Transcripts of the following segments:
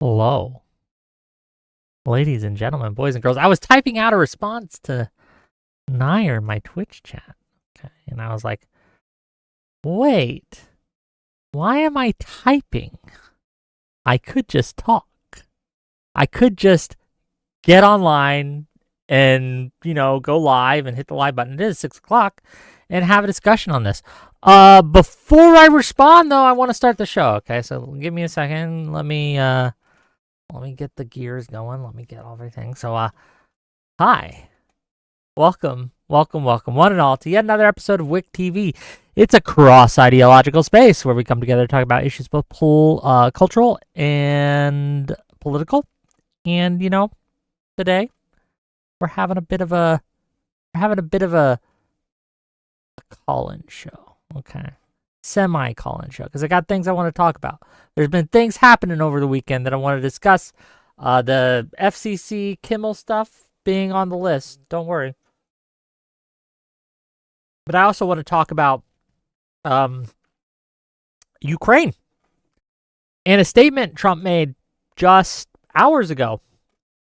Hello, ladies and gentlemen, boys and girls. I was typing out a response to Nair in my Twitch chat. Okay. And I was like, wait, why am I typing? I could just talk. I could just get online and, go live and hit the live button. It is 6 o'clock and have a discussion on this. Before I respond, though, I want to start the show. Okay, so give me a second. Let me get the gears going. Let me get everything. So, hi. Welcome, one and all, to yet another episode of Wick TV. It's a cross-ideological space where we come together to talk about issues both cultural and political. And, today we're having a bit of a call-in show. Okay. Semi call-in show, because I got things I want to talk about. There's been things happening over the weekend that I want to discuss. The FCC Kimmel stuff being on the list. Don't worry. But I also want to talk about Ukraine and a statement Trump made just hours ago,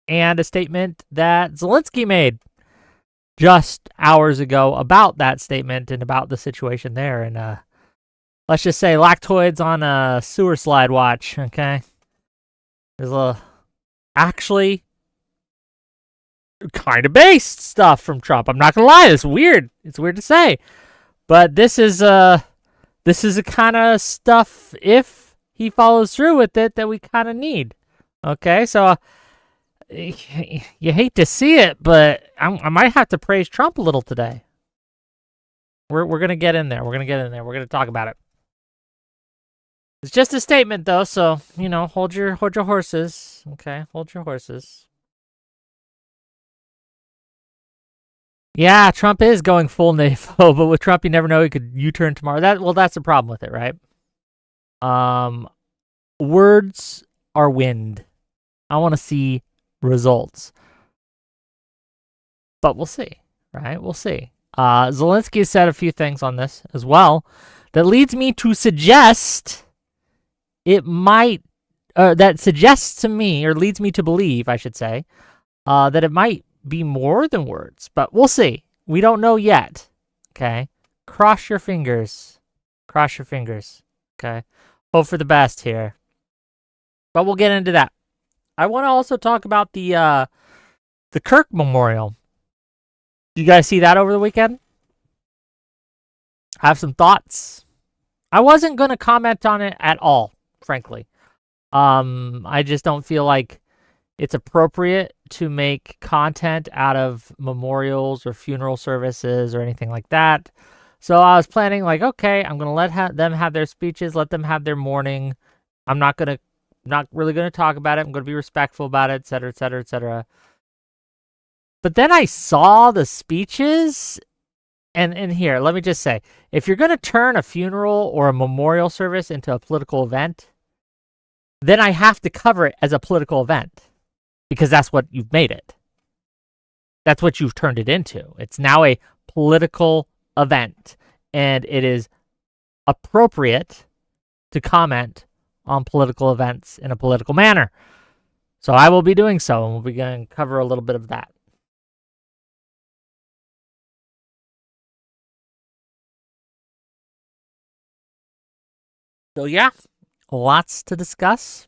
and a statement that Zelensky made just hours ago about that statement and about the situation there. And let's just say lactoids on a sewer slide watch, okay? There's actually kind of based stuff from Trump. I'm not gonna lie, it's weird. It's weird to say, but this is the kind of stuff, if he follows through with it, that we kind of need. Okay, so you hate to see it, but I might have to praise Trump a little today. We're gonna get in there. We're gonna talk about it. It's just a statement, though, so hold your horses. Okay, hold your horses. Yeah, Trump is going full NAFO, but with Trump, you never know. He could U-turn tomorrow. That's the problem with it, right? Words are wind. I want to see results, but we'll see, right? We'll see. Zelensky has said a few things on this as well that leads me to suggest that suggests to me, or leads me to believe, I should say, that it might be more than words, but we'll see. We don't know yet. Okay. Cross your fingers. Okay. Hope for the best here. But we'll get into that. I want to also talk about the Kirk Memorial. You guys see that over the weekend? I have some thoughts. I wasn't going to comment on it at all, frankly. I just don't feel like it's appropriate to make content out of memorials or funeral services or anything like that. So I was planning, like, okay, I'm going to let them have their speeches, let them have their mourning. I'm not really going to talk about it. I'm going to be respectful about it, et cetera, et cetera, et cetera. But then I saw the speeches, and here, let me just say, if you're going to turn a funeral or a memorial service into a political event, then I have to cover it as a political event, because that's what you've made it. That's what you've turned it into. It's now a political event, and it is appropriate to comment on political events in a political manner. So I will be doing so, and we'll be going to cover a little bit of that. So yeah, lots to discuss,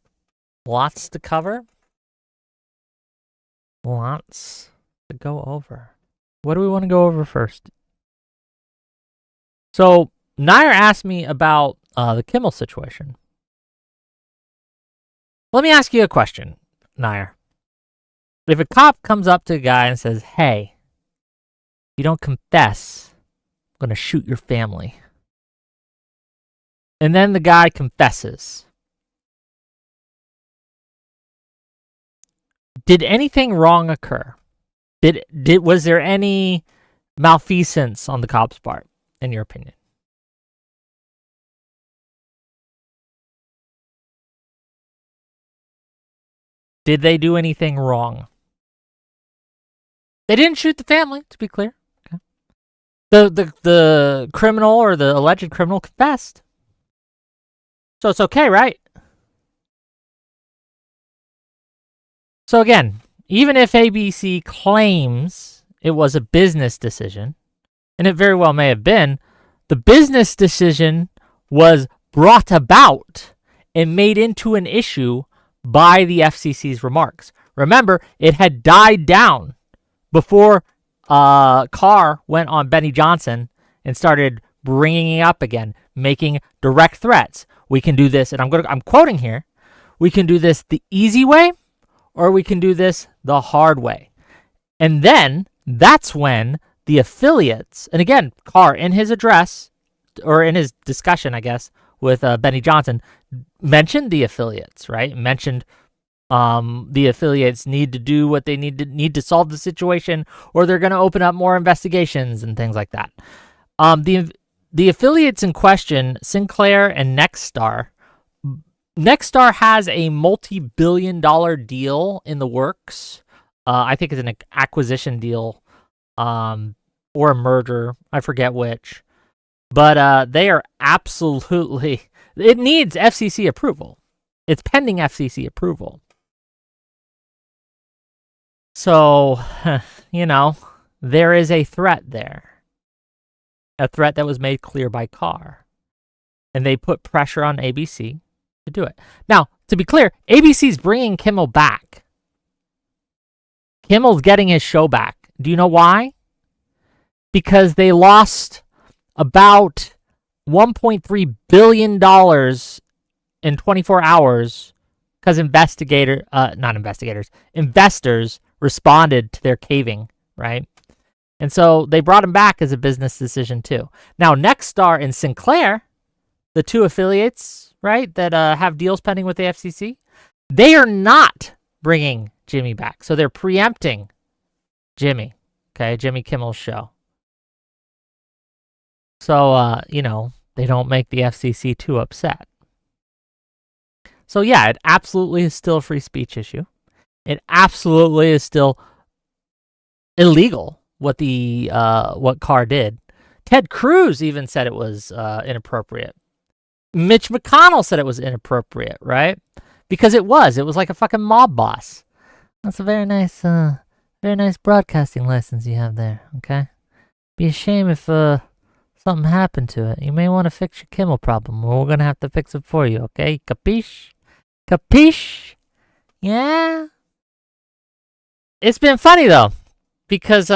lots to cover, lots to go over. What do we want to go over first? So Nair asked me about the Kimmel situation. Let me ask you a question, Nair. If a cop comes up to a guy and says, "Hey, if you don't confess, I'm going to shoot your family," and then the guy confesses, did anything wrong occur? Was there any malfeasance on the cop's part, in your opinion? Did they do anything wrong? They didn't shoot the family, to be clear. Okay. The criminal, or the alleged criminal, confessed. So it's okay, right? So again, even if ABC claims it was a business decision, and it very well may have been, the business decision was brought about and made into an issue by the FCC's remarks. Remember, it had died down before Carr went on Benny Johnson and started bringing it up again, making direct threats. We can do this, and I'm quoting here. We can do this the easy way, or we can do this the hard way. And then that's when the affiliates, and again, Carr in his address, or in his discussion, I guess, with Benny Johnson, mentioned the affiliates, right? Mentioned the affiliates need to do what they need to solve the situation, or they're going to open up more investigations and things like that. The affiliates in question, Sinclair and Nexstar. Nexstar has a multi-billion-dollar deal in the works. I think it's an acquisition deal, or a merger. I forget which. But they are absolutely... It needs FCC approval. It's pending FCC approval. So, there is a threat there. A threat that was made clear by Carr. And they put pressure on ABC to do it. Now, to be clear, ABC's bringing Kimmel back. Kimmel's getting his show back. Do you know why? Because they lost about $1.3 billion in 24 hours because investors responded to their caving, right? And so they brought him back as a business decision too. Now, Nexstar and Sinclair, the two affiliates, right, that have deals pending with the FCC, they are not bringing Jimmy back. So they're preempting Jimmy Kimmel's show. So, they don't make the FCC too upset. So, yeah, it absolutely is still a free speech issue. It absolutely is still illegal what Carr did. Ted Cruz even said it was inappropriate. Mitch McConnell said it was inappropriate, right? Because it was like a fucking mob boss. That's a very nice broadcasting license you have there, okay? Be a shame if something happened to it. You may want to fix your Kimmel problem, or we're going to have to fix it for you, okay? Capiche? Capiche? Yeah? It's been funny, though, because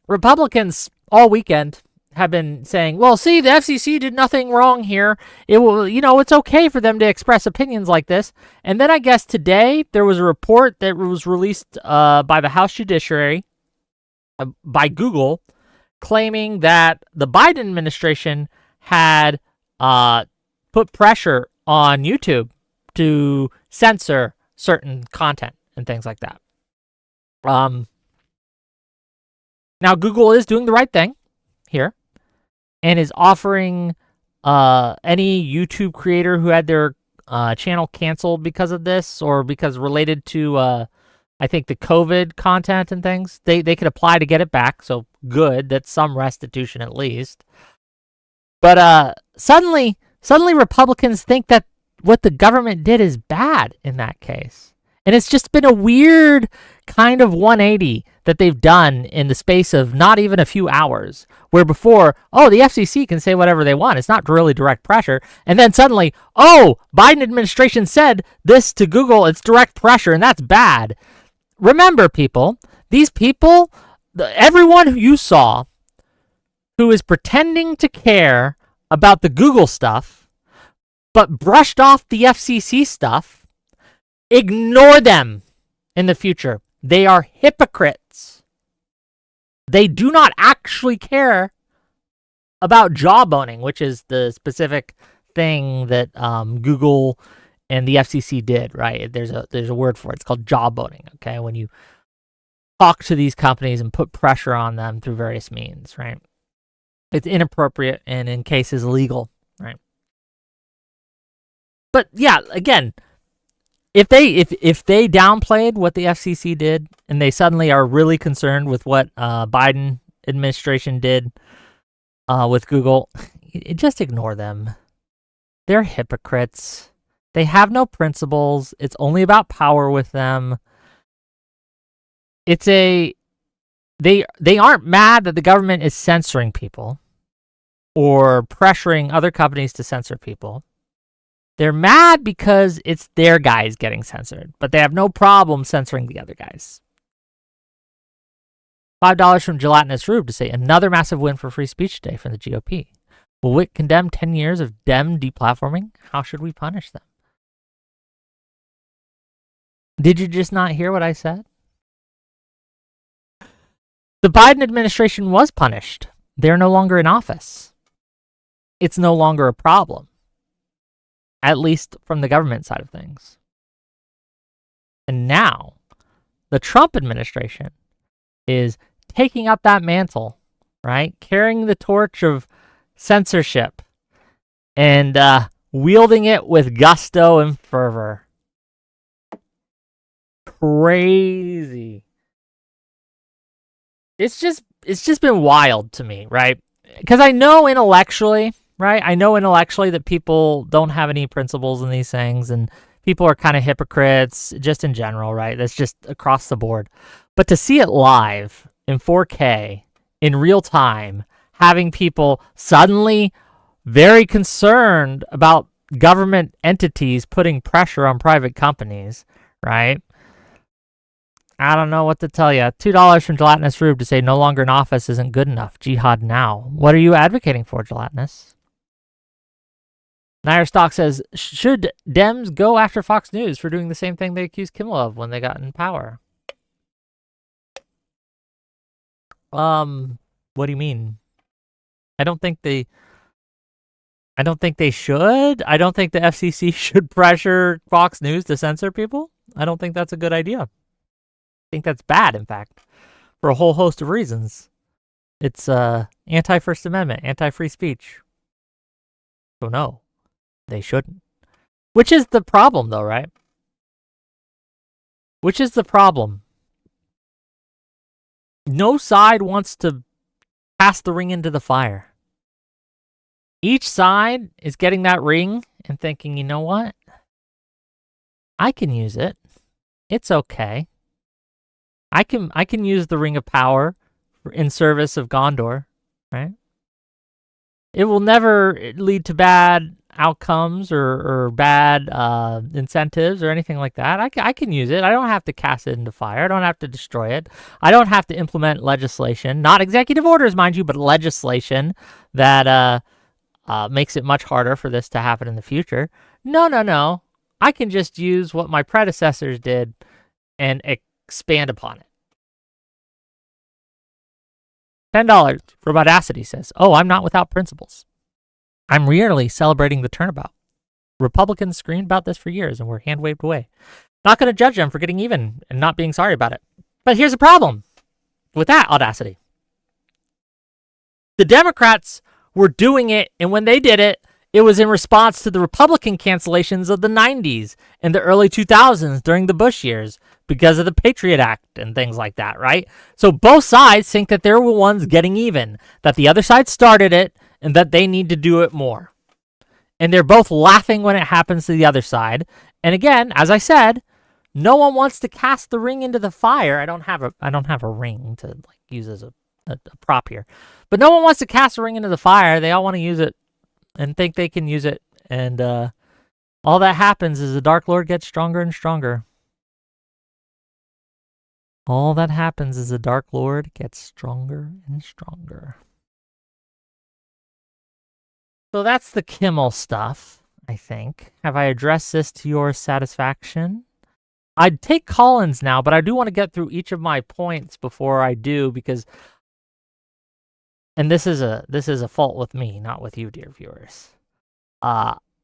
Republicans all weekend have been saying, well, see, the FCC did nothing wrong here. It will, it's okay for them to express opinions like this. And then I guess today there was a report that was released by the House Judiciary, by Google, claiming that the Biden administration had put pressure on YouTube to censor certain content and things like that. Now, Google is doing the right thing here and is offering any YouTube creator who had their channel canceled because of this, or because related to, I think, the COVID content and things, they could apply to get it back. So good, that's some restitution at least. But suddenly Republicans think that what the government did is bad in that case. And it's just been a weird kind of 180 that they've done in the space of not even a few hours, where before, the FCC can say whatever they want. It's not really direct pressure. And then suddenly, Biden administration said this to Google. It's direct pressure, and that's bad. Remember, people, these people, everyone who you saw who is pretending to care about the Google stuff, but brushed off the FCC stuff, ignore them in the future. They are hypocrites. They do not actually care about jawboning, which is the specific thing that Google and the FCC did, right? There's a word for it. It's called jawboning, okay? When you talk to these companies and put pressure on them through various means, right? It's inappropriate and in cases illegal, right? But yeah, again, if they downplayed what the FCC did, and they suddenly are really concerned with what Biden administration did with Google, just ignore them. They're hypocrites. They have no principles. It's only about power with them. They aren't mad that the government is censoring people or pressuring other companies to censor people. They're mad because it's their guys getting censored, but they have no problem censoring the other guys. $5 from Gelatinous Rube to say another massive win for free speech today from the GOP. Will Wick condemn 10 years of Dem deplatforming? How should we punish them? Did you just not hear what I said? The Biden administration was punished. They're no longer in office. It's no longer a problem, at least from the government side of things. And now, the Trump administration is taking up that mantle, right? Carrying the torch of censorship and wielding it with gusto and fervor. Crazy. It's just been wild to me, right? Because I know intellectually, right? I know intellectually that people don't have any principles in these things, and people are kind of hypocrites just in general, right? That's just across the board. But to see it live in 4K in real time, having people suddenly very concerned about government entities putting pressure on private companies, right? I don't know what to tell you. $2 from Gelatinous Rube to say no longer in office isn't good enough. Jihad now. What are you advocating for, Gelatinous? Nair Stock says, should Dems go after Fox News for doing the same thing they accused Kimmel of when they got in power? What do you mean? I don't think they should. I don't think the FCC should pressure Fox News to censor people. I don't think that's a good idea. I think that's bad, in fact, for a whole host of reasons. It's anti-First Amendment, anti-free speech. So no, they shouldn't. Which is the problem, though, right? Which is the problem. No side wants to pass the ring into the fire. Each side is getting that ring and thinking, you know what? I can use it. It's okay. I can use the Ring of Power in service of Gondor, right? It will never lead to bad outcomes or bad incentives or anything like that. I can use it. I don't have to cast it into fire. I don't have to destroy it. I don't have to implement legislation, not executive orders, mind you, but legislation that makes it much harder for this to happen in the future. No. I can just use what my predecessors did and expand upon it. $10 from Audacity says, oh, I'm not without principles. I'm rarely celebrating the turnabout. Republicans screamed about this for years and were hand-waved away. Not going to judge them for getting even and not being sorry about it. But here's the problem with that, Audacity. The Democrats were doing it, and when they did it, it was in response to the Republican cancellations of the 90s and the early 2000s during the Bush years because of the Patriot Act and things like that, right? So both sides think that they're the ones getting even, that the other side started it and that they need to do it more. And they're both laughing when it happens to the other side. And again, as I said, no one wants to cast the ring into the fire. I don't have a ring to use as a prop here. But no one wants to cast a ring into the fire. They all want to use it and think they can use it. And all that happens is the Dark Lord gets stronger and stronger. All that happens is the Dark Lord gets stronger and stronger. So that's the Kimmel stuff, I think. Have I addressed this to your satisfaction? I'd take Collins now, but I do want to get through each of my points before I do, because, and this is a fault with me, not with you, dear viewers.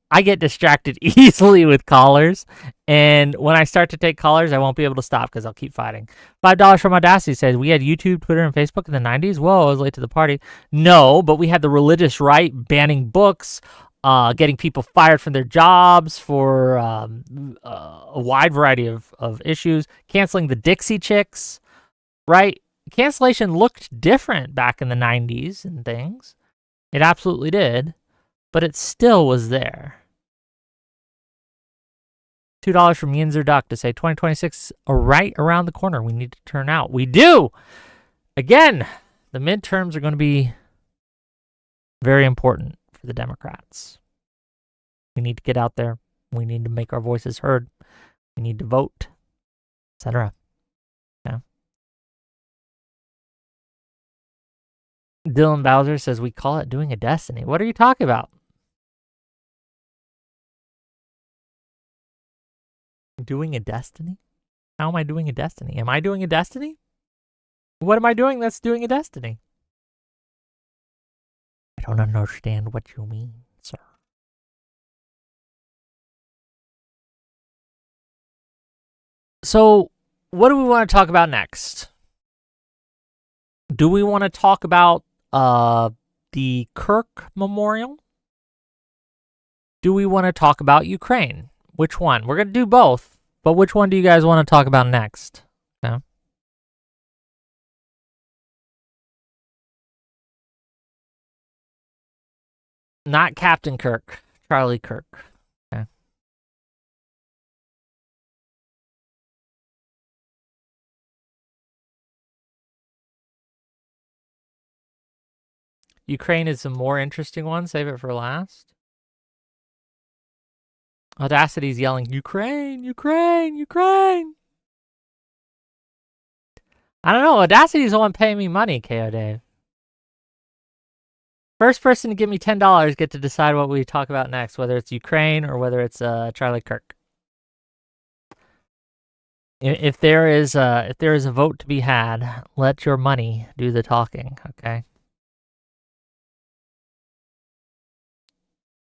I get distracted easily with callers, and when I start to take callers, I won't be able to stop because I'll keep fighting. $5 from Audacity says, we had YouTube, Twitter, and Facebook in the 90s. Whoa, I was late to the party. No, but we had the religious right banning books, getting people fired from their jobs for a wide variety of issues, canceling the Dixie Chicks, right? Cancellation looked different back in the 90s and things. It absolutely did. But it still was there. $2 from Yinzer Duck to say 2026 are right around the corner. We need to turn out. We do. Again, the midterms are going to be very important for the Democrats. We need to get out there. We need to make our voices heard. We need to vote, etc. Yeah. Dylan Bowser says we call it doing a destiny. What are you talking about? Doing a destiny? How am I doing a destiny? Am I doing a destiny? What am I doing that's doing a destiny? I don't understand what you mean, sir. So, what do we want to talk about next? Do we want to talk about the Kirk Memorial? Do we want to talk about Ukraine? Which one? We're going to do both, but which one do you guys want to talk about next? Okay. Not Captain Kirk, Charlie Kirk. Okay. Ukraine is a more interesting one. Save it for last. Audacity's yelling, Ukraine, Ukraine, Ukraine. I don't know. Audacity's the one paying me money, KO Dave. First person to give me $10 get to decide what we talk about next, whether it's Ukraine or whether it's Charlie Kirk. If there is a vote to be had, let your money do the talking, okay?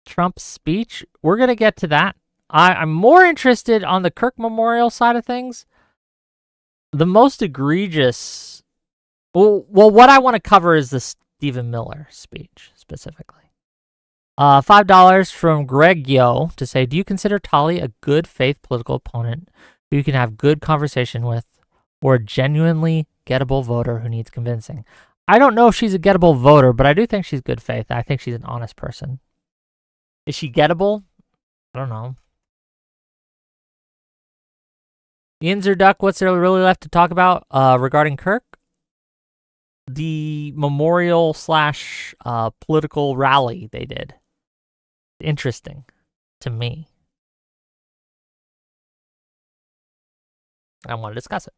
Trump's speech, we're going to get to that. I'm more interested on the Kirk Memorial side of things. The most egregious... Well, what I want to cover is the Stephen Miller speech, specifically. $5 from Greg Yo to say, do you consider Tali a good faith political opponent who you can have good conversation with, or a genuinely gettable voter who needs convincing? I don't know if she's a gettable voter, but I do think she's good faith. I think she's an honest person. Is she gettable? I don't know. Yinzer Duck, what's there really left to talk about regarding Kirk? The memorial / political rally they did. Interesting to me. I want to discuss it.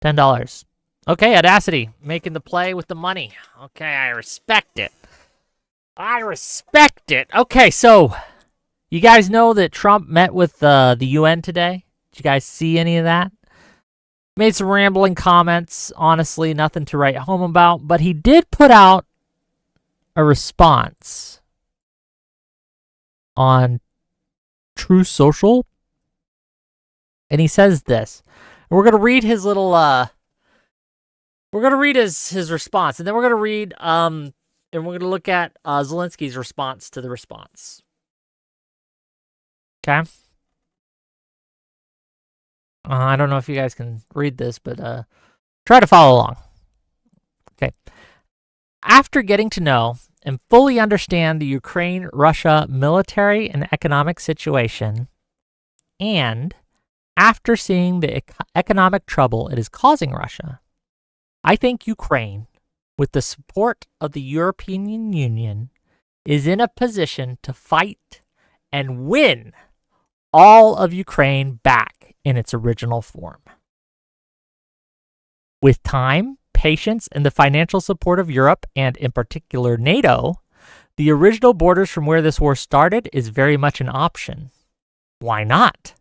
$10. Okay, Audacity, making the play with the money. Okay, I respect it. I respect it. Okay, so you guys know that Trump met with the UN today? Did you guys see any of that? Made some rambling comments. Honestly, nothing to write home about. But he did put out a response on True Social. And he says this. We're going to read his little... we're going to read his response. And then we're going to read... and we're going to look at Zelensky's response to the response. Okay? I don't know if you guys can read this, but try to follow along. Okay. After getting to know and fully understand the Ukraine-Russia military and economic situation, and after seeing the economic trouble it is causing Russia, I think Ukraine, with the support of the European Union, is in a position to fight and win all of Ukraine back in its original form. With time, patience, and the financial support of Europe, and in particular NATO, the original borders from where this war started is very much an option. Why not?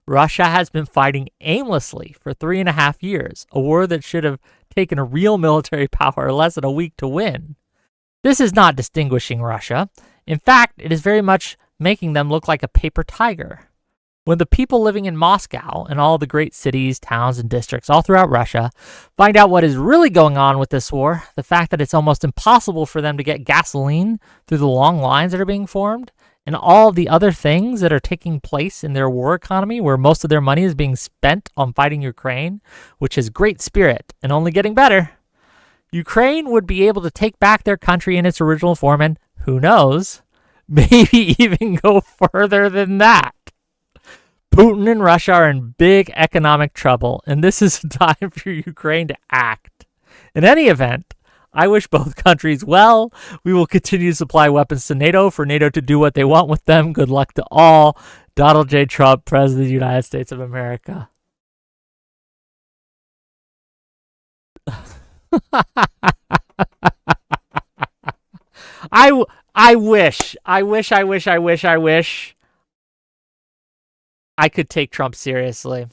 Russia has been fighting aimlessly for 3.5 years, a war that should have taken a real military power less than a week to win. This is not distinguishing Russia. In fact, it is very much making them look like a paper tiger. When the people living in Moscow and all the great cities, towns, and districts all throughout Russia find out what is really going on with this war, the fact that it's almost impossible for them to get gasoline through the long lines that are being formed, and all of the other things that are taking place in their war economy where most of their money is being spent on fighting Ukraine, which is great spirit and only getting better, Ukraine would be able to take back their country in its original form and, who knows, maybe even go further than that. Putin and Russia are in big economic trouble, and this is a time for Ukraine to act. In any event, I wish both countries well. We will continue to supply weapons to NATO for NATO to do what they want with them. Good luck to all. Donald J. Trump, President of the United States of America. I wish I could take Trump seriously.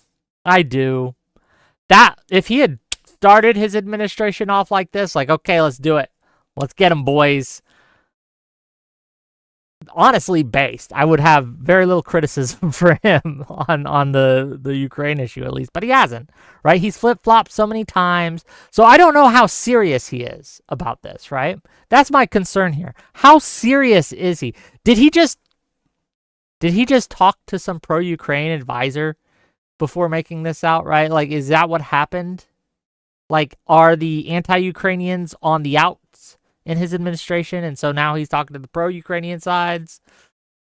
I do. That if he had started his administration off like this, like, okay, let's do it. Let's get him, boys. Honestly based. I would have very little criticism for him on the Ukraine issue, at least. But he hasn't, right? He's flip-flopped so many times. So I don't know how serious he is about this, right? That's my concern here. How serious is he? Did he just talk to some pro-Ukraine advisor before making this out, right? Like, is that what happened? Like, are the anti-Ukrainians on the outs in his administration, and so now he's talking to the pro-Ukrainian sides?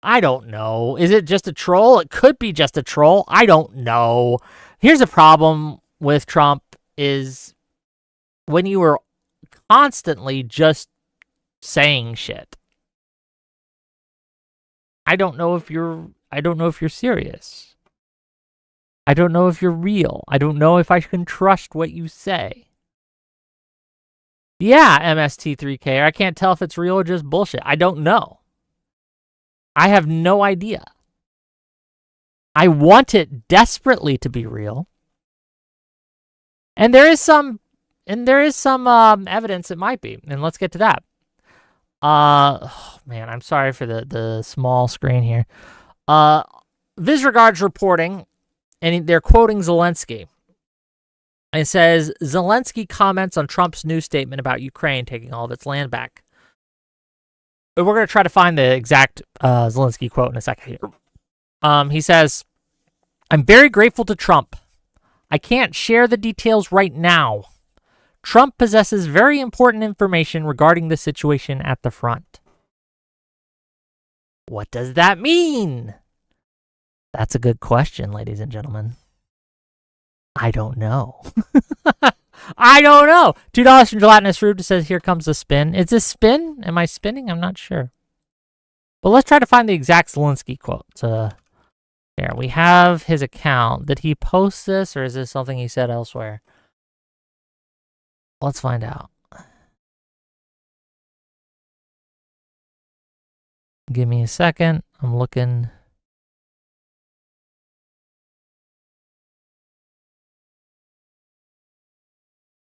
I don't know. Is it just a troll? It could be just a troll. I don't know. Here's a problem with Trump is when you are constantly just saying shit. I don't know if you're serious. I don't know if you're real. I don't know if I can trust what you say. Yeah, MST3K. I can't tell if it's real or just bullshit. I don't know. I have no idea. I want it desperately to be real. And there is some evidence it might be. And let's get to that. Oh, man, I'm sorry for the small screen here. Visregard's reporting, and they're quoting Zelensky. It says, Zelensky comments on Trump's new statement about Ukraine taking all of its land back. But we're going to try to find the exact Zelensky quote in a second here. He says, I'm very grateful to Trump. I can't share the details right now. Trump possesses very important information regarding the situation at the front. What does that mean? That's a good question, ladies and gentlemen. I don't know. I don't know. $2 from Gelatinous Fruit says, here comes the spin. Is this spin? Am I spinning? I'm not sure. But let's try to find the exact Zelensky quote. Here, we have his account. Did he post this, or is this something he said elsewhere? Let's find out. Give me a second. I'm looking.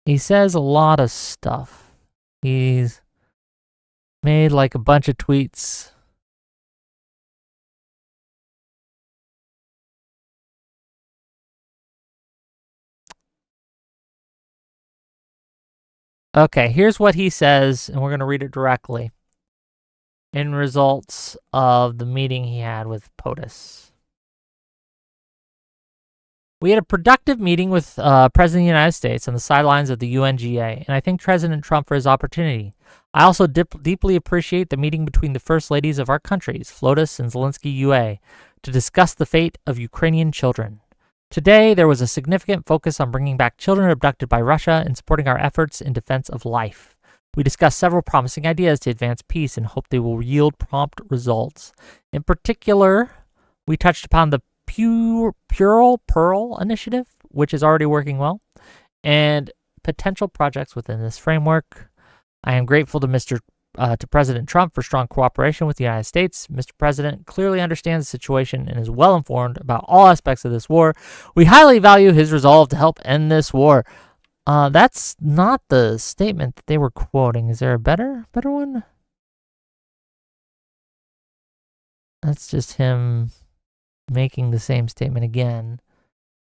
He says a lot of stuff. He's made like a bunch of tweets. Okay, here's what he says, and we're going to read it directly. In results of the meeting he had with POTUS. We had a productive meeting with President of the United States on the sidelines of the UNGA, and I thank President Trump for his opportunity. I also deeply appreciate the meeting between the First Ladies of our countries, FLOTUS and Zelensky UA, to discuss the fate of Ukrainian children. Today, there was a significant focus on bringing back children abducted by Russia and supporting our efforts in defense of life. We discussed several promising ideas to advance peace and hope they will yield prompt results. In particular, we touched upon the Pearl Initiative, which is already working well, and potential projects within this framework. I am grateful to to President Trump for strong cooperation with the United States. Mr. President clearly understands the situation and is well informed about all aspects of this war. We highly value his resolve to help end this war. That's not the statement that they were quoting. Is there a better one? That's just him making the same statement again.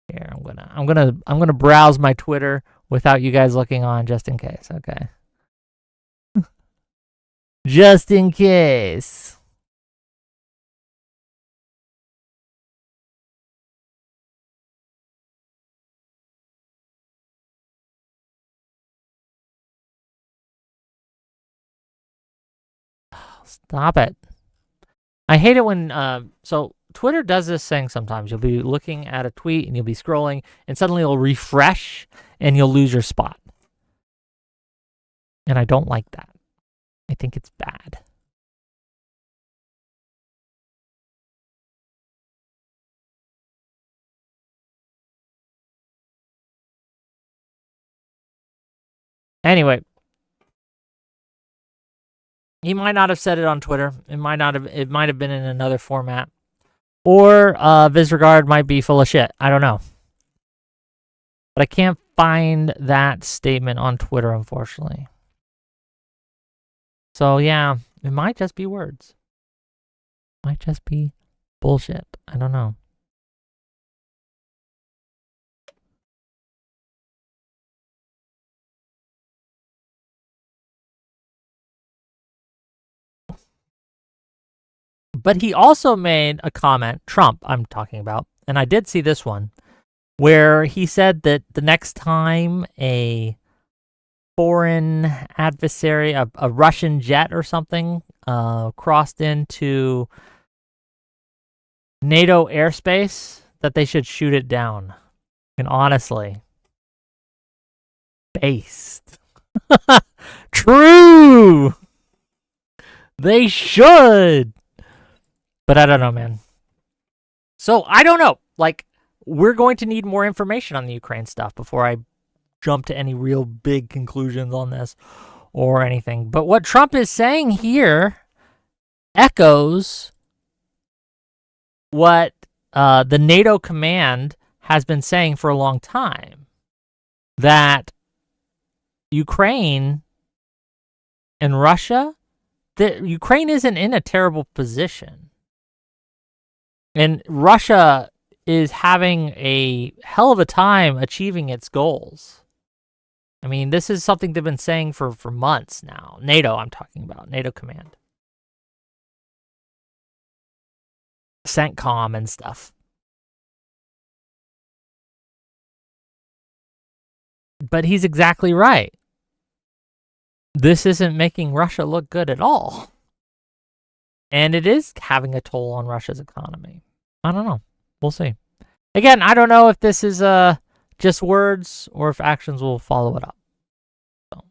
Here, I'm gonna browse my Twitter without you guys looking on just in case. Okay. Just in case. Stop it. I hate it when so Twitter does this thing sometimes. You'll be looking at a tweet and you'll be scrolling, and suddenly it'll refresh and you'll lose your spot. And I don't like that. I think it's bad. Anyway, he might not have said it on Twitter. It might have been in another format. Or Visregard might be full of shit. I don't know. But I can't find that statement on Twitter, unfortunately. So yeah, it might just be words. Might just be bullshit. I don't know. But he also made a comment, Trump I'm talking about, and I did see this one, where he said that the next time a foreign adversary, a Russian jet or something, crossed into NATO airspace, that they should shoot it down. And honestly, based. True! They should! But I don't know, man. So, I don't know. Like, we're going to need more information on the Ukraine stuff before I jump to any real big conclusions on this or anything. But what Trump is saying here echoes what the NATO command has been saying for a long time. That Ukraine and Russia, that Ukraine isn't in a terrible position. And Russia is having a hell of a time achieving its goals. I mean, this is something they've been saying for months now. NATO, I'm talking about. NATO command. CENTCOM and stuff. But he's exactly right. This isn't making Russia look good at all. And it is having a toll on Russia's economy. I don't know. We'll see. Again, I don't know if this is just words or if actions will follow it up. So,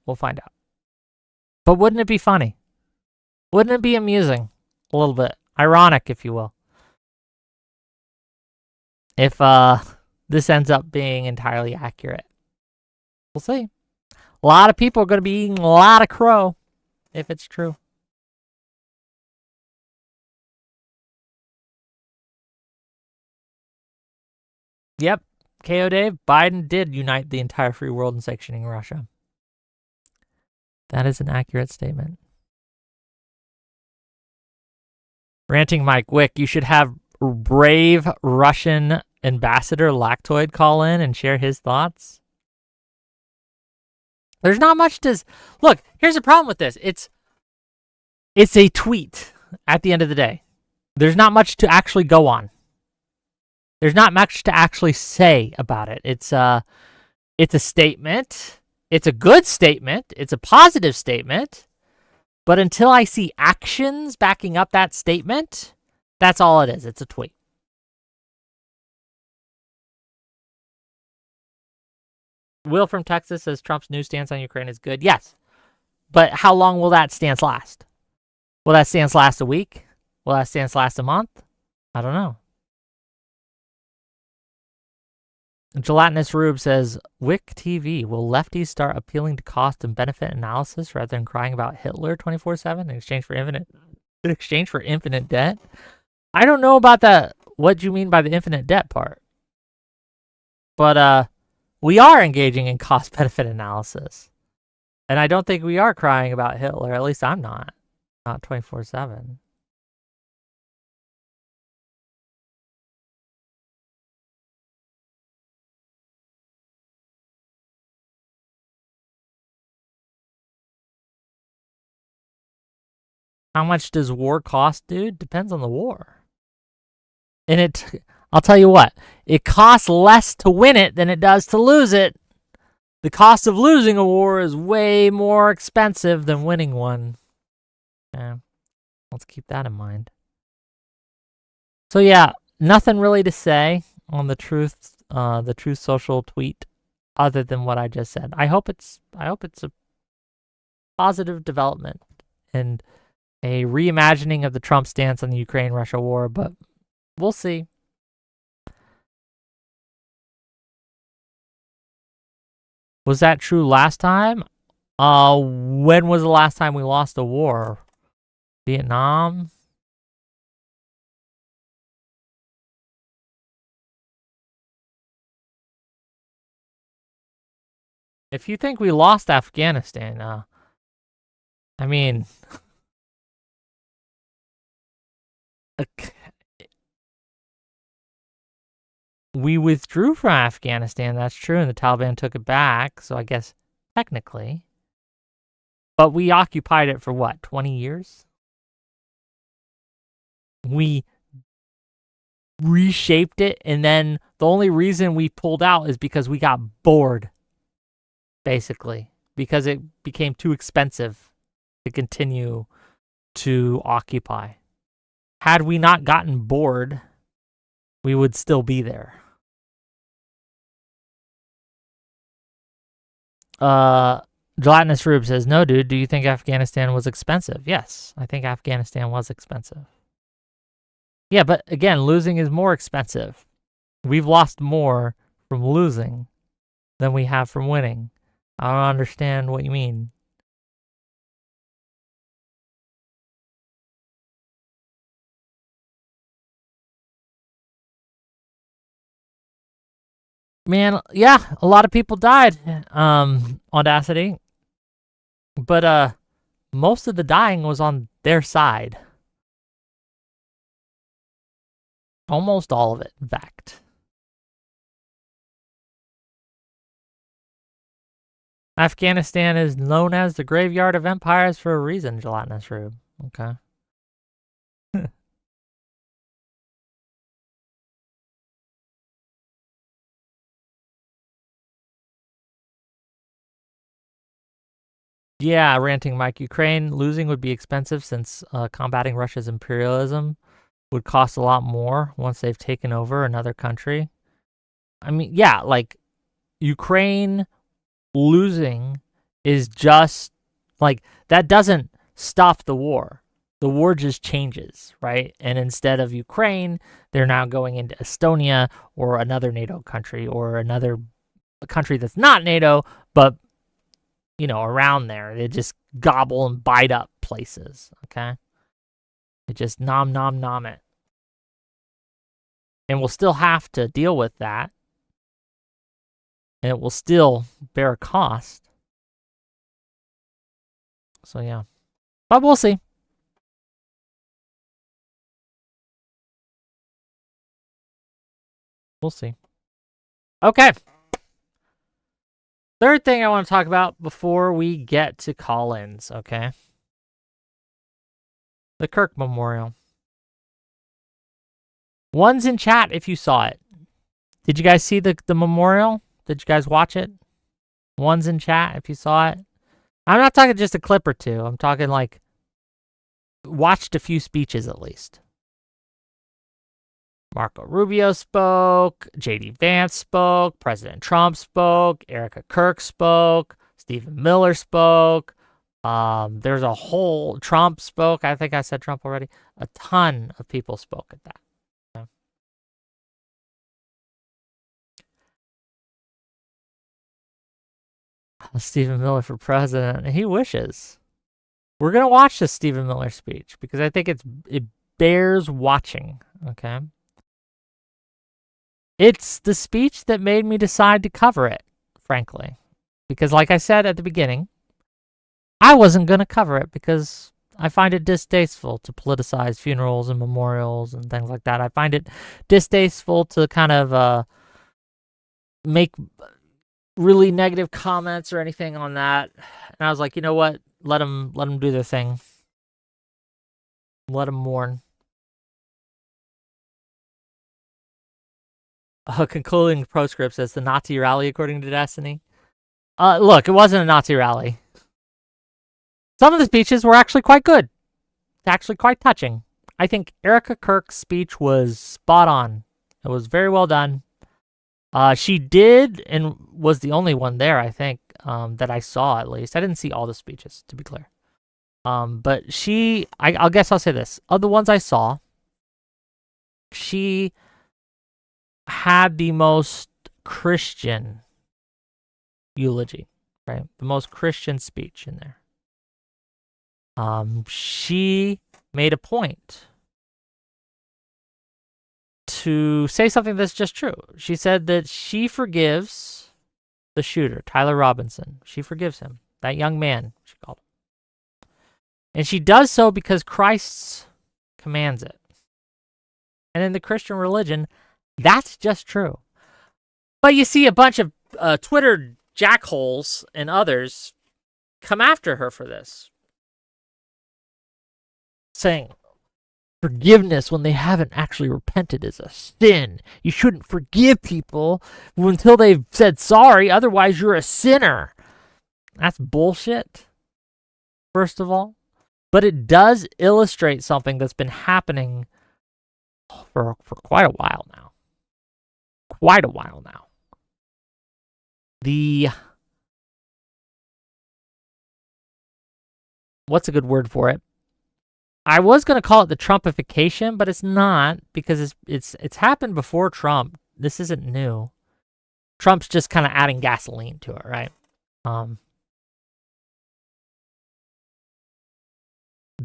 we'll find out. But wouldn't it be funny? Wouldn't it be amusing? A little bit. Ironic, if you will. If this ends up being entirely accurate. We'll see. A lot of people are going to be eating a lot of crow if it's true. Yep. KO Dave, Biden did unite the entire free world in sanctioning Russia. That is an accurate statement. Ranting Mike Wick, you should have brave Russian ambassador Lactoid call in and share his thoughts. There's not much to... Look, here's the problem with this. It's a tweet at the end of the day. There's not much to actually go on. There's not much to actually say about it. It's a statement. It's a good statement. It's a positive statement. But until I see actions backing up that statement, that's all it is. It's a tweet. Will from Texas says Trump's new stance on Ukraine is good. Yes. But how long will that stance last? Will that stance last a week? Will that stance last a month? I don't know. Gelatinous Rube says, Wick TV, will lefties start appealing to cost and benefit analysis rather than crying about Hitler 24/7 in exchange for infinite debt? I don't know about that. What do you mean by the infinite debt part? But we are engaging in cost benefit analysis. And I don't think we are crying about Hitler. At least I'm not. Not 24/7. How much does war cost, dude? Depends on the war. And I'll tell you what, it costs less to win it than it does to lose it. The cost of losing a war is way more expensive than winning one. Yeah. Let's keep that in mind. So yeah, nothing really to say on the Truth Social tweet other than what I just said. I hope it's a positive development and a reimagining of the Trump stance on the Ukraine-Russia war, but we'll see. Was that true last time? When was the last time we lost a war? Vietnam? If you think we lost Afghanistan, I mean, we withdrew from Afghanistan, that's true, and the Taliban took it back, so I guess technically. But we occupied it for what, 20 years? We reshaped it, and then the only reason we pulled out is because we got bored, basically, because it became too expensive to continue to occupy. Had we not gotten bored, we would still be there. Gelatinous Rube says, no, dude, do you think Afghanistan was expensive? Yes, I think Afghanistan was expensive. Yeah, but again, losing is more expensive. We've lost more from losing than we have from winning. I don't understand what you mean. Man, yeah, a lot of people died. Audacity. But most of the dying was on their side. Almost all of it, in fact. Afghanistan is known as the graveyard of empires for a reason, Gelatinous Rube. Okay. Yeah, ranting Mike. Ukraine losing would be expensive since combating Russia's imperialism would cost a lot more once they've taken over another country. I mean, yeah, like Ukraine losing is just like that doesn't stop the war. The war just changes, right? And instead of Ukraine, they're now going into Estonia or another NATO country or another country that's not NATO, but around there. They just gobble and bite up places, okay? They just nom it. And we'll still have to deal with that. And it will still bear a cost. So, yeah. But we'll see. We'll see. Okay. Third thing I want to talk about before we get to call-ins, okay? The Kirk Memorial. One's in chat if you saw it. Did you guys see the memorial? Did you guys watch it? One's in chat if you saw it. I'm not talking just a clip or two. I'm talking like watched a few speeches at least. Marco Rubio spoke, J.D. Vance spoke, President Trump spoke, Erica Kirk spoke, Stephen Miller spoke. There's a whole Trump spoke. I think I said Trump already. A ton of people spoke at that. Okay. Stephen Miller for president. He wishes. We're gonna watch the Stephen Miller speech because I think it bears watching. Okay. It's the speech that made me decide to cover it, frankly. Because like I said at the beginning, I wasn't going to cover it because I find it distasteful to politicize funerals and memorials and things like that. I find it distasteful to kind of make really negative comments or anything on that. And I was like, you know what? Let them do their thing. Let them mourn. Concluding proscript says the Nazi rally according to Destiny. Look, it wasn't a Nazi rally. Some of the speeches were actually quite good. It's actually quite touching. I think Erica Kirk's speech was spot on. It was very well done. She did, and was the only one there, I think, that I saw at least. I didn't see all the speeches, to be clear. But I guess I'll say this. Of the ones I saw, she had the most Christian eulogy, right? The most Christian speech in there. She made a point to say something that's just true. She said that she forgives the shooter, Tyler Robinson. She forgives him, that young man, she called him. And she does so because Christ commands it. And in the Christian religion, that's just true. But you see a bunch of Twitter jackholes and others come after her for this, saying forgiveness when they haven't actually repented is a sin. You shouldn't forgive people until they've said sorry, otherwise you're a sinner. That's bullshit, first of all. But it does illustrate something that's been happening for quite a while now. What's a good word for it? I was going to call it the Trumpification, but it's not, because it's happened before Trump. This isn't new. Trump's just kind of adding gasoline to it, right?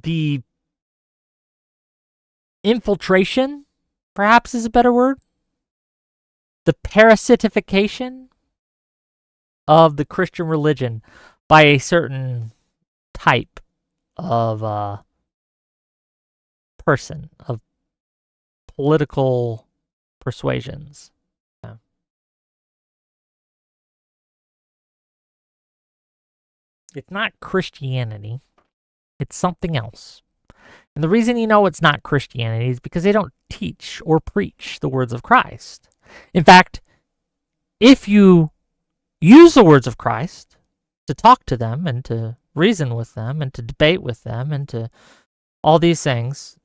The infiltration, perhaps, is a better word. The parasitification of the Christian religion by a certain type of person, of political persuasions. Yeah. It's not Christianity. It's something else. And the reason you know it's not Christianity is because they don't teach or preach the words of Christ. In fact, if you use the words of Christ to talk to them and to reason with them and to debate with them and to all these things,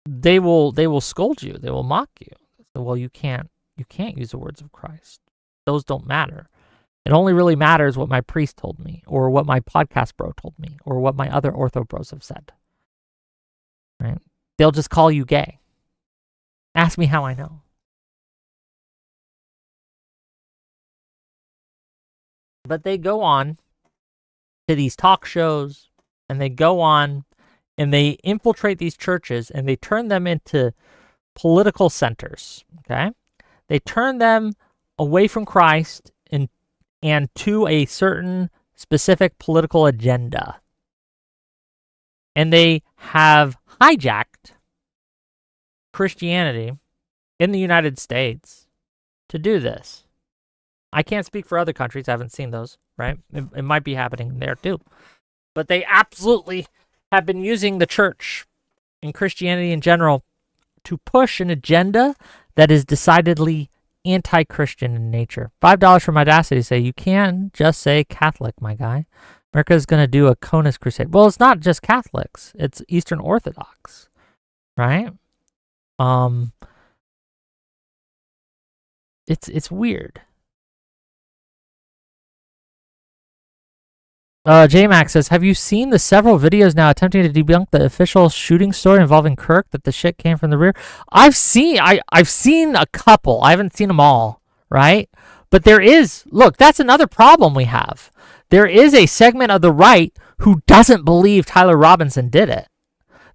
they will scold you. They will mock you. So, well, you can't use the words of Christ. Those don't matter. It only really matters what my priest told me, or what my podcast bro told me, or what my other ortho bros have said. Right? They'll just call you gay. Ask me how I know. But they go on to these talk shows, and they go on and they infiltrate these churches, and they turn them into political centers, okay? They turn them away from Christ and to a certain specific political agenda. And they have hijacked Christianity in the United States to do this. I can't speak for other countries. I haven't seen those, right? It might be happening there too. But they absolutely have been using the church and Christianity in general to push an agenda that is decidedly anti-Christian in nature. $5 from Audacity to say, you can just say Catholic, my guy. America's going to do a Conus crusade. Well, it's not just Catholics. It's Eastern Orthodox, right? It's weird. J-Max says, have you seen the several videos now attempting to debunk the official shooting story involving Kirk, that the shit came from the rear? I've seen a couple. I haven't seen them all, right? But there is, look, that's another problem we have. There is a segment of the right who doesn't believe Tyler Robinson did it.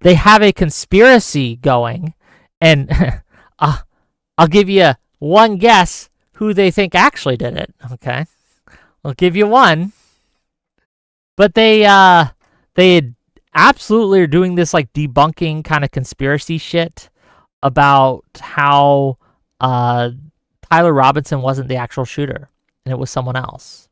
They have a conspiracy going, and I'll give you one guess who they think actually did it, okay? I'll give you one. But they absolutely are doing this like debunking kind of conspiracy shit about how Tyler Robinson wasn't the actual shooter and it was someone else.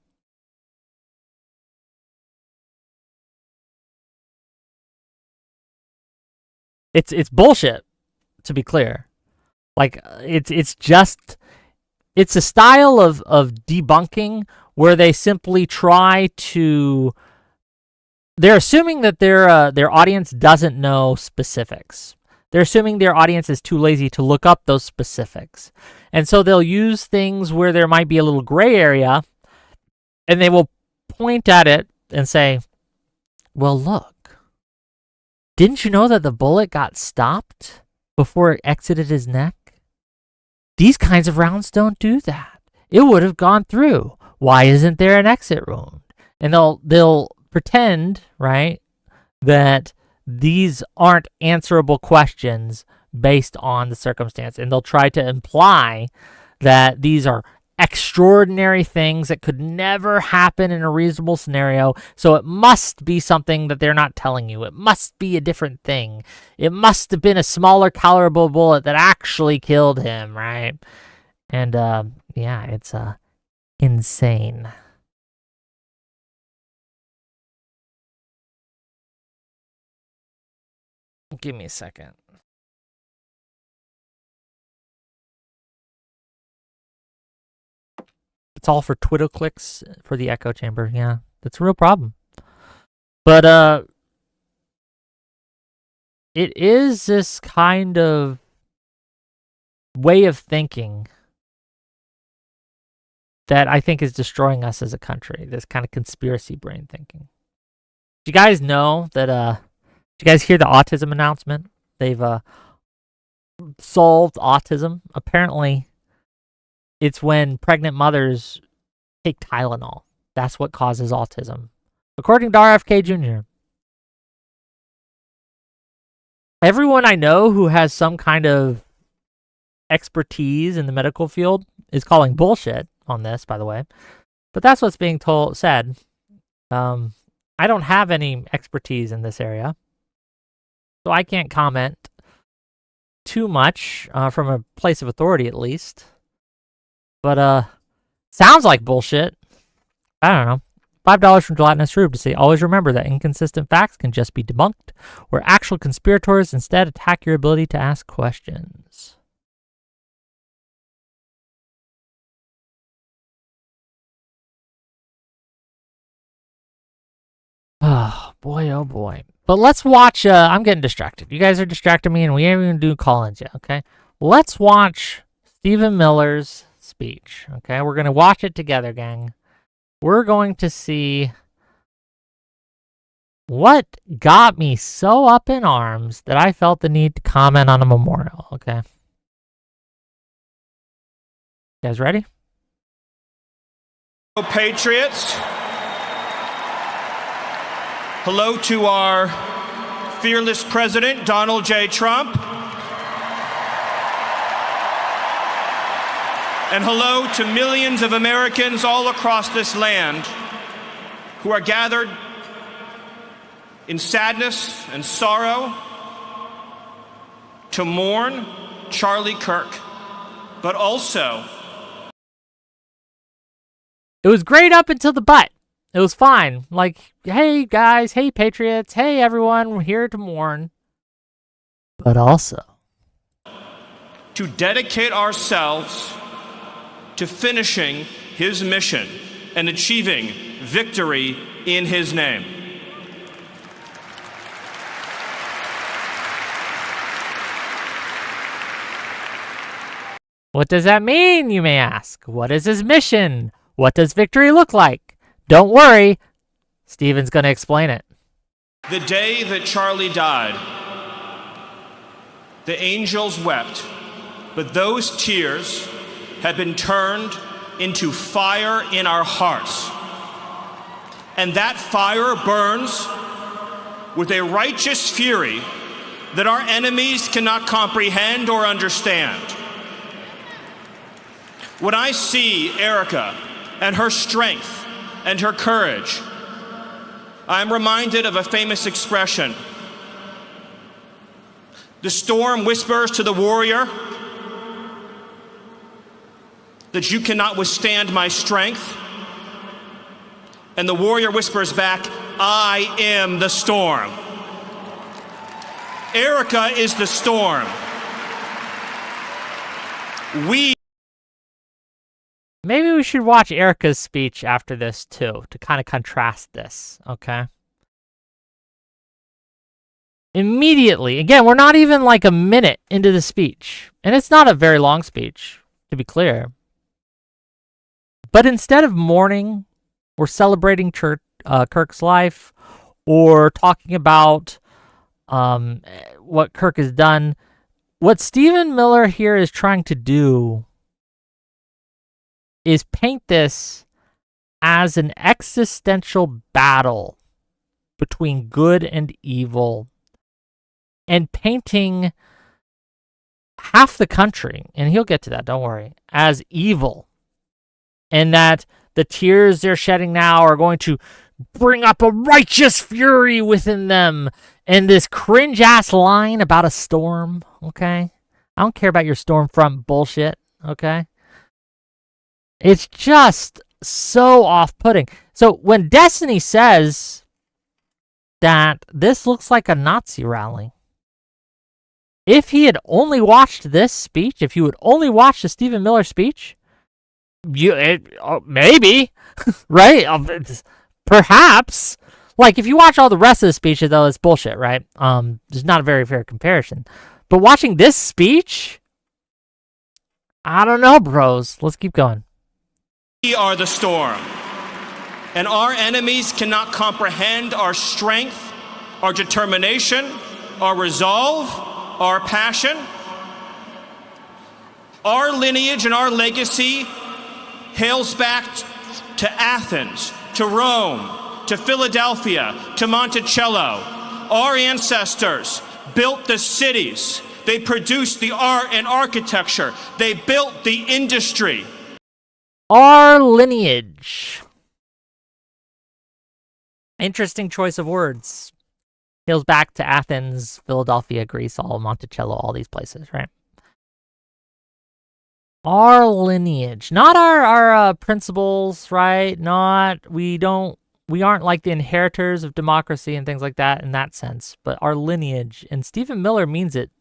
It's bullshit, to be clear. Like it's a style of debunking where they simply try to they're assuming that their audience doesn't know specifics. They're assuming their audience is too lazy to look up those specifics. And so they'll use things where there might be a little gray area, and they will point at it and say, well, look, didn't you know that the bullet got stopped before it exited his neck? These kinds of rounds don't do that. It would have gone through. Why isn't there an exit wound? And they'll pretend, right, that these aren't answerable questions based on the circumstance. And they'll try to imply that these are extraordinary things that could never happen in a reasonable scenario. So it must be something that they're not telling you. It must be a different thing. It must have been a smaller caliber bullet that actually killed him, right? And yeah, it's insane. Give me a second. It's all for Twitter clicks for the echo chamber. Yeah, that's a real problem. But it is this kind of way of thinking that I think is destroying us as a country. This kind of conspiracy brain thinking. Do you guys know that? Did you guys hear the autism announcement? They've solved autism. Apparently, it's when pregnant mothers take Tylenol. That's what causes autism, according to RFK Jr. Everyone I know who has some kind of expertise in the medical field is calling bullshit on this, by the way. But that's what's being said. I don't have any expertise in this area, so I can't comment too much from a place of authority, at least. But sounds like bullshit. I don't know. $5 from Gelatinous Rube to say, always remember that inconsistent facts can just be debunked, where actual conspirators instead attack your ability to ask questions. Oh, boy, oh boy. But let's watch, I'm getting distracted. You guys are distracting me, and we haven't even do call-ins yet, okay? Let's watch Stephen Miller's speech, okay? We're going to watch it together, gang. We're going to see what got me so up in arms that I felt the need to comment on a memorial, okay? You guys ready? Patriots. Hello to our fearless president, Donald J. Trump. And hello to millions of Americans all across this land who are gathered in sadness and sorrow to mourn Charlie Kirk, but also... It was great up until the butt. It was fine. Like, hey guys, hey Patriots, hey everyone, we're here to mourn. But also... to dedicate ourselves to finishing his mission and achieving victory in his name. What does that mean, you may ask? What is his mission? What does victory look like? Don't worry, Stephen's going to explain it. The day that Charlie died, the angels wept, but those tears have been turned into fire in our hearts. And that fire burns with a righteous fury that our enemies cannot comprehend or understand. When I see Erica and her strength and her courage, I'm reminded of a famous expression. The storm whispers to the warrior that you cannot withstand my strength. And the warrior whispers back, I am the storm. Erica is the storm. Maybe we should watch Erica's speech after this too, to kind of contrast this, okay? immediately, again, we're not even like a minute into the speech, and it's not a very long speech, to be clear. But instead of mourning or celebrating Kirk's life or talking about what Kirk has done, what Stephen Miller here is trying to do is paint this as an existential battle between good and evil, and painting half the country, and he'll get to that, don't worry, as evil. And that the tears they're shedding now are going to bring up a righteous fury within them. And this cringe-ass line about a storm, okay? I don't care about your Stormfront bullshit, okay? It's just so off-putting. So when Destiny says that this looks like a Nazi rally, if he had only watched this speech, if you would only watch the Stephen Miller speech, maybe, right? Perhaps. Like, if you watch all the rest of the speeches, though, it's bullshit, right? There's not a very fair comparison. But watching this speech, I don't know, bros. Let's keep going. We are the storm, and our enemies cannot comprehend our strength, our determination, our resolve, our passion. Our lineage and our legacy hails back to Athens, to Rome, to Philadelphia, to Monticello. Our ancestors built the cities. They produced the art and architecture. They built the industry. Our lineage. Interesting choice of words. Hails back to Athens, Philadelphia, Greece, all Monticello, all these places, right? Our lineage, not our principles, right? We aren't like the inheritors of democracy and things like that in that sense, but our lineage. And Stephen Miller means it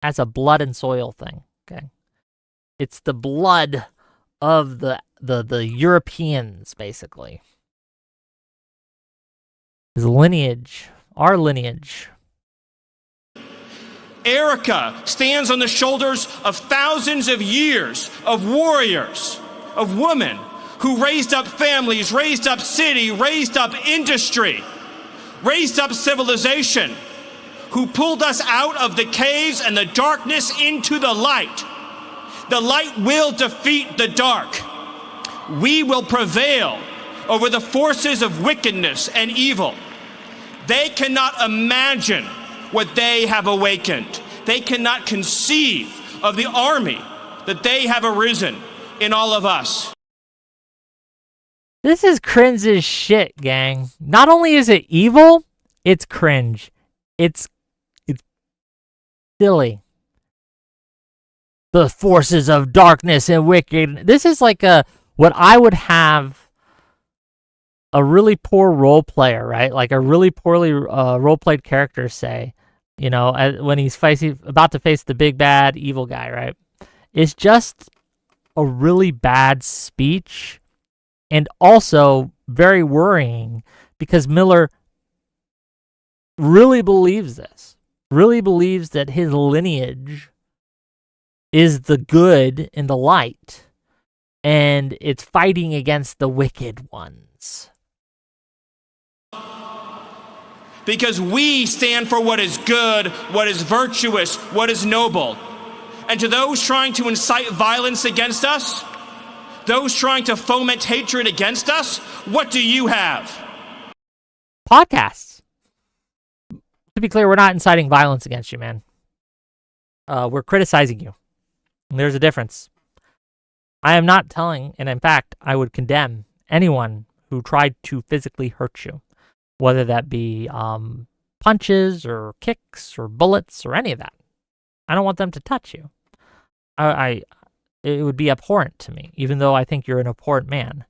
as a blood and soil thing, okay? It's the blood of the Europeans, basically. His lineage, our lineage. Erica stands on the shoulders of thousands of years of warriors, of women who raised up families, raised up city, raised up industry, raised up civilization, who pulled us out of the caves and the darkness into the light. The light will defeat the dark. We will prevail over the forces of wickedness and evil. They cannot imagine what they have awakened. They cannot conceive of the army that they have arisen in all of us. This is cringe as shit, gang. Not only is it evil, it's cringe. It's silly. The forces of darkness and wicked. This is like what I would have a really poor role player, right? Like a really poorly role played character say, you know, when he's about to face the big bad evil guy, right? It's just a really bad speech, and also very worrying because Miller really believes this, really believes that his lineage is the good and the light, and it's fighting against the wicked ones. Because we stand for what is good, what is virtuous, what is noble. And to those trying to incite violence against us, those trying to foment hatred against us, what do you have? Podcasts. To be clear, we're not inciting violence against you, man. We're criticizing you. And there's a difference. I am not telling, and in fact, I would condemn anyone who tried to physically hurt you, whether that be punches or kicks or bullets or any of that. I don't want them to touch you. It would be abhorrent to me, even though I think you're an abhorrent man.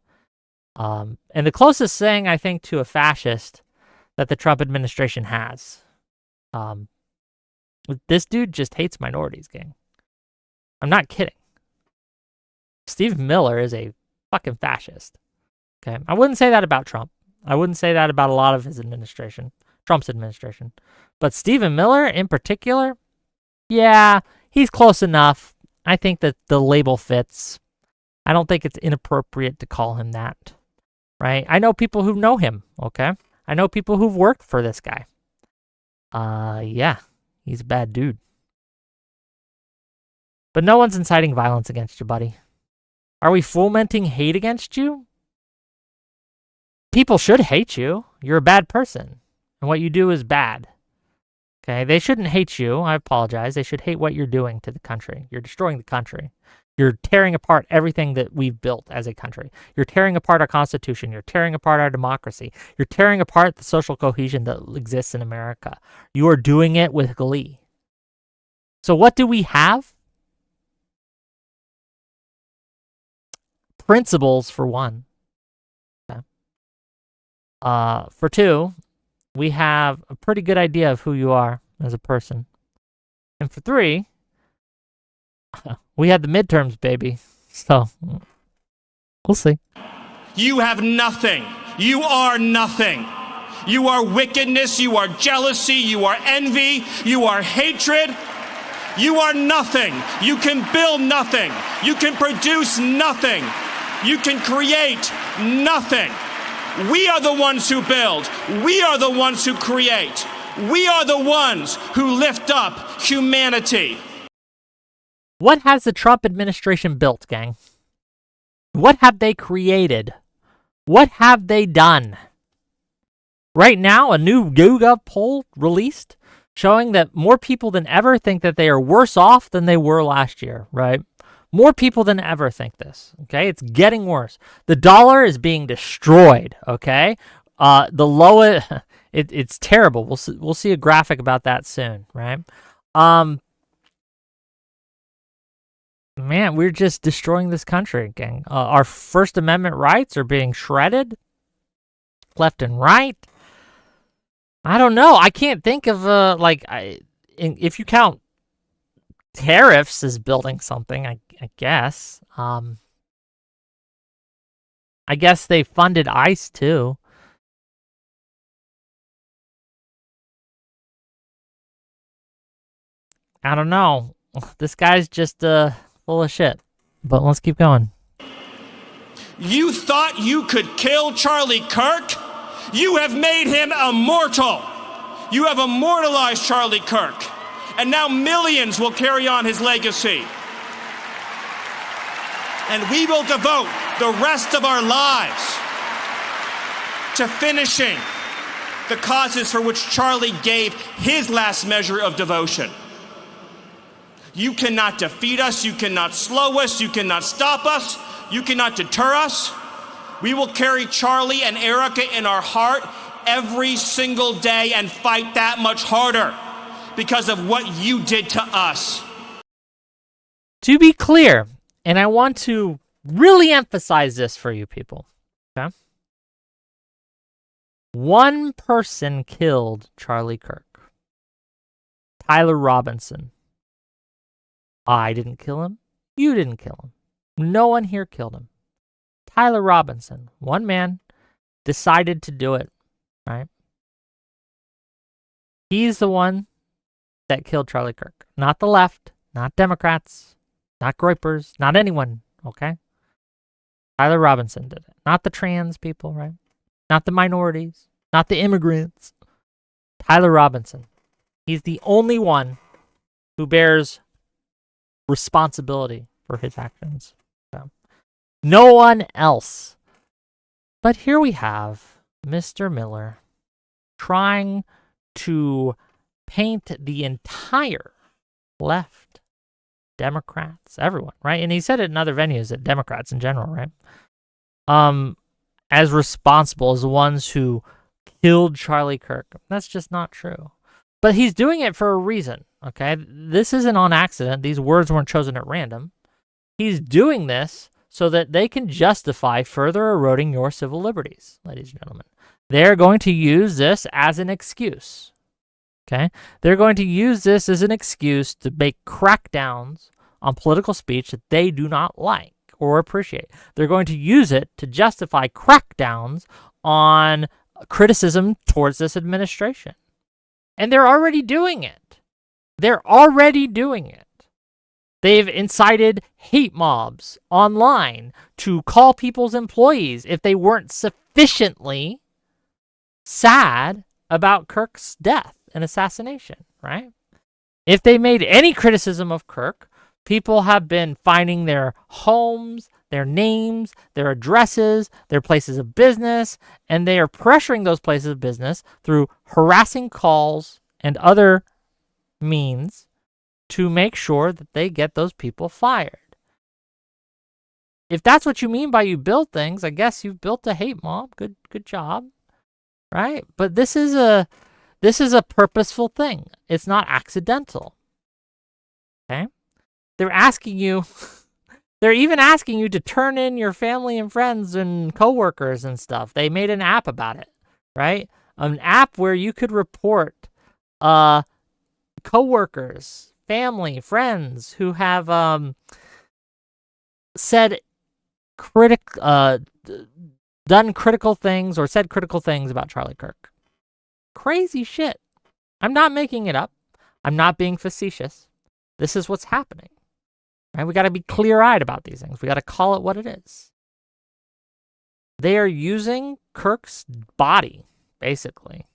And the closest thing, I think, to a fascist that the Trump administration has. This dude just hates minorities, gang. I'm not kidding. Steve Miller is a fucking fascist. Okay, I wouldn't say that about Trump. I wouldn't say that about a lot of his administration, Trump's administration. But Stephen Miller in particular, yeah, he's close enough. I think that the label fits. I don't think it's inappropriate to call him that, right? I know people who know him, okay? I know people who've worked for this guy. Yeah, he's a bad dude. But no one's inciting violence against you, buddy. Are we fomenting hate against you? People should hate you. You're a bad person, and what you do is bad. Okay, they shouldn't hate you. I apologize. They should hate what you're doing to the country. You're destroying the country. You're tearing apart everything that we've built as a country. You're tearing apart our Constitution. You're tearing apart our democracy. You're tearing apart the social cohesion that exists in America. You are doing it with glee. So what do we have? Principles, for one. Okay. For two, we have a pretty good idea of who you are as a person. And for three, we had the midterms, baby. So, we'll see. You have nothing. You are nothing. You are wickedness. You are jealousy. You are envy. You are hatred. You are nothing. You can build nothing. You can produce nothing. You can create nothing. We are the ones who build. We are the ones who create. We are the ones who lift up humanity. What has the Trump administration built, gang? What have they created? What have they done? Right now, a new YouGov poll released showing that more people than ever think that they are worse off than they were last year, right? More people than ever think this, okay? It's getting worse. The dollar is being destroyed, okay? The lowest, it's terrible. We'll see a graphic about that soon, right? Man, we're just destroying this country, gang. Our First Amendment rights are being shredded left and right. I don't know. I can't think of, if you count tariffs as building something, I guess. I guess they funded ICE, too. I don't know. This guy's just, full of shit. But let's keep going. You thought you could kill Charlie Kirk? You have made him immortal. You have immortalized Charlie Kirk. And now millions will carry on his legacy. And we will devote the rest of our lives to finishing the causes for which Charlie gave his last measure of devotion. You cannot defeat us. You cannot slow us. You cannot stop us. You cannot deter us. We will carry Charlie and Erica in our heart every single day and fight that much harder because of what you did to us. To be clear, and I want to really emphasize this for you people, okay? One person killed Charlie Kirk. Tyler Robinson. I didn't kill him. You didn't kill him. No one here killed him. Tyler Robinson, one man, decided to do it, right? He's the one that killed Charlie Kirk. Not the left, not Democrats, not Groypers, not anyone, okay? Tyler Robinson did it. Not the trans people, right? Not the minorities, not the immigrants. Tyler Robinson. He's the only one who bears responsibility for his actions. So, no one else. But here we have Mr. Miller trying to paint the entire left, Democrats, everyone, right? And he said it in other venues that Democrats in general, right? As responsible as the ones who killed Charlie Kirk. That's just not true. But he's doing it for a reason, okay? This isn't on accident. These words weren't chosen at random. He's doing this so that they can justify further eroding your civil liberties, ladies and gentlemen. They're going to use this as an excuse, okay? They're going to use this as an excuse to make crackdowns on political speech that they do not like or appreciate. They're going to use it to justify crackdowns on criticism towards this administration. And they're already doing it. They're already doing it. They've incited hate mobs online to call people's employees if they weren't sufficiently sad about Kirk's death and assassination, right? If they made any criticism of Kirk, people have been finding their homes, their names, their addresses, their places of business, and they are pressuring those places of business through harassing calls and other means to make sure that they get those people fired. If that's what you mean by you build things, I guess you've built a hate mob. Good job. Right? But this is a purposeful thing. It's not accidental. Okay? They're even asking you to turn in your family and friends and coworkers and stuff. They made an app about it, right? An app where you could report coworkers, family, friends who have done critical things or said critical things about Charlie Kirk. Crazy shit. I'm not making it up. I'm not being facetious. This is what's happening. Right? We got to be clear-eyed about these things. We got to call it what it is. They are using Kirk's body, basically,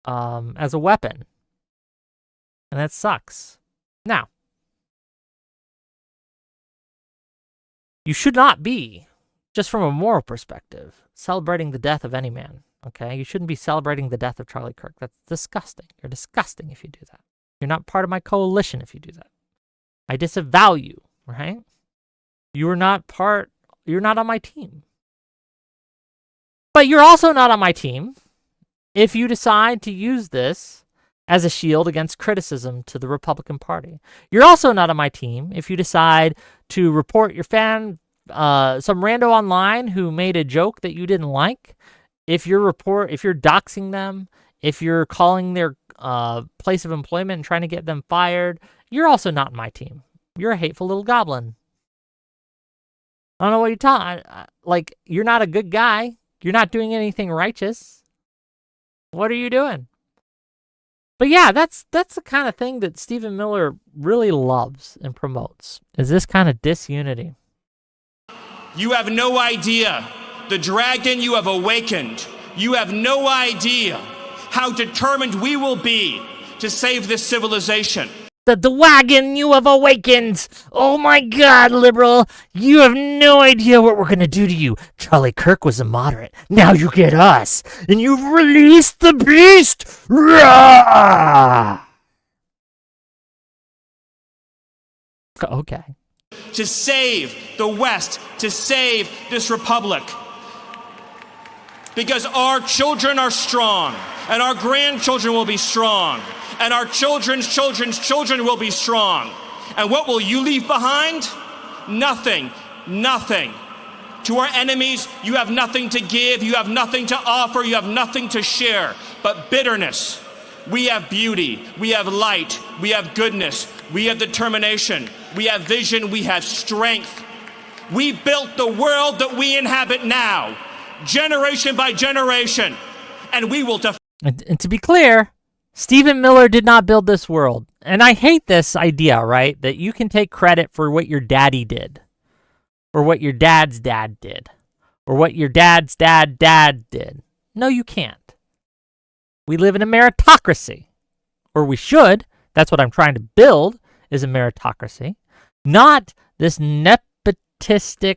as a weapon. And that sucks. Now, you should not be, just from a moral perspective, celebrating the death of any man, okay? You shouldn't be celebrating the death of Charlie Kirk. That's disgusting. You're disgusting if you do that. You're not part of my coalition if you do that. I disavow you, right? You're not on my team. But you're also not on my team if you decide to use this as a shield against criticism to the Republican Party. You're also not on my team if you decide to report your some rando online who made a joke that you didn't like. If you're doxing them, if you're calling their place of employment and trying to get them fired, you're also not on my team. You're a hateful little goblin. I don't know what you're talking. Like, you're not a good guy. You're not doing anything righteous. What are you doing? But yeah, that's the kind of thing that Stephen Miller really loves and promotes, is this kind of disunity. You have no idea the dragon you have awakened. You have no idea how determined we will be to save this civilization. The wagon you have awakened. Oh my God, liberal. You have no idea what we're going to do to you. Charlie Kirk was a moderate. Now you get us. And you've released the beast. Rah! Okay. To save the West, to save this republic. Because our children are strong, and our grandchildren will be strong, and our children's children's children will be strong. And what will you leave behind? Nothing. Nothing. To our enemies, you have nothing to give, you have nothing to offer, you have nothing to share, but bitterness. We have beauty, we have light, we have goodness, we have determination, we have vision, we have strength. We built the world that we inhabit now, generation by generation, and we will And to be clear, Stephen Miller did not build this world. And I hate this idea, right? That you can take credit for what your daddy did, or what your dad's dad did, or what your dad's dad did. No, you can't. We live in a meritocracy, or we should. That's what I'm trying to build, is a meritocracy, not this nepotistic,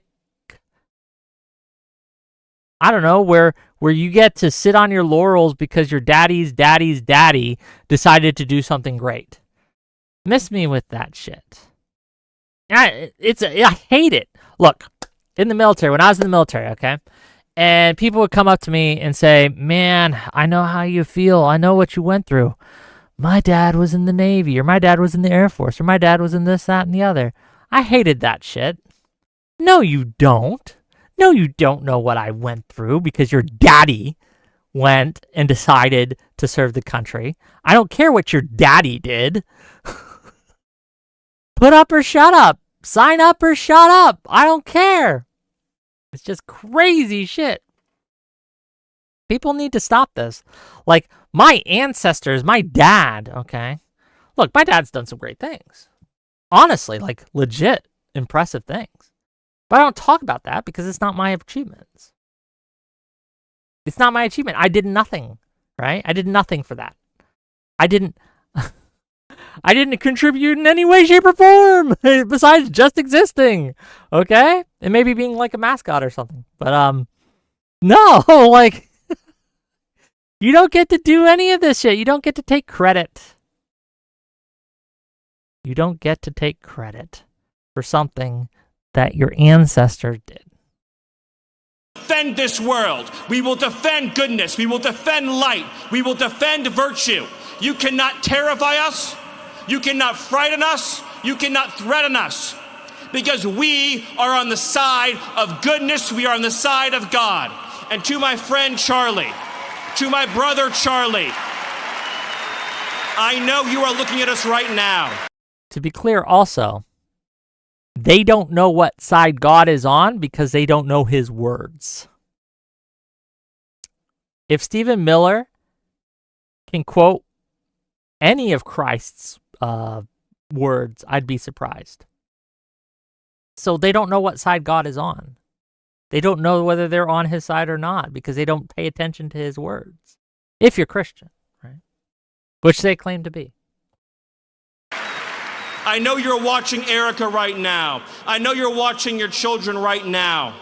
I don't know, where you get to sit on your laurels because your daddy's daddy decided to do something great. Miss me with that shit. I hate it. Look, in the military, when I was in the military, okay, and people would come up to me and say, man, I know how you feel. I know what you went through. My dad was in the Navy, or my dad was in the Air Force, or my dad was in this, that, and the other. I hated that shit. No, you don't. No, you don't know what I went through because your daddy went and decided to serve the country. I don't care what your daddy did. Put up or shut up. Sign up or shut up. I don't care. It's just crazy shit. People need to stop this. Like, my ancestors, my dad, okay? Look, my dad's done some great things. Honestly, like, legit impressive things. But I don't talk about that because it's not my achievements. It's not my achievement. I did nothing, right? I did nothing for that. I didn't contribute in any way, shape, or form besides just existing, okay? And maybe being like a mascot or something. But, no, like, you don't get to do any of this shit. You don't get to take credit. You don't get to take credit for something that your ancestors did. Defend this world. We will defend goodness. We will defend light. We will defend virtue. You cannot terrify us. You cannot frighten us. You cannot threaten us. Because we are on the side of goodness. We are on the side of God. And to my friend Charlie, to my brother Charlie, I know you are looking at us right now. To be clear also, they don't know what side God is on because they don't know his words. If Stephen Miller can quote any of Christ's words, I'd be surprised. So they don't know what side God is on. They don't know whether they're on his side or not because they don't pay attention to his words. If you're Christian, right? Which they claim to be. I know you're watching Erica right now. I know you're watching your children right now.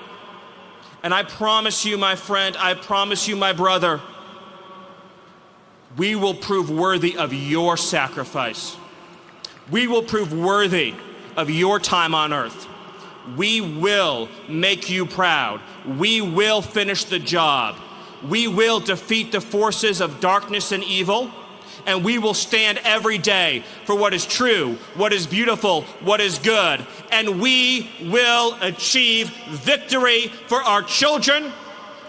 And I promise you, my friend, I promise you, my brother, we will prove worthy of your sacrifice. We will prove worthy of your time on earth. We will make you proud. We will finish the job. We will defeat the forces of darkness and evil. And we will stand every day for what is true, what is beautiful, what is good. And we will achieve victory for our children,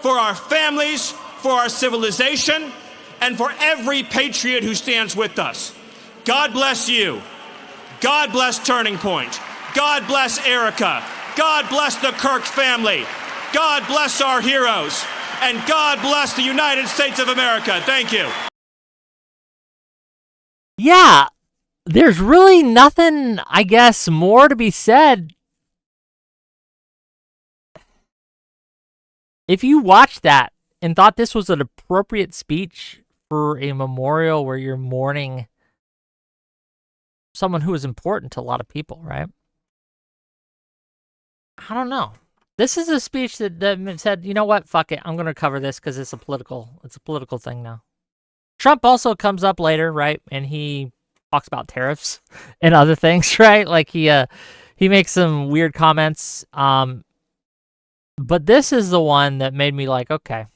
for our families, for our civilization, and for every patriot who stands with us. God bless you. God bless Turning Point. God bless Erica. God bless the Kirk family. God bless our heroes. And God bless the United States of America. Thank you. Yeah, there's really nothing, I guess, more to be said. If you watched that and thought this was an appropriate speech for a memorial where you're mourning someone who is important to a lot of people, right? I don't know. This is a speech that said, you know what, fuck it, I'm going to cover this because it's a political thing now. Trump also comes up later, right? And he talks about tariffs and other things, right? Like he makes some weird comments. But this is the one that made me like, okay,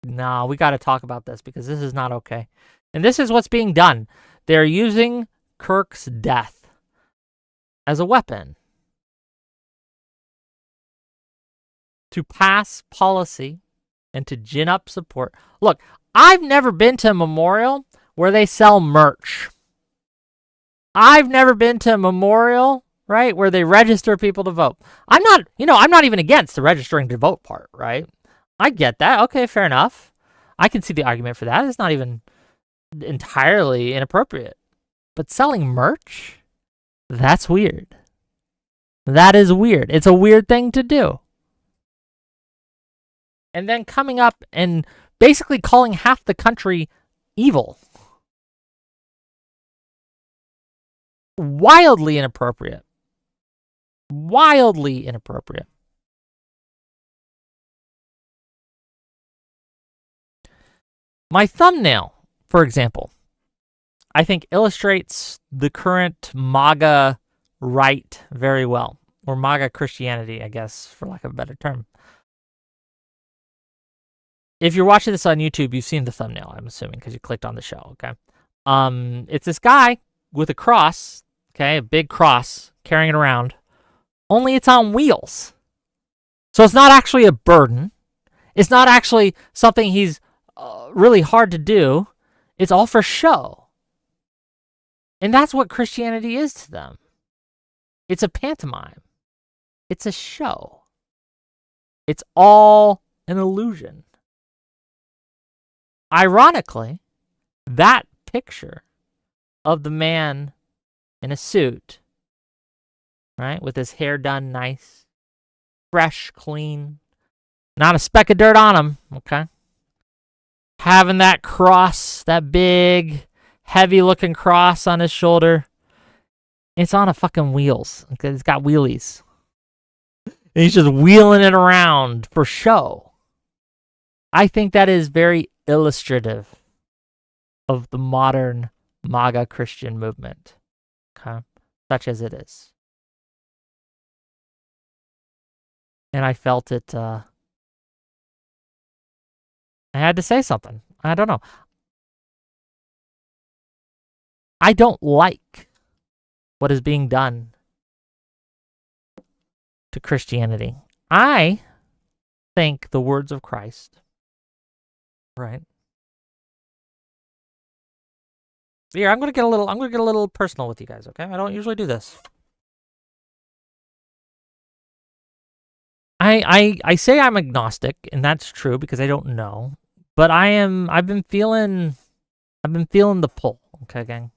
nah, we got to talk about this because this is not okay. And this is what's being done. They're using Kirk's death as a weapon to pass policy and to gin up support. Look, I've never been to a memorial where they sell merch. I've never been to a memorial, right, where they register people to vote. I'm not even against the registering to vote part, right? I get that. Okay, fair enough. I can see the argument for that. It's not even entirely inappropriate. But selling merch? That's weird. That is weird. It's a weird thing to do. And then coming up and basically calling half the country evil. Wildly inappropriate. Wildly inappropriate. My thumbnail, for example, I think illustrates the current MAGA right very well. Or MAGA Christianity, I guess, for lack of a better term. If you're watching this on YouTube, you've seen the thumbnail, I'm assuming, because you clicked on the show, okay? It's this guy with a cross, okay, a big cross, carrying it around, only it's on wheels. So it's not actually a burden. It's not actually something he's really hard to do. It's all for show. And that's what Christianity is to them. It's a pantomime. It's a show. It's all an illusion. ironically, that picture of the man in a suit, right, with his hair done nice, fresh, clean, not a speck of dirt on him, okay? Having that cross, that big, heavy-looking cross on his shoulder. It's on a fucking wheels. Okay? It's got wheelies. And he's just wheeling it around for show. I think that is very illustrative of the modern MAGA Christian movement, okay? Such as it is. And I felt it, I had to say something. I don't know. I don't like what is being done to Christianity. I think the words of Christ, right? Here, I'm gonna get a little personal with you guys, okay? I don't usually do this. I say I'm agnostic, and that's true because I don't know. But I've been feeling the pull, okay, gang?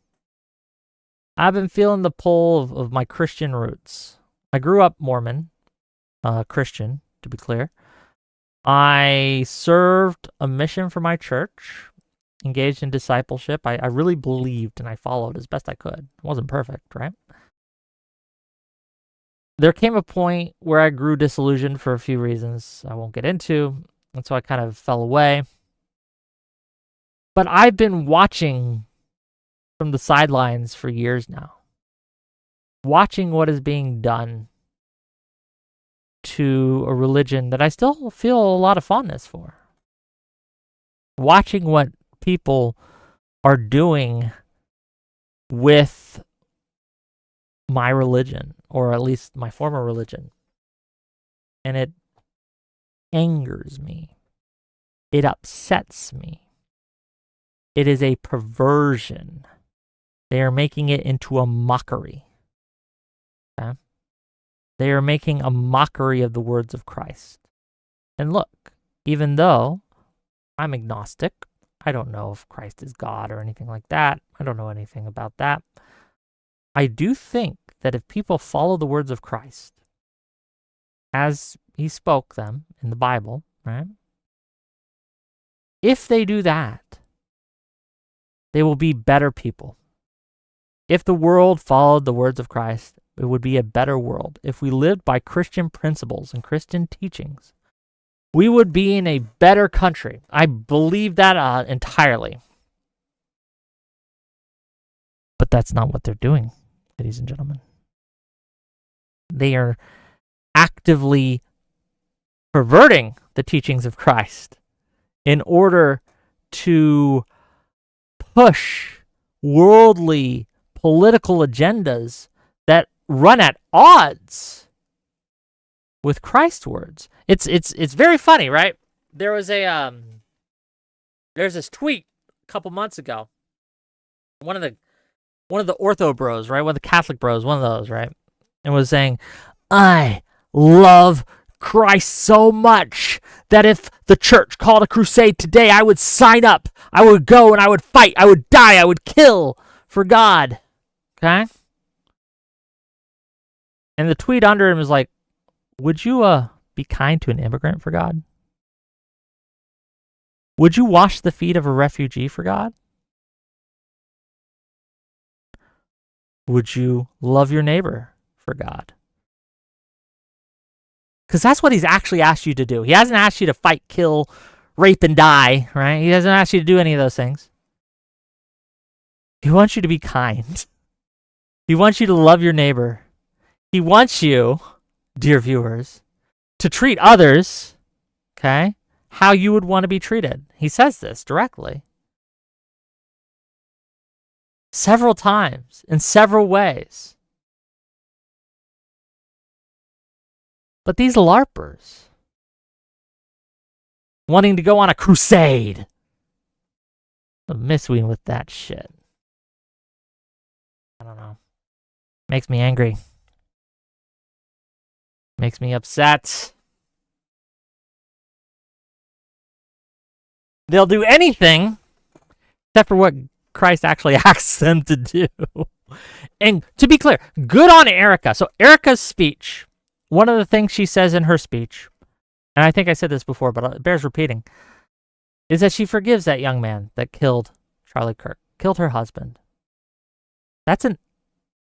I've been feeling the pull of my Christian roots. I grew up Mormon, Christian, to be clear. I served a mission for my church, engaged in discipleship. I really believed and I followed as best I could. It wasn't perfect, right? There came a point where I grew disillusioned for a few reasons I won't get into, and so I kind of fell away. But I've been watching from the sidelines for years now, watching what is being done to a religion that I still feel a lot of fondness for. Watching what people are doing with my religion, or at least my former religion. And it angers me. It upsets me. It is a perversion. They are making it into a mockery. Okay? They are making a mockery of the words of Christ. And look, even though I'm agnostic, I don't know if Christ is God or anything like that. I don't know anything about that. I do think that if people follow the words of Christ as he spoke them in the Bible, right? If they do that, they will be better people. If the world followed the words of Christ, it would be a better world. If we lived by Christian principles and Christian teachings, we would be in a better country. I believe that entirely. But that's not what they're doing, ladies and gentlemen. They are actively perverting the teachings of Christ in order to push worldly political agendas that run at odds with Christ's words. It's very funny, right? There was there's this tweet a couple months ago. One of the ortho bros, right? One of the Catholic bros, one of those, right? And was saying, I love Christ so much that if the church called a crusade today, I would sign up. I would go and I would fight. I would die. I would kill for God. Okay? And the tweet under him is like, would you be kind to an immigrant for God? Would you wash the feet of a refugee for God? Would you love your neighbor for God? Because that's what he's actually asked you to do. He hasn't asked you to fight, kill, rape, and die, right? He hasn't asked you to do any of those things. He wants you to be kind. He wants you to love your neighbor. He wants you, dear viewers, to treat others, okay, how you would want to be treated. He says this directly. Several times, in several ways. But these LARPers, wanting to go on a crusade, I'm messing with that shit. I don't know. Makes me angry. Makes me upset. They'll do anything except for what Christ actually asks them to do. And to be clear, good on Erica. So Erica's speech, one of the things she says in her speech, and I think I said this before, but it bears repeating, is that she forgives that young man that killed Charlie Kirk, killed her husband. That's a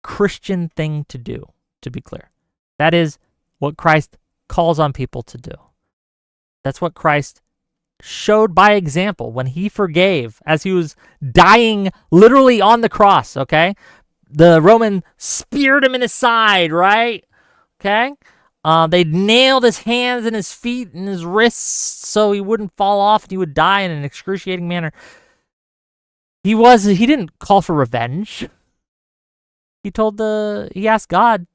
Christian thing to do, to be clear. That is what Christ calls on people to do. That's what Christ showed by example when he forgave as he was dying literally on the cross, okay? The Roman speared him in his side, right? Okay? They nailed his hands and his feet and his wrists so he wouldn't fall off and he would die in an excruciating manner. He didn't call for revenge. He asked God,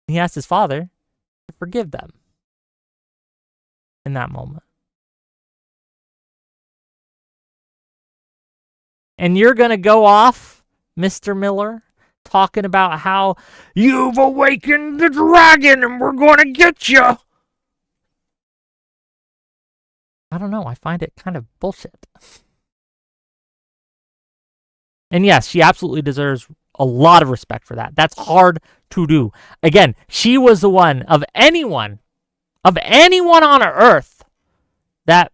he asked his Father to forgive them in that moment. And you're going to go off, Mr. Miller, talking about how you've awakened the dragon and we're going to get you. I don't know. I find it kind of bullshit. And yes, she absolutely deserves a lot of respect for that. That's hard to do. Again, she was the one of anyone on earth that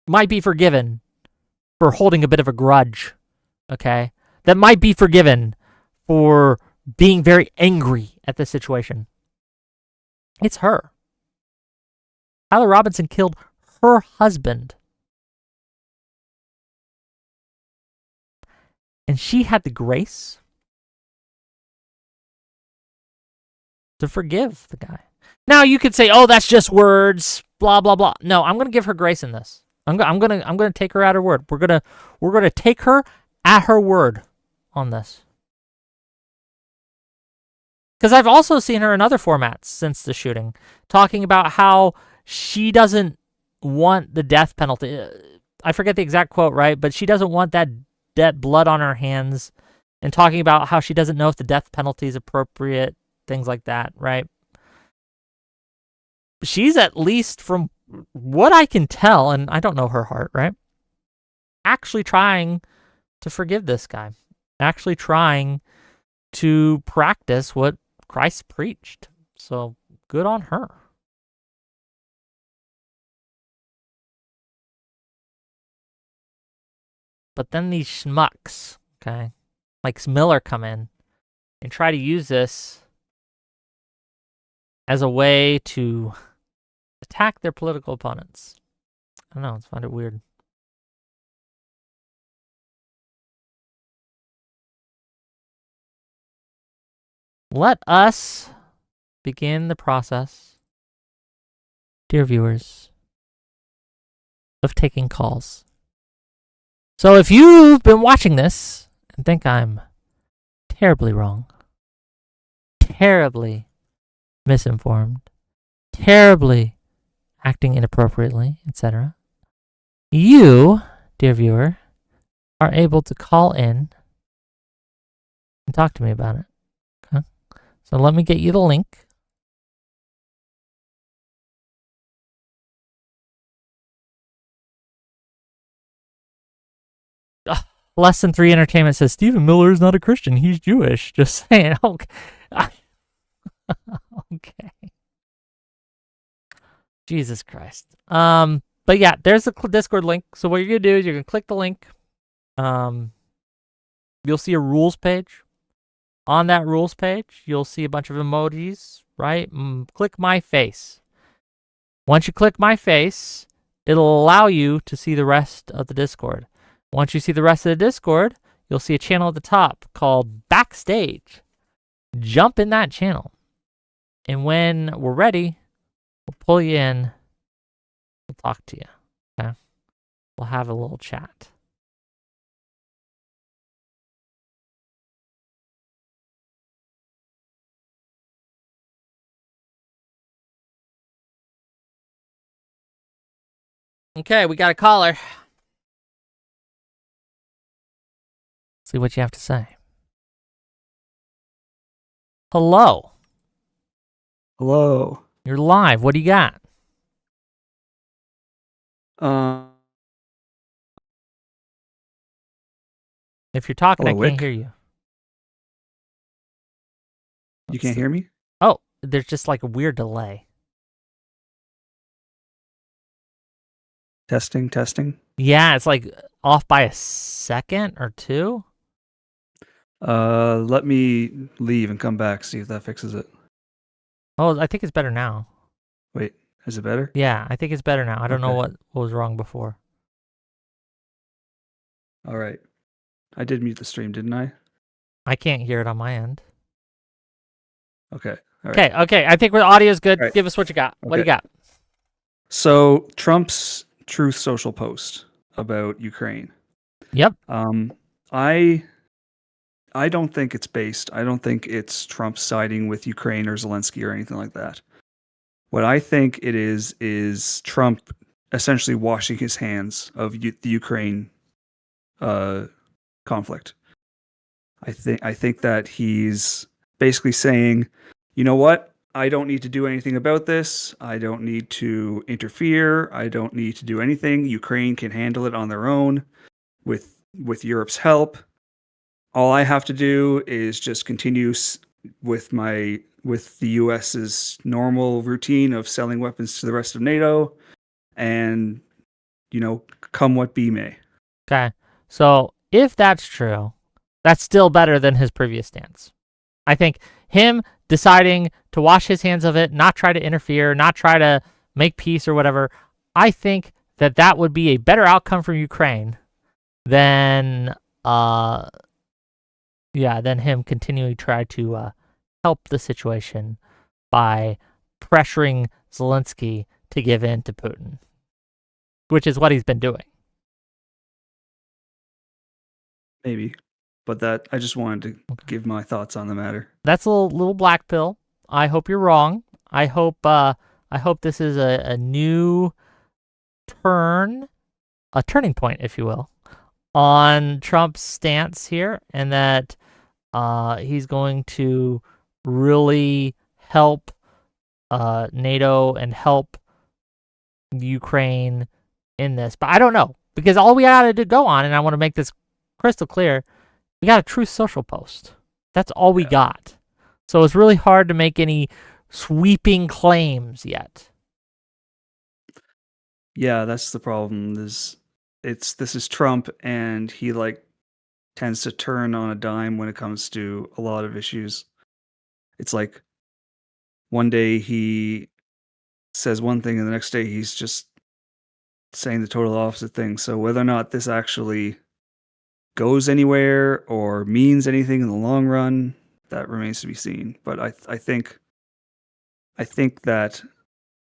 might be forgiven for holding a bit of a grudge, okay? That might be forgiven for being very angry at the situation. It's her. Tyler Robinson killed her husband. And she had the grace to forgive the guy. Now you could say, "Oh, that's just words, blah blah blah." No, I'm going to give her grace in this. I'm going to take her at her word. We're going to take her at her word on this. Cuz I've also seen her in other formats since the shooting talking about how she doesn't want the death penalty. I forget the exact quote, right? But she doesn't want that blood on her hands, and talking about how she doesn't know if the death penalty is appropriate, things like that, right? She's, at least from what I can tell, and I don't know her heart, right? Actually trying to forgive this guy. Actually trying to practice what Christ preached. So good on her. But then these schmucks, okay, like Miller, come in and try to use this as a way to attack their political opponents. I don't know, I find it weird. Let us begin the process, dear viewers, of taking calls. So if you've been watching this and think I'm terribly wrong, terribly misinformed, terribly acting inappropriately, etc., you, dear viewer, are able to call in and talk to me about it. Okay? So let me get you the link. Less Than 3 Entertainment says, Stephen Miller is not a Christian. He's Jewish. Just saying. Okay. Okay. Jesus Christ. But yeah, there's the Discord link. So what you're going to do is you're going to click the link. You'll see a rules page. On that rules page, you'll see a bunch of emojis, right? Click my face. Once you click my face, it'll allow you to see the rest of the Discord. Once you see the rest of the Discord, you'll see a channel at the top called Backstage. Jump in that channel. And when we're ready, we'll pull you in. We'll talk to you. Okay? We'll have a little chat. Okay, we got a caller. See what you have to say. Hello. Hello. You're live. What do you got? Uh, If you're talking, Hello, I can't Wick. hear you. You Let's can't see. hear me? Oh, there's just like a weird delay. Testing, testing. Yeah, it's like off by a second or two. Let me leave and come back, see if that fixes it. Oh, I think it's better now. Wait, is it better? Yeah, I think it's better now. I don't know Okay. what was wrong before. All right. I did mute the stream, didn't I? I can't hear it on my end. Okay. All right. Okay. I think the audio's good. All right. Give us what you got. What do you Okay. got? So Trump's Truth Social post about Ukraine. Yep. I don't think it's based. I don't think it's Trump siding with Ukraine or Zelensky or anything like that. What I think it is Trump essentially washing his hands of the Ukraine conflict. I think that he's basically saying, you know what? I don't need to do anything about this. I don't need to interfere. I don't need to do anything. Ukraine can handle it on their own with Europe's help. All I have to do is just continue with the US's normal routine of selling weapons to the rest of NATO, and come what be may. Okay. So if that's true, that's still better than his previous stance. I think him deciding to wash his hands of it, not try to interfere, not try to make peace or whatever, I think that would be a better outcome for Ukraine than than him continuing to try to help the situation by pressuring Zelensky to give in to Putin, which is what he's been doing. Maybe, but that I just wanted to give my thoughts on the matter. That's a little black pill. I hope you're wrong. I hope this is a new turning point, if you will, on Trump's stance here, and that he's going to really help NATO and help Ukraine in this. But I don't know, because all we got to go on, and I want to make this crystal clear, we got a Truth Social post. That's all we got. So it's really hard to make any sweeping claims yet. Yeah, that's the problem. This is Trump, and he tends to turn on a dime when it comes to a lot of issues. It's like one day he says one thing, and the next day he's just saying the total opposite thing. So whether or not this actually goes anywhere or means anything in the long run, that remains to be seen. But I think that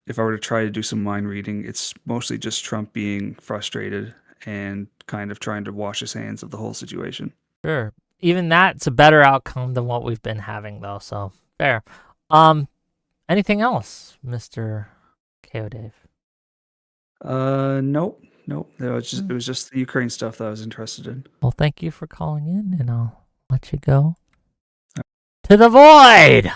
if I were to try to do some mind reading, it's mostly just Trump being frustrated and kind of trying to wash his hands of the whole situation. Sure. Even that's a better outcome than what we've been having, though. So fair. Anything else, Mr. KO Dave? Nope. It was just the Ukraine stuff that I was interested in. Well, thank you for calling in, and I'll let you go to the void.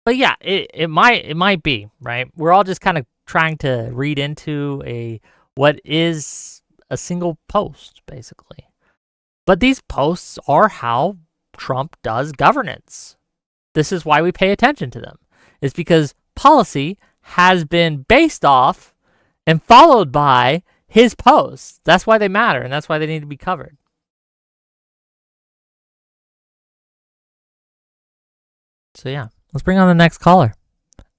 But yeah, it might be, right. We're all just kind of trying to read into what is a single post, basically. But these posts are how Trump does governance. This is why we pay attention to them. It's because policy has been based off and followed by his posts. That's why they matter, and that's why they need to be covered. So yeah, let's bring on the next caller.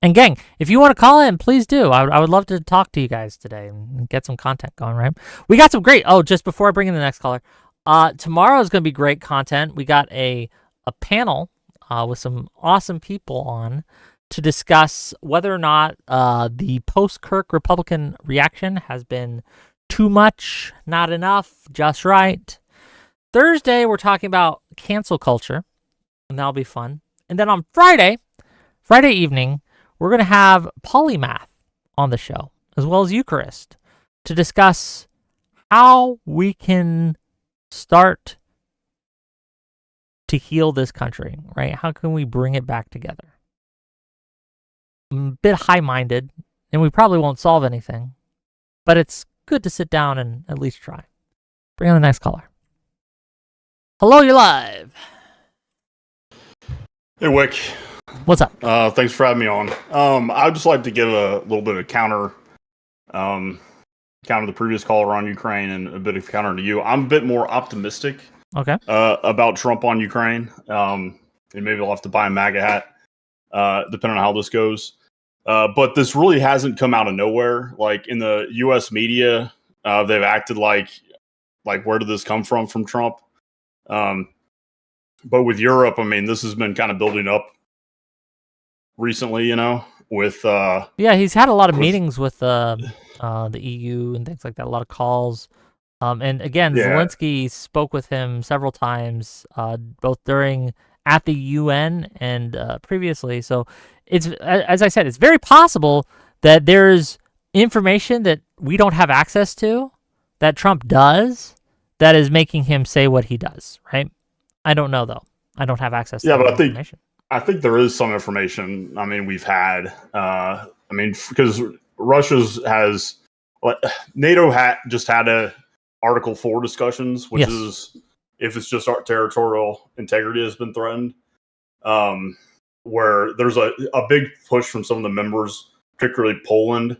And gang, if you want to call in, please do. I would love to talk to you guys today and get some content going, right? We got some great, just before I bring in the next caller, tomorrow is going to be great content. We got a panel with some awesome people on to discuss whether or not the post-Kirk Republican reaction has been too much, not enough, just right. Thursday, we're talking about cancel culture, and that'll be fun. And then on Friday evening, we're going to have Polymath on the show, as well as Eucharist, to discuss how we can start to heal this country, right? How can we bring it back together? I'm a bit high-minded, and we probably won't solve anything, but it's good to sit down and at least try. Bring on the next caller. Hello, you're live. Hey, Wick. What's up? Thanks for having me on. I'd just like to give a little bit of counter the previous caller on Ukraine and a bit of counter to you. I'm a bit more optimistic Okay. about Trump on Ukraine. And maybe I'll have to buy a MAGA hat, depending on how this goes. But this really hasn't come out of nowhere. Like in the U.S. media, they've acted like where did this come from Trump? But with Europe, I mean, this has been kind of building up recently, you know, with Yeah, he's had a lot of meetings with the EU and things like that. A lot of calls. And again, Yeah. Zelensky spoke with him several times, both at the UN and previously. So it's, as I said, it's very possible that there's information that we don't have access to that Trump does that is making him say what he does, right? I don't know, though. I don't have access to Yeah, but that I think- information. I think there is some information. I mean, we've had. Because NATO just had a Article 4 discussions, which Yes. is if it's just our territorial integrity has been threatened. Where there's a big push from some of the members, particularly Poland,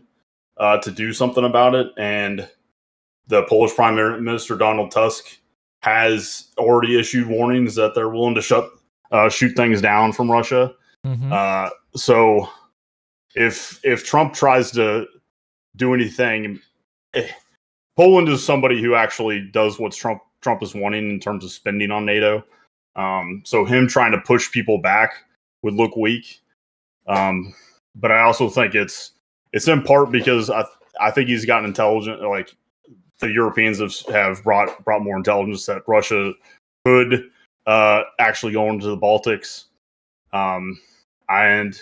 to do something about it, and the Polish Prime Minister Donald Tusk has already issued warnings that they're willing to shoot things down from Russia. Mhm. So if Trump tries to do anything, Poland is somebody who actually does what Trump is wanting in terms of spending on NATO. So him trying to push people back would look weak. But I also think it's in part because I think he's gotten intelligent. Like the Europeans have brought more intelligence that Russia could actually go into the Baltics. And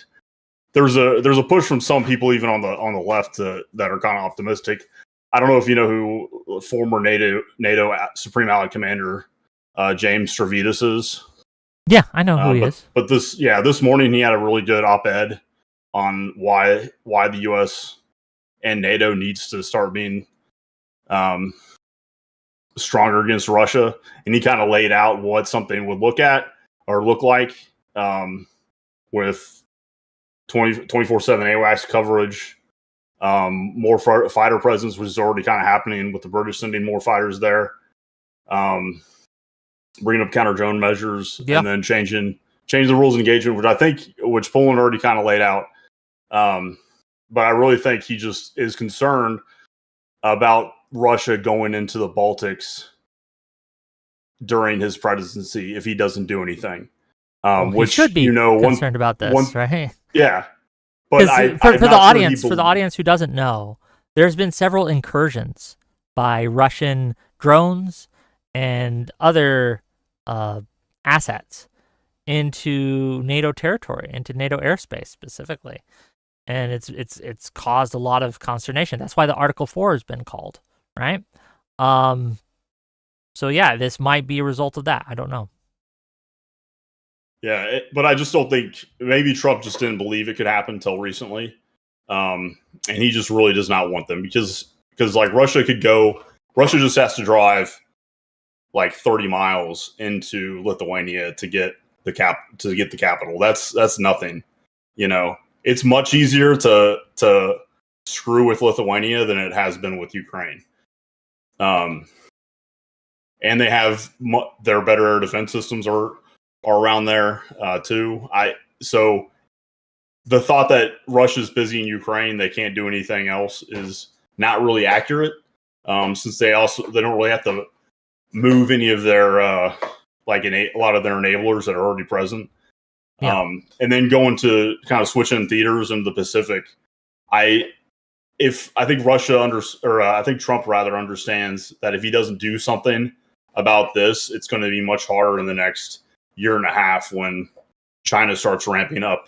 there's a push from some people even on the left that are kind of optimistic. I don't know if you know who former NATO Supreme Allied Commander James Stavridis is. Yeah, I know who he is. But this morning he had a really good op-ed on why the U.S. and NATO needs to start being stronger against Russia, and he kind of laid out what something would look like with 24/7 AWACS coverage, more fighter presence, which is already kind of happening with the British sending more fighters there, bringing up counter drone measures, Yep. and then change the rules of engagement, which Poland already kind of laid out. But I really think he just is concerned about Russia going into the Baltics during his presidency if he doesn't do anything. Well, Which he should be concerned about this, right? Yeah, but For the audience who doesn't know, there's been several incursions by Russian drones and other assets into NATO territory, into NATO airspace specifically, and it's caused a lot of consternation. That's why the Article 4 has been called, right? So yeah, this might be a result of that. I don't know. Yeah, but I just don't think maybe Trump just didn't believe it could happen until recently, and he just really does not want them because like Russia just has to drive like 30 miles into Lithuania to get the capital. That's nothing, you know. It's much easier to screw with Lithuania than it has been with Ukraine. And they have their better air defense systems are around there too. So the thought that Russia's busy in Ukraine, they can't do anything else is not really accurate. Since they don't really have to move any of their a lot of their enablers that are already present. Yeah. And then going to kind of switching theaters into the Pacific. I think I think Trump rather understands that if he doesn't do something about this, it's going to be much harder in the next year and a half when China starts ramping up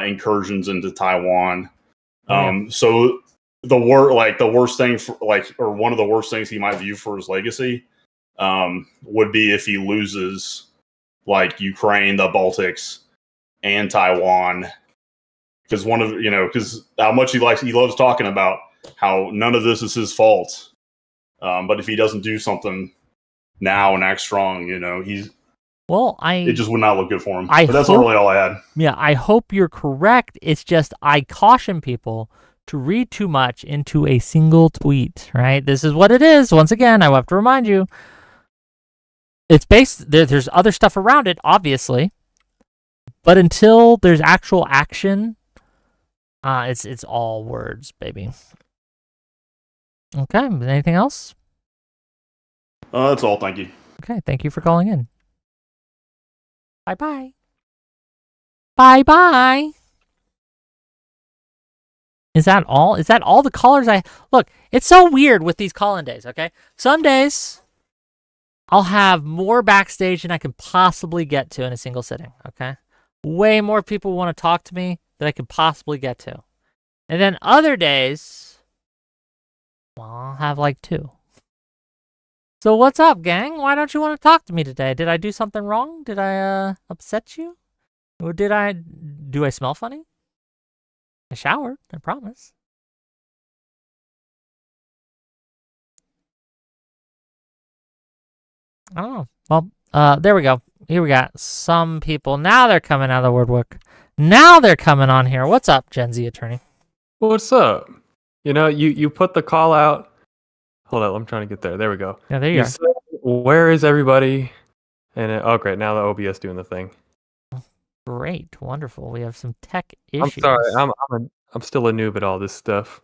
incursions into Taiwan. So the worst thing or one of the worst things he might view for his legacy would be if he loses like Ukraine, the Baltics, and Taiwan, because because how much he loves talking about how none of this is his fault. But if he doesn't do something now and act strong, it just would not look good for him. But that's not really all I had. Yeah, I hope you're correct. It's just I caution people to read too much into a single tweet, right? This is what it is. Once again, I have to remind you. It's based there's other stuff around it, obviously. But until there's actual action, it's all words, baby. Okay, anything else? That's all. Thank you. Okay, thank you for calling in. Bye-bye. Bye-bye. Is that all? Is that all the callers Look, it's so weird with these call-in days, okay? Some days, I'll have more backstage than I can possibly get to in a single sitting, okay? Way more people want to talk to me than I can possibly get to. And then other days, well, I'll have like 2. So what's up, gang? Why don't you want to talk to me today? Did I do something wrong? Did I upset you? Or do I smell funny? I showered, I promise. I don't know. Well, there we go. Here we got some people. Now they're coming out of the woodwork. Now they're coming on here. What's up, Gen Z attorney? What's up? You put the call out. Hold on, I'm trying to get there. There we go. Yeah, there you are. Said, where is everybody? And great. Now the OBS doing the thing. Great, wonderful. We have some tech issues. I'm sorry. I'm still a noob at all this stuff.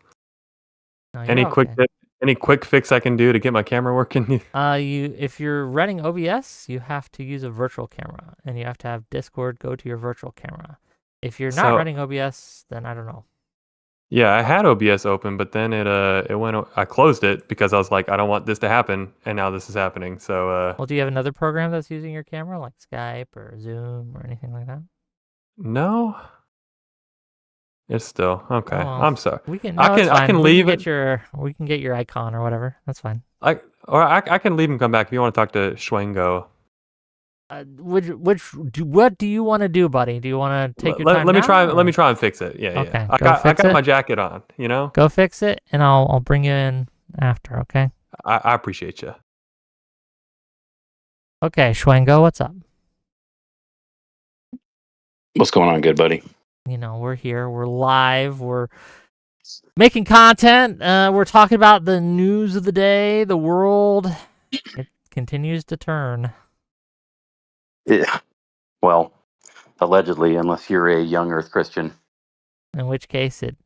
No, Any quick fix I can do to get my camera working? If you're running OBS, you have to use a virtual camera, and you have to have Discord go to your virtual camera. If you're not running OBS, then I don't know. Yeah, I had OBS open, but then it went. I closed it because I was like, I don't want this to happen, and now this is happening. So. Well, do you have another program that's using your camera, like Skype or Zoom or anything like that? No. It's still okay. Oh, well, I'm sorry. I can leave it. We can get your icon or whatever. That's fine. I can leave and come back if you want to talk to Schwengo. What do you want to do, buddy? Do you want to take your time? Let me try and fix it. Yeah, okay, yeah. I got my jacket on. Go fix it, and I'll bring you in after. Okay. I appreciate you. Okay, Schwengo, what's up? What's going on, good buddy? We're here. We're live. We're making content. We're talking about the news of the day, the world. It continues to turn. Yeah. Well, allegedly, unless you're a young Earth Christian. In which case, it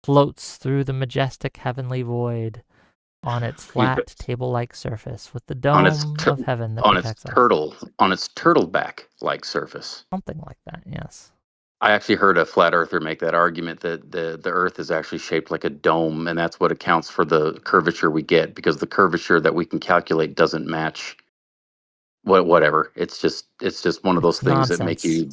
floats through the majestic heavenly void on its flat table-like surface with the dome of heaven that protects us. On its turtleback-like surface. Something like that, yes. I actually heard a flat earther make that argument that the Earth is actually shaped like a dome, and that's what accounts for the curvature we get, because the curvature that we can calculate doesn't match whatever. It's just one of those things that make you.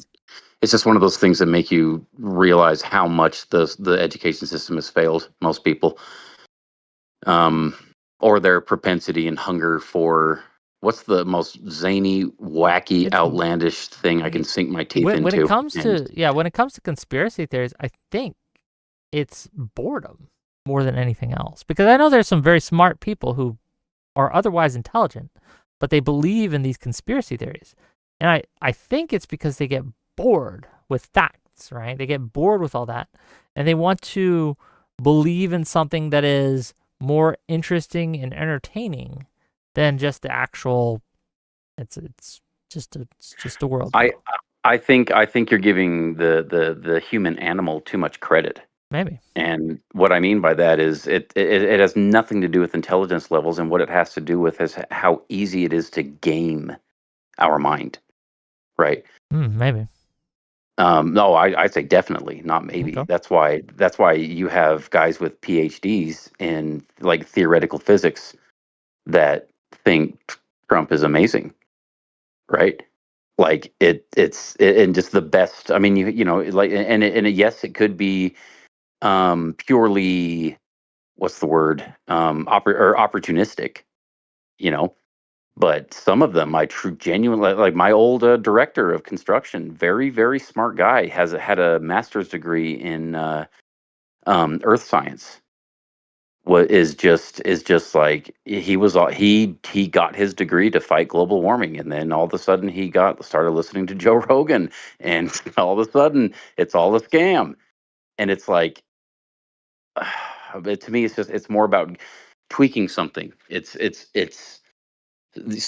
It's just one of those things that make you realize how much the education system has failed most people, or their propensity and hunger for. What's the most zany, wacky, outlandish thing I can sink my teeth into? When it comes to conspiracy theories, I think it's boredom more than anything else. Because I know there's some very smart people who are otherwise intelligent, but they believe in these conspiracy theories. And I think it's because they get bored with facts, right? They get bored with all that, and they want to believe in something that is more interesting and entertaining than just the actual. It's just a world. I think you're giving the human animal too much credit. Maybe. And what I mean by that is it has nothing to do with intelligence levels, and what it has to do with is how easy it is to game our mind. Right? Maybe. No, I say definitely, not maybe. Okay. That's why you have guys with PhDs in like theoretical physics that think Trump is amazing, right? Like it's and just the best. I mean, yes, it could be purely, what's the word, opportunistic, but some of them I genuinely like. My old director of construction, very, very smart guy, had a master's degree in earth science, what is just like he got his degree to fight global warming, and then all of a sudden he started listening to Joe Rogan, and all of a sudden it's all a scam, and it's like, to me it's more about tweaking something. It's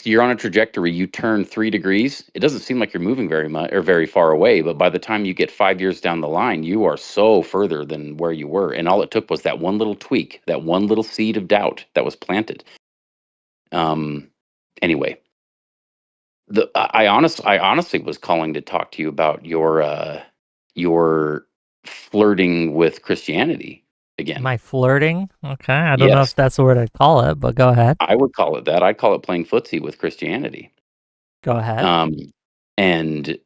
you're on a trajectory. You turn 3 degrees. It doesn't seem like you're moving very much or very far away, but by the time you get 5 years down the line, you are so further than where you were. And all it took was that one little tweak, that one little seed of doubt that was planted. Anyway, I honestly was calling to talk to you about your flirting with Christianity again. Am I flirting? Okay, I don't know Yes. if that's the word I'd call it, but go ahead. I would call it that. I'd call it playing footsie with Christianity. Go ahead. And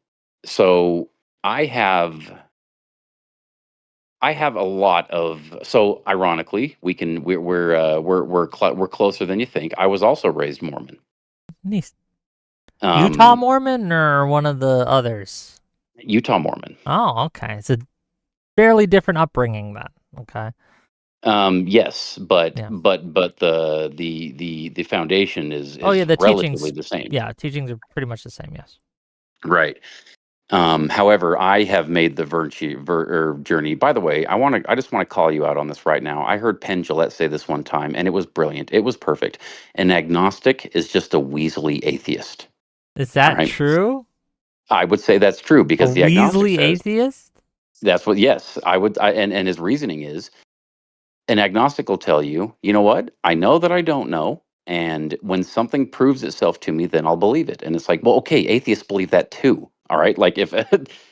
so I have a lot of, so ironically, we're closer than you think. I was also raised Mormon. Nice. Utah Um, Mormon or one of the others? Utah Mormon. Oh, okay. It's a fairly different upbringing then. Okay. Yes, but Yeah. but the foundation is Oh, yeah, the relatively teachings. the same. Yeah, teachings are pretty much the same. Yes. Right. However, I have made the journey. By the way, I just want to call you out on this right now. I heard Penn Jillette say this one time, and it was brilliant. It was perfect. An agnostic is just a weaselly atheist. Is that right. true? I would say that's true because A the agnostic weaselly says atheist? that's what. Yes, I would. And his reasoning is an agnostic will tell you, you know what? I know that I don't know, and when something proves itself to me, then I'll believe it. And it's like, well, okay, atheists believe that too. All right, like if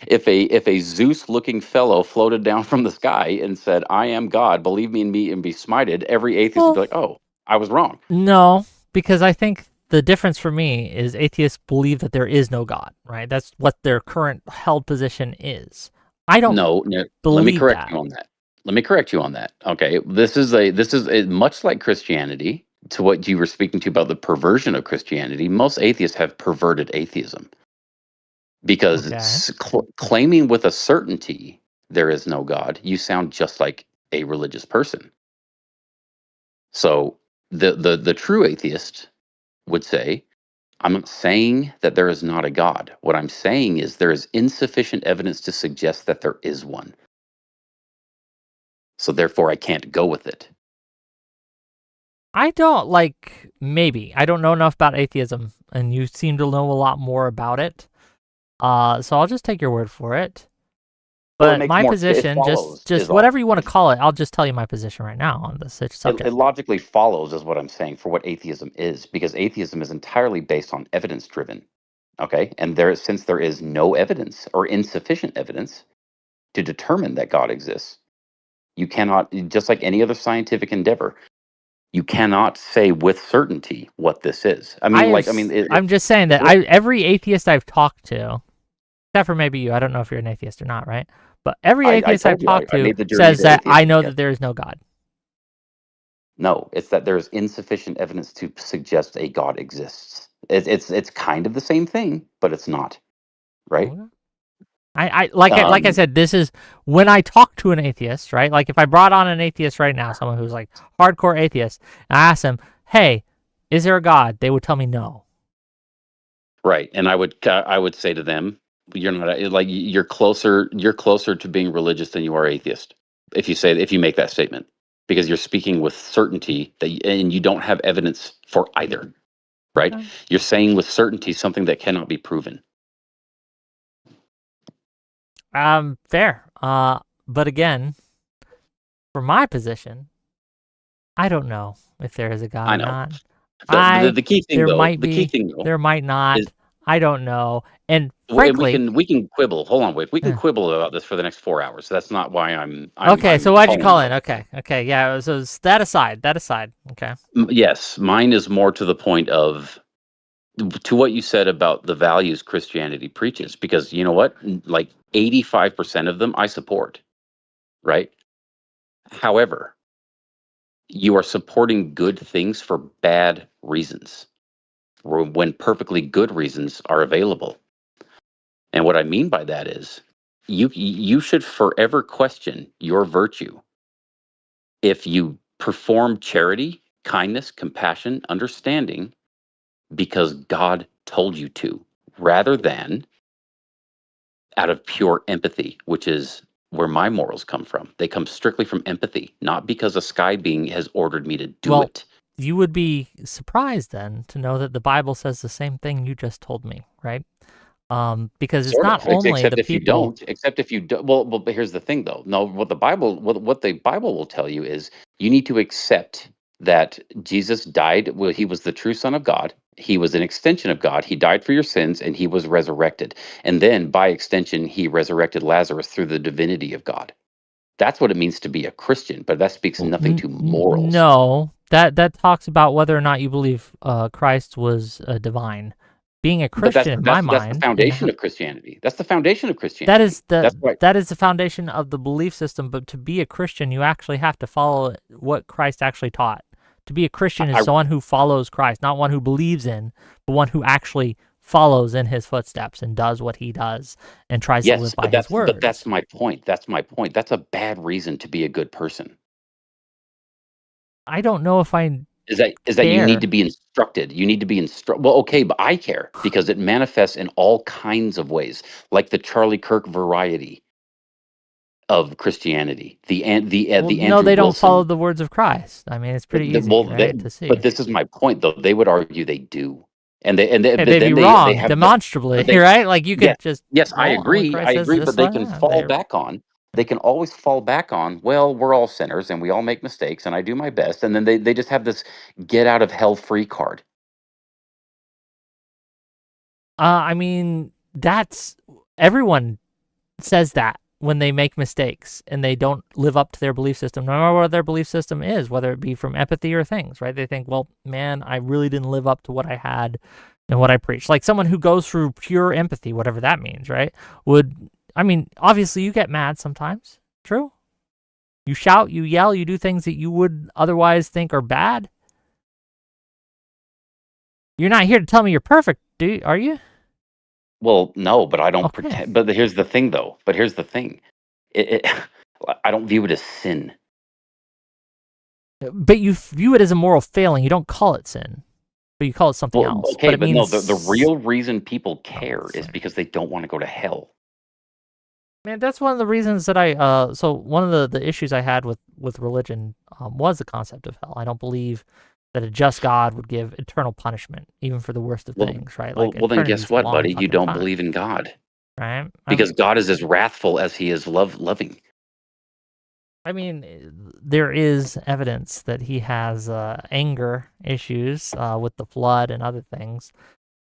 if a Zeus-looking fellow floated down from the sky and said, "I am God, believe me in me and be smited," every atheist would be like, "Oh, I was wrong." No, because I think the difference for me is atheists believe that there is no God, right? That's what their current held position is. I don't No, let me believe correct that. you on that. Let me correct you on that. Okay, this is a much like Christianity. To what you were speaking to about the perversion of Christianity, most atheists have perverted atheism because Okay. claiming with a certainty there is no God, you sound just like a religious person. So the true atheist would say, I'm not saying that there is not a God. What I'm saying is there is insufficient evidence to suggest that there is one. So therefore I can't go with it. I don't maybe. I don't know enough about atheism, and you seem to know a lot more about it. So I'll just take your word for it. Well, it But makes my more- it position, follows, just is all. whatever you want to call it, I'll just tell you my position right now on this subject. It logically follows, is what I'm saying, for what atheism is, because atheism is entirely based on evidence driven. Okay, and since there is no evidence or insufficient evidence to determine that God exists, you cannot, just like any other scientific endeavor, you cannot say with certainty what this is. I mean, I'm just saying that every atheist I've talked to, except for maybe you, I don't know if you're an atheist or not, right? But every atheist I've talked I to made the journey says to that I atheism, know yes. that there is no God. No, it's that there's insufficient evidence to suggest a God exists. It's kind of the same thing, but it's not, right? Okay. Like I Um, said, this is when I talk to an atheist, right? Like if I brought on an atheist right now, someone who's like hardcore atheist, and I asked them, "Hey, is there a God?" They would tell me no. Right, and I would say to them, you're not like you're closer to being religious than you are atheist if you make that statement, because you're speaking with certainty and you don't have evidence for either, right? Okay. You're saying with certainty something that cannot be proven. Fair. But again, for my position, I don't know if there is a God I or know. not. The key thing There though, might be, there might not. is I don't know. And and we frankly, can quibble. Hold on, wait. We can eh. quibble about this for the next 4 hours. That's not why I'm Okay, so why'd you calling call out. in? Okay, yeah. So that aside. Okay. Yes, mine is more to the point of to what you said about the values Christianity preaches, because you know what? Like 85% of them I support, right? However, you are supporting good things for bad reasons when perfectly good reasons are available. And what I mean by that is you should forever question your virtue if you perform charity, kindness, compassion, understanding because God told you to, rather than out of pure empathy, which is where my morals come from. They come strictly from empathy, not because a sky being has ordered me to do Well, it. you would be surprised then to know that the Bible says the same thing you just told me, right? Because it's Sort not of, only except the if you people. don't. Except if you do. Well, but here's the thing, though. No, what the Bible will tell you is you need to accept that Jesus died. Well, he was the true Son of God. He was an extension of God. He died for your sins, and he was resurrected. And then, by extension, he resurrected Lazarus through the divinity of God. That's what it means to be a Christian. But that speaks nothing to morals. No, that talks about whether or not you believe Christ was divine. Being a But Christian, in my that's the mind, foundation of Christianity. That's the foundation of that Christianity. is That's why. that is the foundation of the belief system. But to be a Christian, you actually have to follow what Christ actually taught. To be a Christian is I, someone who follows Christ, not one who believes in, but one who actually follows in his footsteps and does what he does and tries to Yes, live by his words. but that's my point. That's my point. That's a bad reason to be a good person. I don't know if I Is that you care. need to be instructed. You need to be instructed. Well, okay, but I care because it manifests in all kinds of ways, like the Charlie Kirk variety of Christianity. The Well, the no, Andrew they don't Wilson. follow the words of Christ. I mean, it's pretty easy, right, to see. But this is my point, though. They would argue they do, and Hey, but they'd then be they wrong, have demonstrably, they, right? Like you could just yes, I well, when agree. Christ I says agree, this but they way, can yeah, fall back on. They can always fall back on, well, we're all sinners and we all make mistakes and I do my best. And then they just have this get out of hell free card. I mean, that's everyone says that when they make mistakes and they don't live up to their belief system, no matter what their belief system is, whether it be from empathy or things, right? They think, well, man, I really didn't live up to what I had and what I preached. Like someone who goes through pure empathy, whatever that means, right? I mean, obviously you get mad sometimes. True. You shout, you yell, you do things that you would otherwise think are bad. You're not here to tell me you're perfect, are you? Well, no, but I don't Okay. pretend. But here's the thing, though. But here's the thing. I don't view it as sin. But you view it as a moral failing. You don't call it sin, but you call it something Well, else. okay, but it but means no, the real reason people care is sin. because they don't want to go to hell. Man, that's one of the reasons that I so one of the issues I had with religion was the concept of hell. I don't believe that a just God would give eternal punishment, even for the worst of things, right? Like Well, then guess eternity's a what, long buddy? You fucking don't time, believe in God right? because God is as wrathful as He is loving. I mean, there is evidence that he has anger issues with the flood and other things.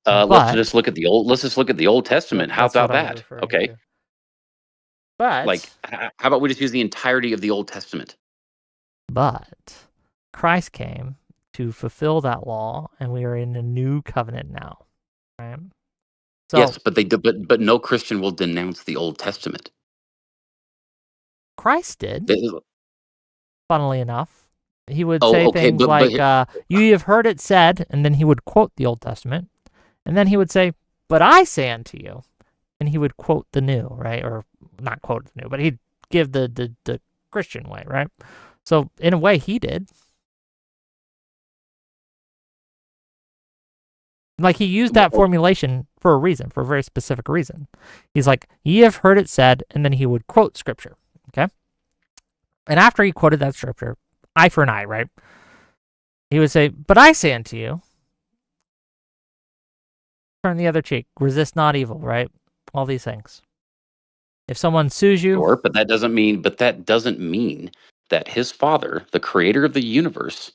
Let's just look at the old. Let's just look at the Old Testament. How That's about what I was that? referring Okay. to. But Like, how about we just use the entirety of the Old Testament? But Christ came to fulfill that law, and we are in a new covenant now, right? So Yes, but but no Christian will denounce the Old Testament. Christ did, They- funnily enough. He would Oh, say okay, things but like, "You have heard it said," and then he would quote the Old Testament, and then he would say, "But I say unto you," and he would quote the New, right? Or not quote the New, but he'd give the Christian way, right? So in a way, he did. Like he used that formulation for a reason, for a very specific reason. He's like, "Ye have heard it said," and then he would quote scripture, okay? And after he quoted that scripture, eye for an eye, right? He would say, "But I say unto you, turn the other cheek, resist not evil," right? All these things. If someone sues you, Sure, but that doesn't mean that his Father, the creator of the universe,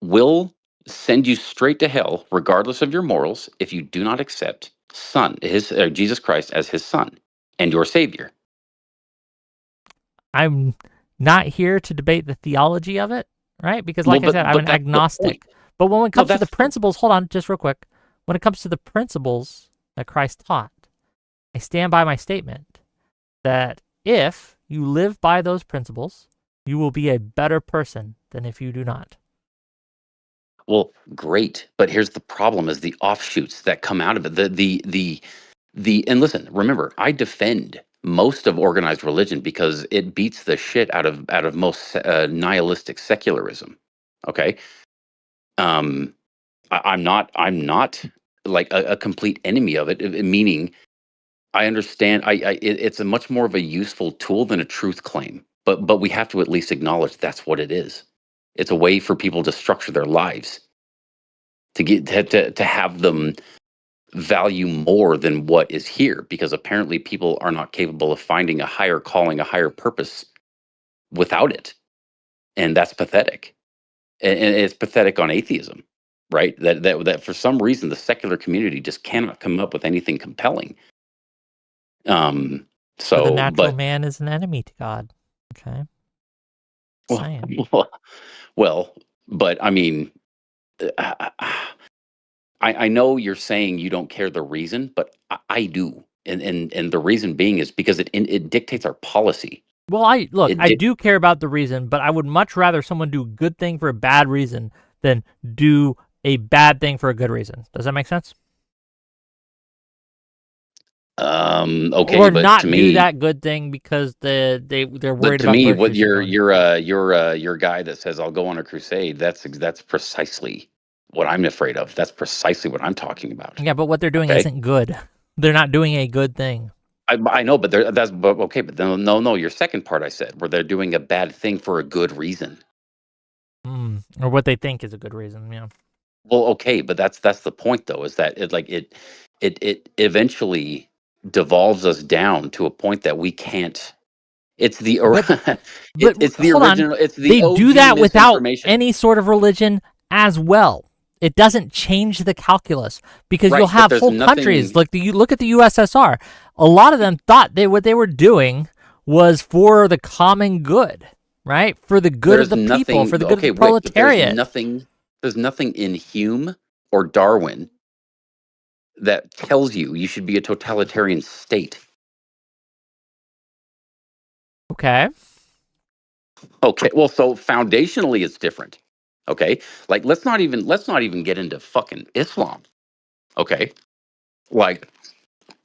will send you straight to hell regardless of your morals if you do not accept Jesus Christ as his son and your savior. I'm not here to debate the theology of it, right? Because like I said, I'm an agnostic. But when it comes to the principles, hold on, just real quick. When it comes to the principles that Christ taught, I stand by my statement that if you live by those principles, you will be a better person than if you do not. Well, great, but here's the problem: is the offshoots that come out of it. And listen, remember, I defend most of organized religion because it beats the shit out of most nihilistic secularism. Okay, I'm not like a complete enemy of it. Meaning, I understand. It's a much more of a useful tool than a truth claim. But we have to at least acknowledge that's what it is. It's a way for people to structure their lives, to get to have them value more than what is here, because apparently people are not capable of finding a higher calling, a higher purpose without it, and that's pathetic. And it's pathetic on atheism, right? That for some reason the secular community just cannot come up with anything compelling. The So, natural but man is an enemy to God. Okay. Saying. well, but I mean, I know you're saying you don't care the reason, but I do, and the reason being is because it dictates our policy. Well, I It do care about the reason, but I would much rather someone do a good thing for a bad reason than do a bad thing for a good reason. Does that make sense? Okay, Or but not to do me, that good thing because they're but worried to about me, what persecution. your guy that says I'll go on a crusade, that's precisely what I'm afraid of. That's precisely what I'm talking about. Yeah, but what they're doing Okay, isn't good. They're not doing a good thing. I know, but that's but okay, but then no, your second part I said where they're doing a bad thing for a good reason. Or what they think is a good reason. Yeah. Well, okay, but that's the point though, is that it eventually devolves us down to a point that we can't. It's the But it's the hold on. original. It's They the do OG that without misinformation. any sort of religion as well. It doesn't change the calculus because Right, you'll but have there's whole countries nothing. like you look at the USSR. A lot of them thought what they were doing was for the common good, right? For the good of There's the people, nothing. for the good of Okay, the wait, but there's proletariat. nothing. There's nothing in Hume or Darwin that tells you should be a totalitarian state. Okay. Okay, well, so foundationally, it's different. Okay, like let's not even get into fucking Islam. Okay, like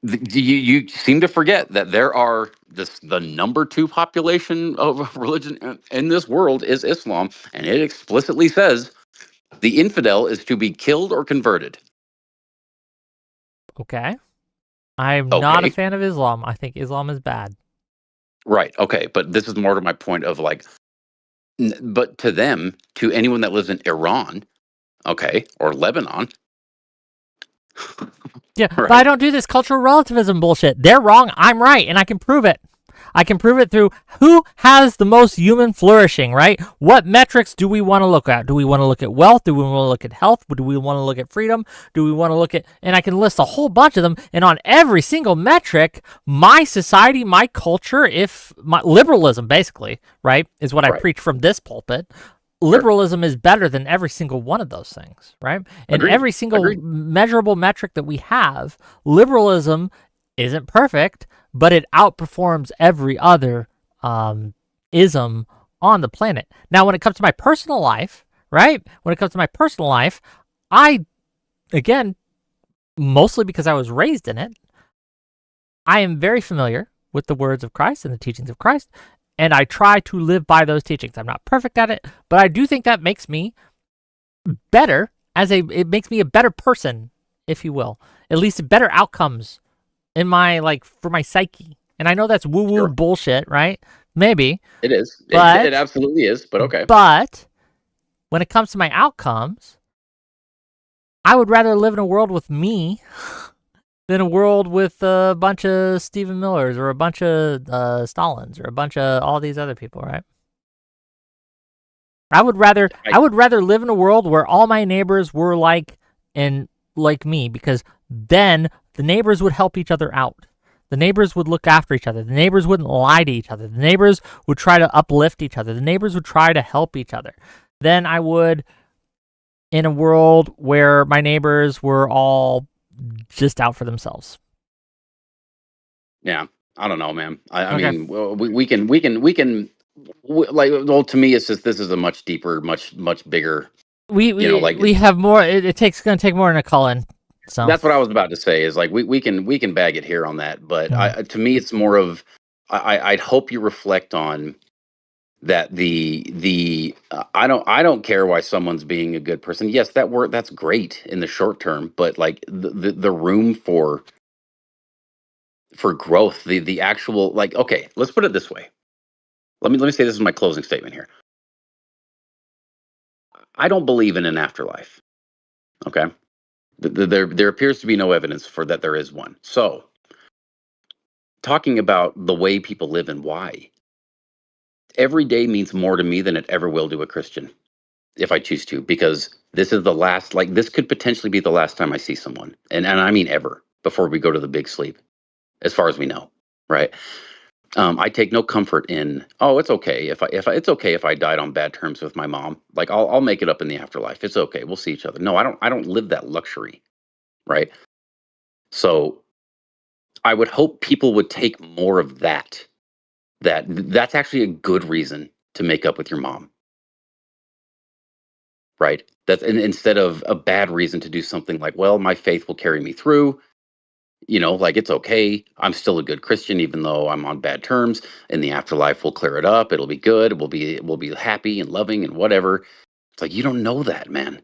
you seem to forget that there are the number 2 population of religion in this world is Islam, and it explicitly says the infidel is to be killed or converted. Okay. I'm not a Okay, fan of Islam. I think Islam is bad. right. Okay, but this is more to my point of like, but to them, to anyone that lives in Iran, okay, or Lebanon, Yeah, right? but I don't do this cultural relativism bullshit. They're wrong. I'm right, and I can prove it. I can prove it through who has the most human flourishing, right? What metrics do we want to look at? Do we want to look at wealth? Do we want to look at health? Do we want to look at freedom? Do we want to look at, and I can list a whole bunch of them, and on every single metric, my society, my culture, my liberalism, basically, right, is what I Right. preach from this pulpit. Liberalism is better than every single one of those things, right? And Agreed. every single Agreed. measurable metric that we have, liberalism isn't perfect, but it outperforms every other ism on the planet. Now, when it comes to my personal life, right? When it comes to my personal life, I, again, mostly because I was raised in it, I am very familiar with the words of Christ and the teachings of Christ, and I try to live by those teachings. I'm not perfect at it, but I do think that makes me better it makes me a better person, if you will. At least better outcomes in my, like, for my psyche. And I know that's woo-woo Sure. bullshit, right? Maybe. It is. But- It absolutely is, but okay. But when it comes to my outcomes, I would rather live in a world with me than a world with a bunch of Stephen Millers or a bunch of Stalins or a bunch of all these other people, right? I would rather live in a world where all my neighbors were like me, because then the neighbors would help each other out. The neighbors would look after each other. The neighbors wouldn't lie to each other. The neighbors would try to uplift each other. The neighbors would try to help each other. Then I would, in a world where my neighbors were all just out for themselves. Yeah, I don't know, man. I Okay. mean, well, we can like. Well, to me, it's just this is a much deeper, much bigger. We like- we have more. It's going to take more than a call in. So That's what I was about to say. Is like we can bag it here on that, but to me, it's more of I'd hope you reflect on that I don't care why someone's being a good person. Yes, that's great in the short term, but like the room for growth, the actual, like, okay, let's put it this way. Let me say this is my closing statement here. I don't believe in an afterlife. Okay, there appears to be no evidence for that there is one. So, talking about the way people live and why, every day means more to me than it ever will to a Christian, if I choose to, because this is the last, like, this could potentially be the last time I see someone. And I mean ever, before we go to the big sleep, as far as we know, right? I take no comfort in, oh, it's okay it's okay if I died on bad terms with my mom. Like, I'll make it up in the afterlife. It's okay. We'll see each other. No, I don't live that luxury, right? So I would hope people would take more of that's actually a good reason to make up with your mom, right? That's instead of a bad reason to do something like, well, my faith will carry me through. Like, it's okay. I'm still a good Christian, even though I'm on bad terms. In the afterlife, we'll clear it up. It'll be good. We'll be happy and loving and whatever. It's like, you don't know that, man.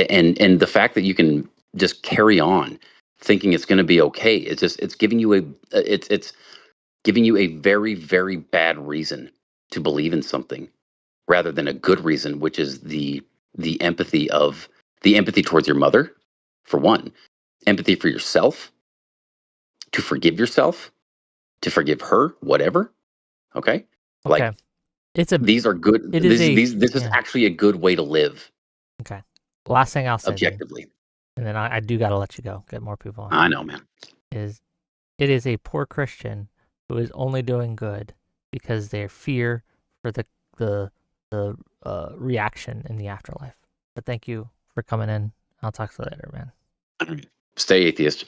And the fact that you can just carry on thinking it's going to be okay, it's giving you it's giving you a very, very bad reason to believe in something, rather than a good reason, which is the empathy towards your mother, for one, empathy for yourself, to forgive yourself, to forgive her, whatever. Okay. Like, these are good. This is actually a good way to live. Okay. Last thing I'll say, objectively, and then I do got to let you go. Get more people on. I know, man. It is a poor Christian who is only doing good because they fear for the reaction in the afterlife. But thank you for coming in. I'll talk to you later, man. Stay atheist.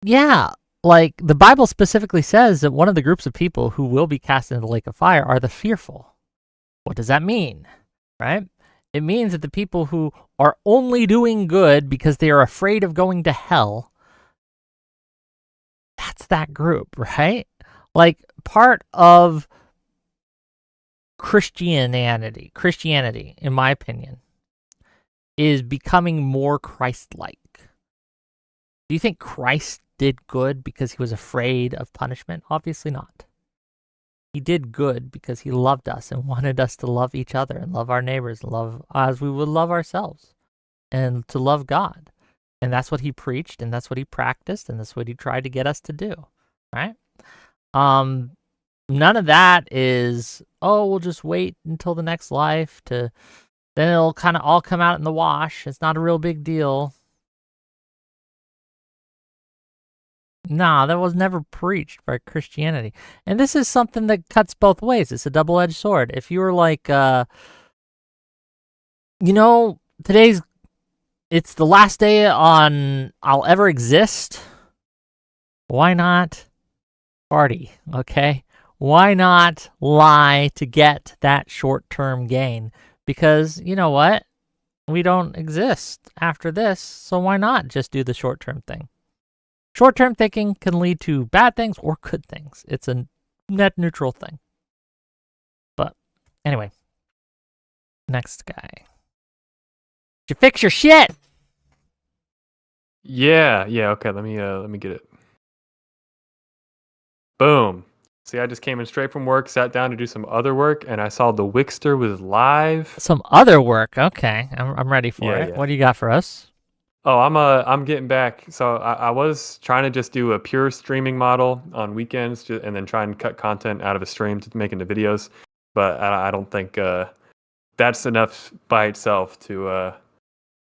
Yeah, like the Bible specifically says that one of the groups of people who will be cast into the lake of fire are the fearful. What does that mean? Right? It means that the people who are only doing good because they are afraid of going to hell, that's that group, right? Like, part of Christianity, in my opinion, is becoming more Christ-like. Do you think Christ did good because he was afraid of punishment? Obviously not. He did good because he loved us and wanted us to love each other and love our neighbors, and love as we would love ourselves, and to love God. And that's what he preached, and that's what he practiced, and that's what he tried to get us to do, right? None of that is, oh, we'll just wait until the next life then it'll kind of all come out in the wash. It's not a real big deal. Nah, that was never preached by Christianity. And this is something that cuts both ways. It's a double-edged sword. If you were like, it's the last day I'll ever exist, why not party, okay? Why not lie to get that short-term gain? Because, you know what? We don't exist after this, so why not just do the short-term thing? Short-term thinking can lead to bad things or good things. It's a net neutral thing. But anyway, next guy. Did you fix your shit? Yeah. Okay, let me get it. Boom. See, I just came in straight from work, sat down to do some other work, and I saw the Wixter was live. Some other work. Okay, I'm ready for it. Yeah. What do you got for us? Oh, I'm getting back. So I was trying to just do a pure streaming model on weekends, and then try and cut content out of a stream to make into videos. But I don't think that's enough by itself to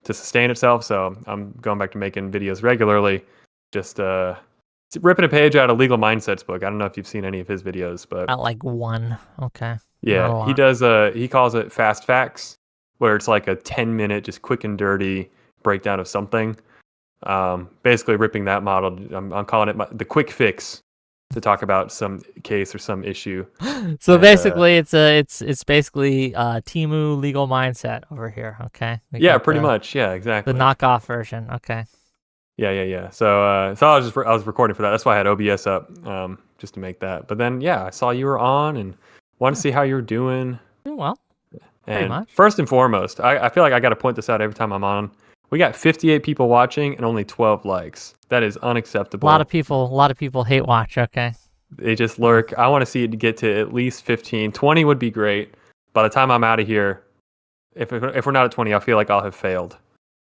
sustain itself. So I'm going back to making videos regularly. Just ripping a page out of Legal Mindsets book. I don't know if you've seen any of his videos, but Not like one. Okay. yeah, he does. He calls it Fast Facts, where it's like a 10-minute, just quick and dirty breakdown of something. Basically ripping that model. I'm calling it the quick fix to talk about some case or some issue. So And, basically, it's basically Timu legal mindset over here. Okay. We Yeah, got pretty the, much. Yeah, exactly. the knockoff version. Okay. Yeah. So I was recording for that. That's why I had OBS up, just to make that. But then, yeah, I saw you were on and wanted to see how you were doing. Doing well. Pretty And much. first and foremost, I feel like I got to point this out every time I'm on. We got 58 people watching and only 12 likes. That is A unacceptable. lot of people hate watch. Okay. They just lurk. I want to see it get to at least 15. 20 would be great. By the time I'm out of here, if we're not at 20, I feel like I'll have failed.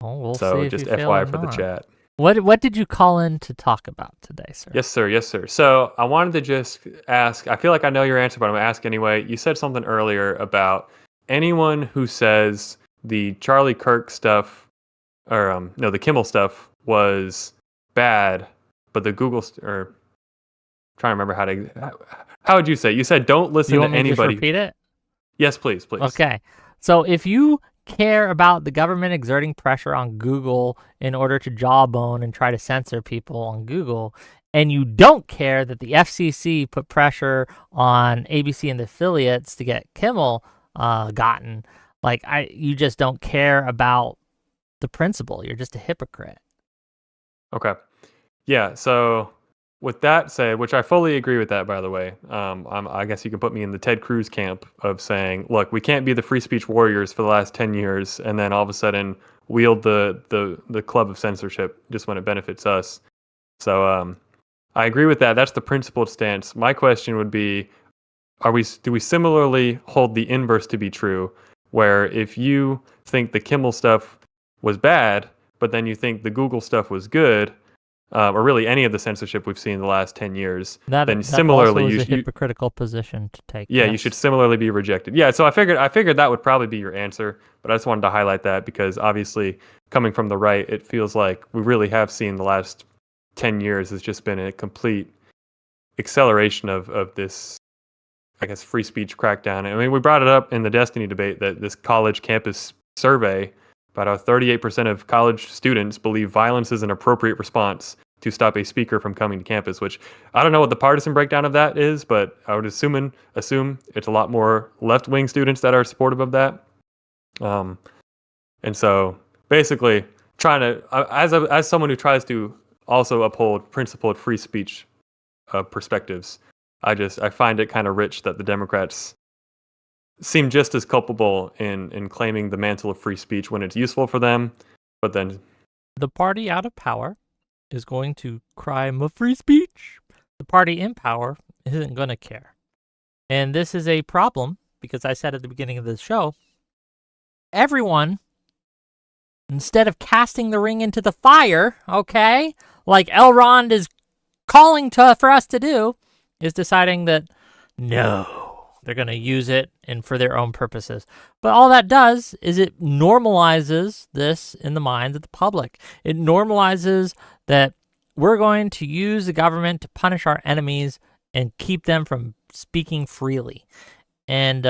Oh, we'll see. So If just you fail FYI or for the not. chat. What did you call in to talk about today, sir? Yes, sir. So I wanted to just ask. I feel like I know your answer, but I'm gonna ask anyway. You said something earlier about anyone who says the Charlie Kirk stuff, or no, the Kimmel stuff was bad, but the Google or trying to remember how would you say it? You said don't listen You to want me to just anybody. repeat it? Yes, please. Okay. So if you care about the government exerting pressure on Google in order to jawbone and try to censor people on Google, and you don't care that the FCC put pressure on ABC and the affiliates to get Kimmel gotten, you just don't care about the principle. You're just a hypocrite. Okay. Yeah. So with that said, which I fully agree with that, by the way, I guess you can put me in the Ted Cruz camp of saying, look, we can't be the free speech warriors for the last 10 years and then all of a sudden wield the club of censorship just when it benefits us. So I agree with that. That's the principled stance. My question would be, do we similarly hold the inverse to be true, where if you think the Kimmel stuff was bad, but then you think the Google stuff was good, or really any of the censorship we've seen in the last 10 years, then similarly also is a hypocritical position to take. Yeah, you should similarly be rejected. Yeah, so I figured that would probably be your answer, but I just wanted to highlight that because obviously coming from the right, it feels like we really have seen the last 10 years has just been a complete acceleration of this, I guess, free speech crackdown. I mean, we brought it up in the Destiny debate that this college campus survey, about 38% of college students believe violence is an appropriate response to stop a speaker from coming to campus, which I don't know what the partisan breakdown of that is, but I would assume it's a lot more left-wing students that are supportive of that. And so basically trying to, as someone who tries to also uphold principled free speech perspectives, I find it kind of rich that the Democrats seem just as culpable in claiming the mantle of free speech when it's useful for them, but then the party out of power is going to cry "more free speech." The party in power isn't going to care. And this is a problem because I said at the beginning of the show, everyone, instead of casting the ring into the fire, okay, like Elrond is calling for us to do, is deciding that no, they're going to use it and for their own purposes. But all that does is it normalizes this in the minds of the public. It normalizes that we're going to use the government to punish our enemies and keep them from speaking freely. And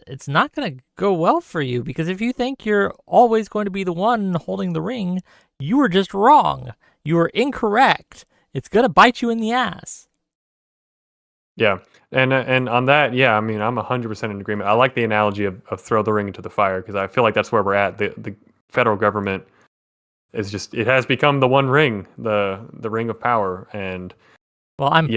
it's not going to go well for you because if you think you're always going to be the one holding the ring, you are just wrong. You are incorrect. It's going to bite you in the ass. Yeah. And on that, yeah, I mean, I'm 100% in agreement. I like the analogy of throw the ring into the fire because I feel like that's where we're at. The federal government is just, it has become the one ring, the ring of power. And well, I'm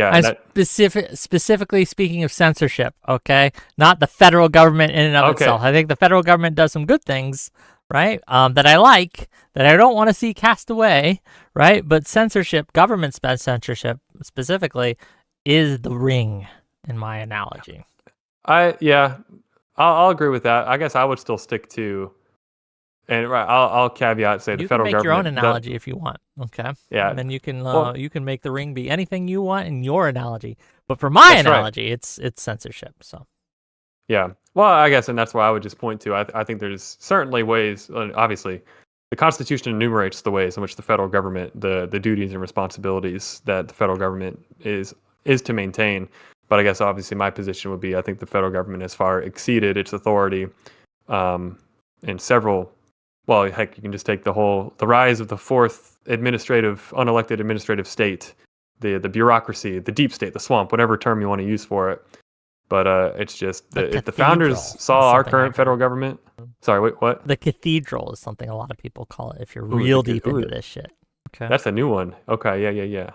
specifically speaking of censorship, okay? Not the federal government in and of itself. I think the federal government does some good things, right? That I like, that I don't want to see cast away, right? But censorship, government censorship specifically, is the ring in my analogy. I'll agree with that. I guess I would still stick to, and right, I'll caveat say the federal government. You can make your own analogy if you want, okay? Yeah, and then you can make the ring be anything you want in your analogy. But for my analogy, it's censorship. So. Yeah, well, I guess, and that's why I would just point to. I think there's certainly ways. Obviously, the Constitution enumerates the ways in which the federal government, the duties and responsibilities that the federal government is to maintain. But I guess obviously my position would be I think the federal government has far exceeded its authority in several. Well, heck, you can just take the rise of the fourth unelected administrative state the bureaucracy, the deep state, the swamp, whatever term you want to use for it. But it's just if the founders cathedral saw is our something current I federal heard. government, sorry, wait, what? The cathedral is something a lot of people call it if you're Ooh, real the deep into this shit. Okay. That's a new one. Okay, yeah.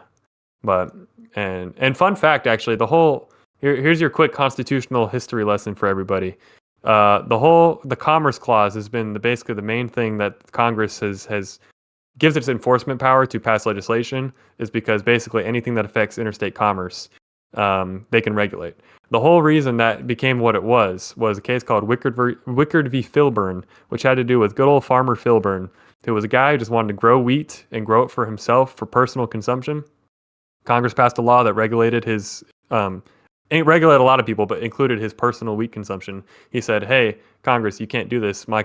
But and fun fact, actually, the whole here's your quick constitutional history lesson for everybody. The Commerce Clause has been basically the main thing that Congress has gives its enforcement power to pass legislation, is because basically anything that affects interstate commerce, they can regulate. The whole reason that became what it was a case called Wickard v. Filburn, which had to do with good old farmer Filburn, who was a guy who just wanted to grow wheat and grow it for himself for personal consumption. Congress passed a law that regulated his it regulated a lot of people, but included his personal wheat consumption. He said, "Hey, Congress, you can't do this. My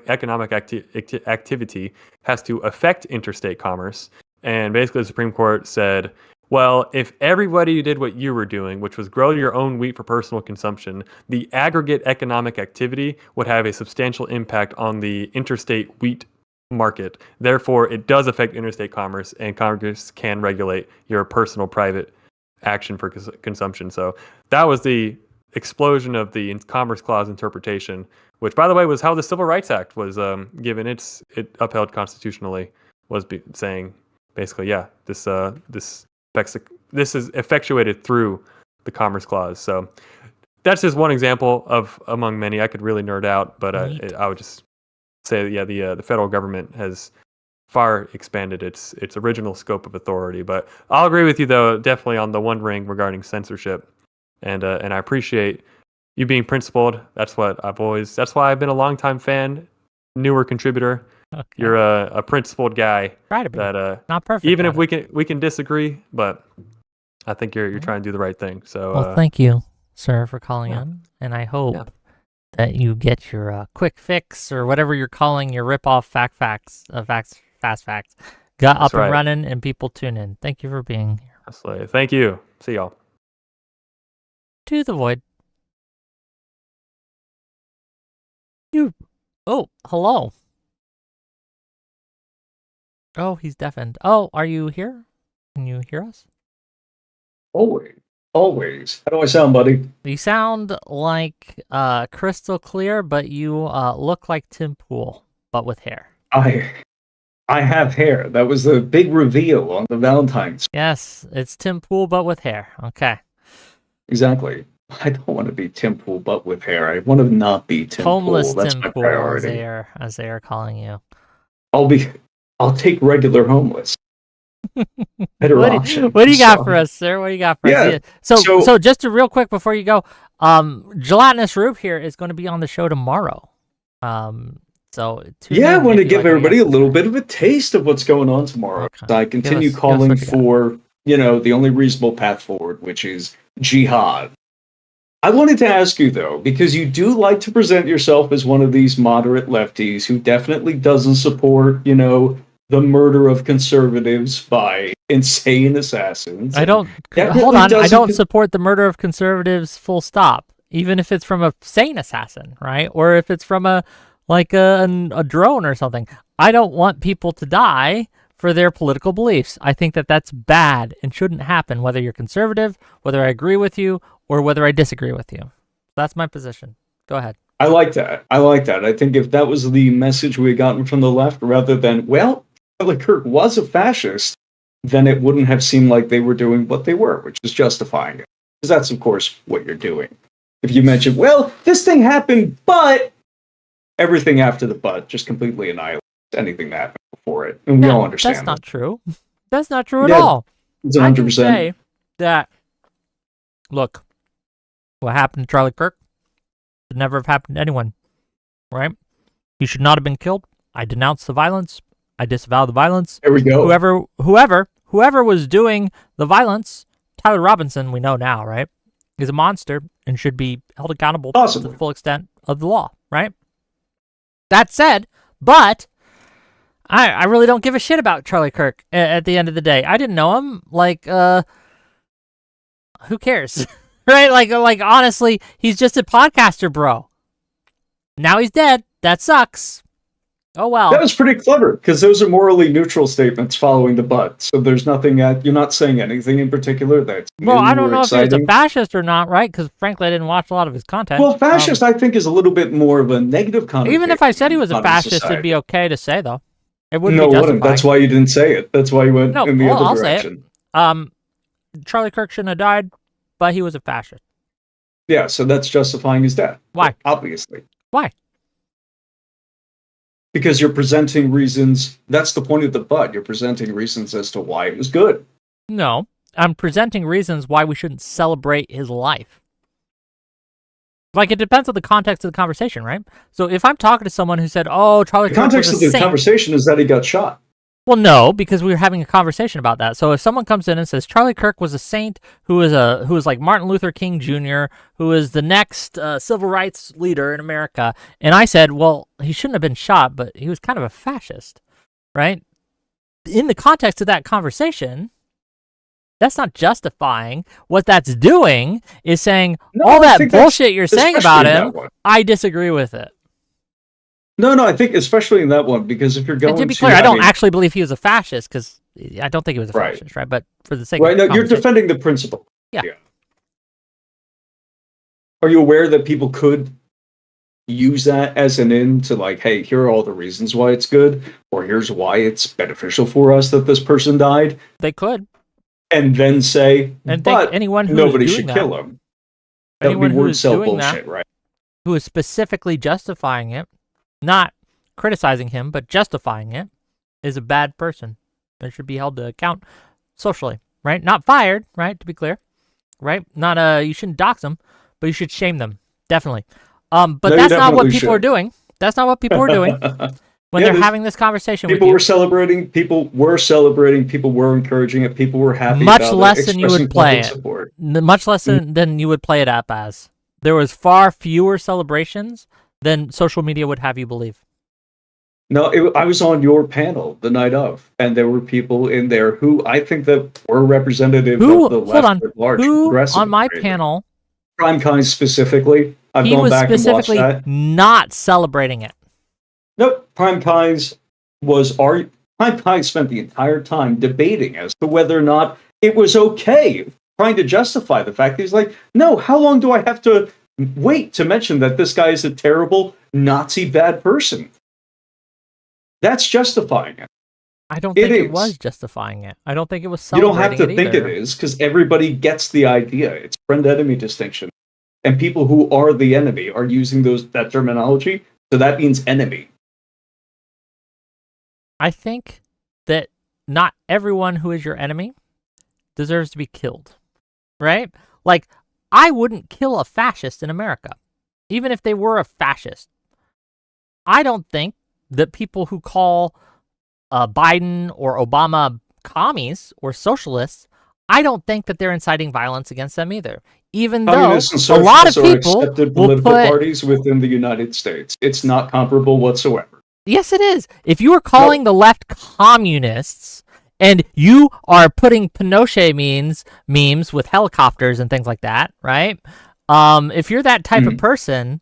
economic activity has to affect interstate commerce." And basically, the Supreme Court said, well, if everybody did what you were doing, which was grow your own wheat for personal consumption, the aggregate economic activity would have a substantial impact on the interstate wheat market. Therefore, it does affect interstate commerce, and Congress can regulate your personal private action for consumption. So that was the explosion of the Commerce Clause interpretation, which, by the way, was how the Civil Rights Act was given it upheld constitutionally, was saying basically, yeah, this is effectuated through the Commerce Clause. So that's just one example of among many. I could really nerd out, but I would just say, yeah, the federal government has far expanded its original scope of authority. But I'll agree with you, though, definitely on the one ring regarding censorship, and I appreciate you being principled. That's why I've been a longtime fan, newer contributor. Okay. You're a principled guy. Try to be. That not perfect. Even if we can disagree, but I think you're trying to do the right thing. So well, thank you, sir, for calling in, and I hope that you get your quick fix or whatever you're calling your rip-off fast facts, got up and running, and people tune in. Thank you for being here. Absolutely. Thank you. See y'all. To the void. Oh, hello. Oh, he's deafened. Oh, are you here? Can you hear us? Always. How do I sound, buddy? You sound like crystal clear, but you look like Tim Pool, but with hair. I have hair. That was the big reveal on the Valentine's. Yes, it's Tim Pool, but with hair. Okay. Exactly. I don't want to be Tim Pool, but with hair. I want to not be Tim Homeless Pool. That's Tim my Pool, priority. as they are calling you. I'll take regular homeless. Better option. What do you got for us, sir? What do you got for us? So just to real quick before you go, Gelatinous Rube here is going to be on the show tomorrow. I want to give everybody a little bit of a taste of what's going on tomorrow. Okay. I continue calling for, the only reasonable path forward, which is jihad. I wanted to ask you, though, because you do like to present yourself as one of these moderate lefties who definitely doesn't support, the murder of conservatives by insane assassins. I don't support the murder of conservatives, full stop. Even if it's from a sane assassin, right? Or if it's from a drone or something. I don't want people to die for their political beliefs. I think that that's bad and shouldn't happen, whether you're conservative, whether I agree with you, or whether I disagree with you. That's my position. Go ahead. I like that. I think if that was the message we had gotten from the left, rather than, Charlie Kirk was a fascist, then it wouldn't have seemed like they were doing what they were, which is justifying it. Because that's, of course, what you're doing. If you mention, this thing happened, but everything after the but just completely annihilates anything that happened before it. And we all understand that's not true. That's not true at all. It's 100%. I can say that, look, what happened to Charlie Kirk should never have happened to anyone, right? He should not have been killed. I denounce the violence. I disavow the violence. There we go. Whoever was doing the violence, Tyler Robinson, we know now, right, is a monster and should be held accountable to the full extent of the law, right? That said, but I really don't give a shit about Charlie Kirk at the end of the day. I didn't know him. Who cares? Right? Like honestly, he's just a podcaster, bro. Now he's dead. That sucks. Oh well. That was pretty clever because those are morally neutral statements following the but. So there's nothing. You're not saying anything in particular that's well. I don't know exciting. if he was a fascist or not, right? Because frankly, I didn't watch a lot of his content. Well, fascist, I think, is a little bit more of a negative connotation. Even if I said he was a fascist, it'd be okay to say though. It wouldn't no, be it wouldn't. That's why you didn't say it. That's why you went in the other direction. Say it. Charlie Kirk shouldn't have died, but he was a fascist. Yeah, so that's justifying his death. Why? Obviously. Why? Because you're presenting reasons. That's the point of the but. You're presenting reasons as to why it was good. No, I'm presenting reasons why we shouldn't celebrate his life. Like, it depends on the context of the conversation, right? So if I'm talking to someone who said, oh, Charlie Kirk was a saint. The context of the conversation is that he got shot. Well, no, because we were having a conversation about that. So if someone comes in and says Charlie Kirk was a saint who was like Martin Luther King Jr., who is the next civil rights leader in America, and I said, well, he shouldn't have been shot, but he was kind of a fascist, right? In the context of that conversation, that's not justifying. What that's doing is saying all that bullshit you're saying about him, I disagree with it. No, I think especially in that one, because if you're going to be clear, I don't actually believe he was a fascist, because I don't think he was a fascist, right? But for the sake of no, you're defending the principle. Yeah. Are you aware that people could use that as an in to like, hey, here are all the reasons why it's good, or here's why it's beneficial for us that this person died? They could. And then say, but anyone who nobody should kill him. That would be word cell bullshit, right? Who is specifically justifying it, not criticizing him, but justifying it, is a bad person. They should be held to account socially, right? Not fired, right? To be clear, right? Not you shouldn't dox them, but you should shame them, definitely. But that's not what people are doing. That's not what people are doing when they're having this conversation. People were celebrating. People were encouraging it. People were happy. Much about less it, than you would play it. Support. Much less than you would play it up as. There was far fewer celebrations than social media would have you believe. No, I was on your panel the night of, and there were people in there who I think that were representative of the left at large. Who on my panel? Prime Kind specifically. I've gone back and watched that. He was specifically not celebrating it. Nope. Prime Kind spent the entire time debating as to whether or not it was okay, trying to justify the fact that he's like, no, how long do I have to wait to mention that this guy is a terrible Nazi bad person? That's justifying it. I don't think it was justifying it. I don't think it was celebrating it. You don't have to think it is, because everybody gets the idea. It's friend-enemy distinction. And people who are the enemy are using that terminology, so that means enemy. I think that not everyone who is your enemy deserves to be killed, right? Like, I wouldn't kill a fascist in America, even if they were a fascist. I don't think that people who call Biden or Obama commies or socialists, I don't think that they're inciting violence against them either. Even though a lot of people accepted political parties within the United States. It's not comparable whatsoever. Yes, it is. If you are calling the left communists and you are putting Pinochet memes with helicopters and things like that, right? If you're that type of person,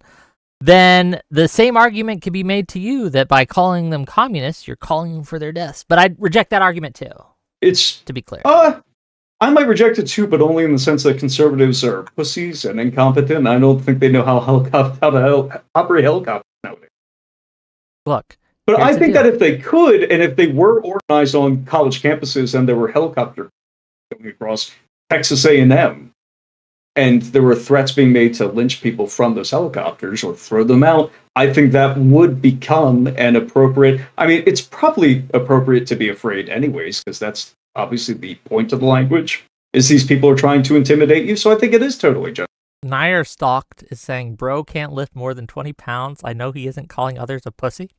then the same argument can be made to you that by calling them communists, you're calling them for their deaths. But I reject that argument too. It's to be clear. I might reject it too, but only in the sense that conservatives are pussies and incompetent. I don't think they know how to operate helicopters nowadays. Look. But I think that if they could, and if they were organized on college campuses and there were helicopters going across Texas A&M, and there were threats being made to lynch people from those helicopters or throw them out, I think that would become an appropriate... I mean, it's probably appropriate to be afraid anyways, because that's obviously the point of the language, is these people are trying to intimidate you, so I think it is totally just. Nair Stalked is saying, bro can't lift more than 20 pounds. I know he isn't calling others a pussy.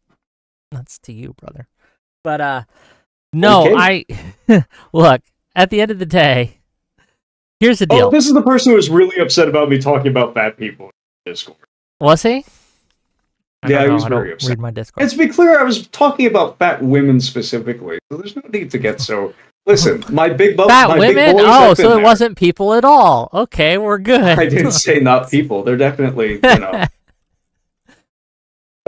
That's to you, brother. But, no, okay. Look, at the end of the day, here's the deal. Oh, this is the person who was really upset about me talking about fat people in Discord. Was he? Yeah, he was very upset. Read my Discord. And to be clear, I was talking about fat women specifically, so there's no need to get so... Listen, my big boys... Fat women? Oh, so it wasn't people at all. Okay, we're good. I didn't say not people. They're definitely, a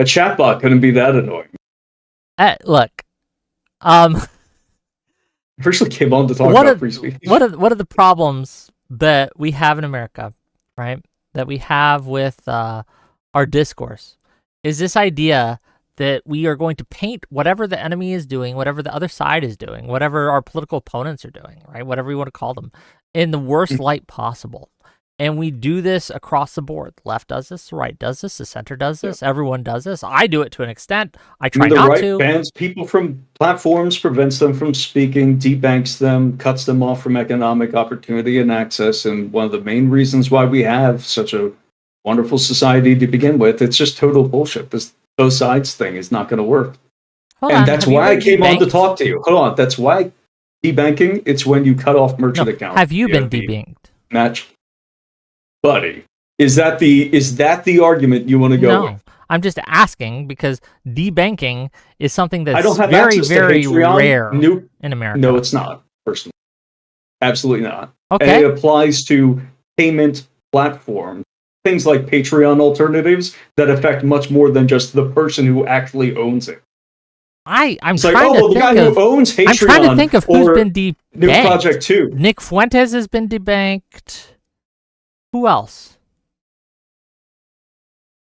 chatbot couldn't be that annoying. Look, um, Originally came on to talk about free speech. What are the problems that we have in America, right? That we have with our discourse is this idea that we are going to paint whatever the enemy is doing, whatever the other side is doing, whatever our political opponents are doing, right? Whatever you want to call them, in the worst light possible. And we do this across the board. The left does this, the right does this, the center does this, everyone does this. I do it to an extent. I try not right to. Bans people from platforms, prevents them from speaking, debanks them, cuts them off from economic opportunity and access. And one of the main reasons why we have such a wonderful society to begin with, it's just total bullshit. This both sides thing is not going to work. That's why I came on to talk to you. Hold on. That's why debanking, it's when you cut off merchant accounts. Have you been debanked? Match. Buddy, is that the argument you want to go with? I'm just asking because debanking is something that's I don't have very, access very to Patreon. rare in America. No, it's not. Personally, absolutely not. Okay. And it applies to payment platforms, things like Patreon alternatives that affect much more than just the person who actually owns it. I'm It's trying to the think guy of, who owns Patreon. I'm trying to think of who's been debanked. New Project 2. Nick Fuentes has been debanked. Who else?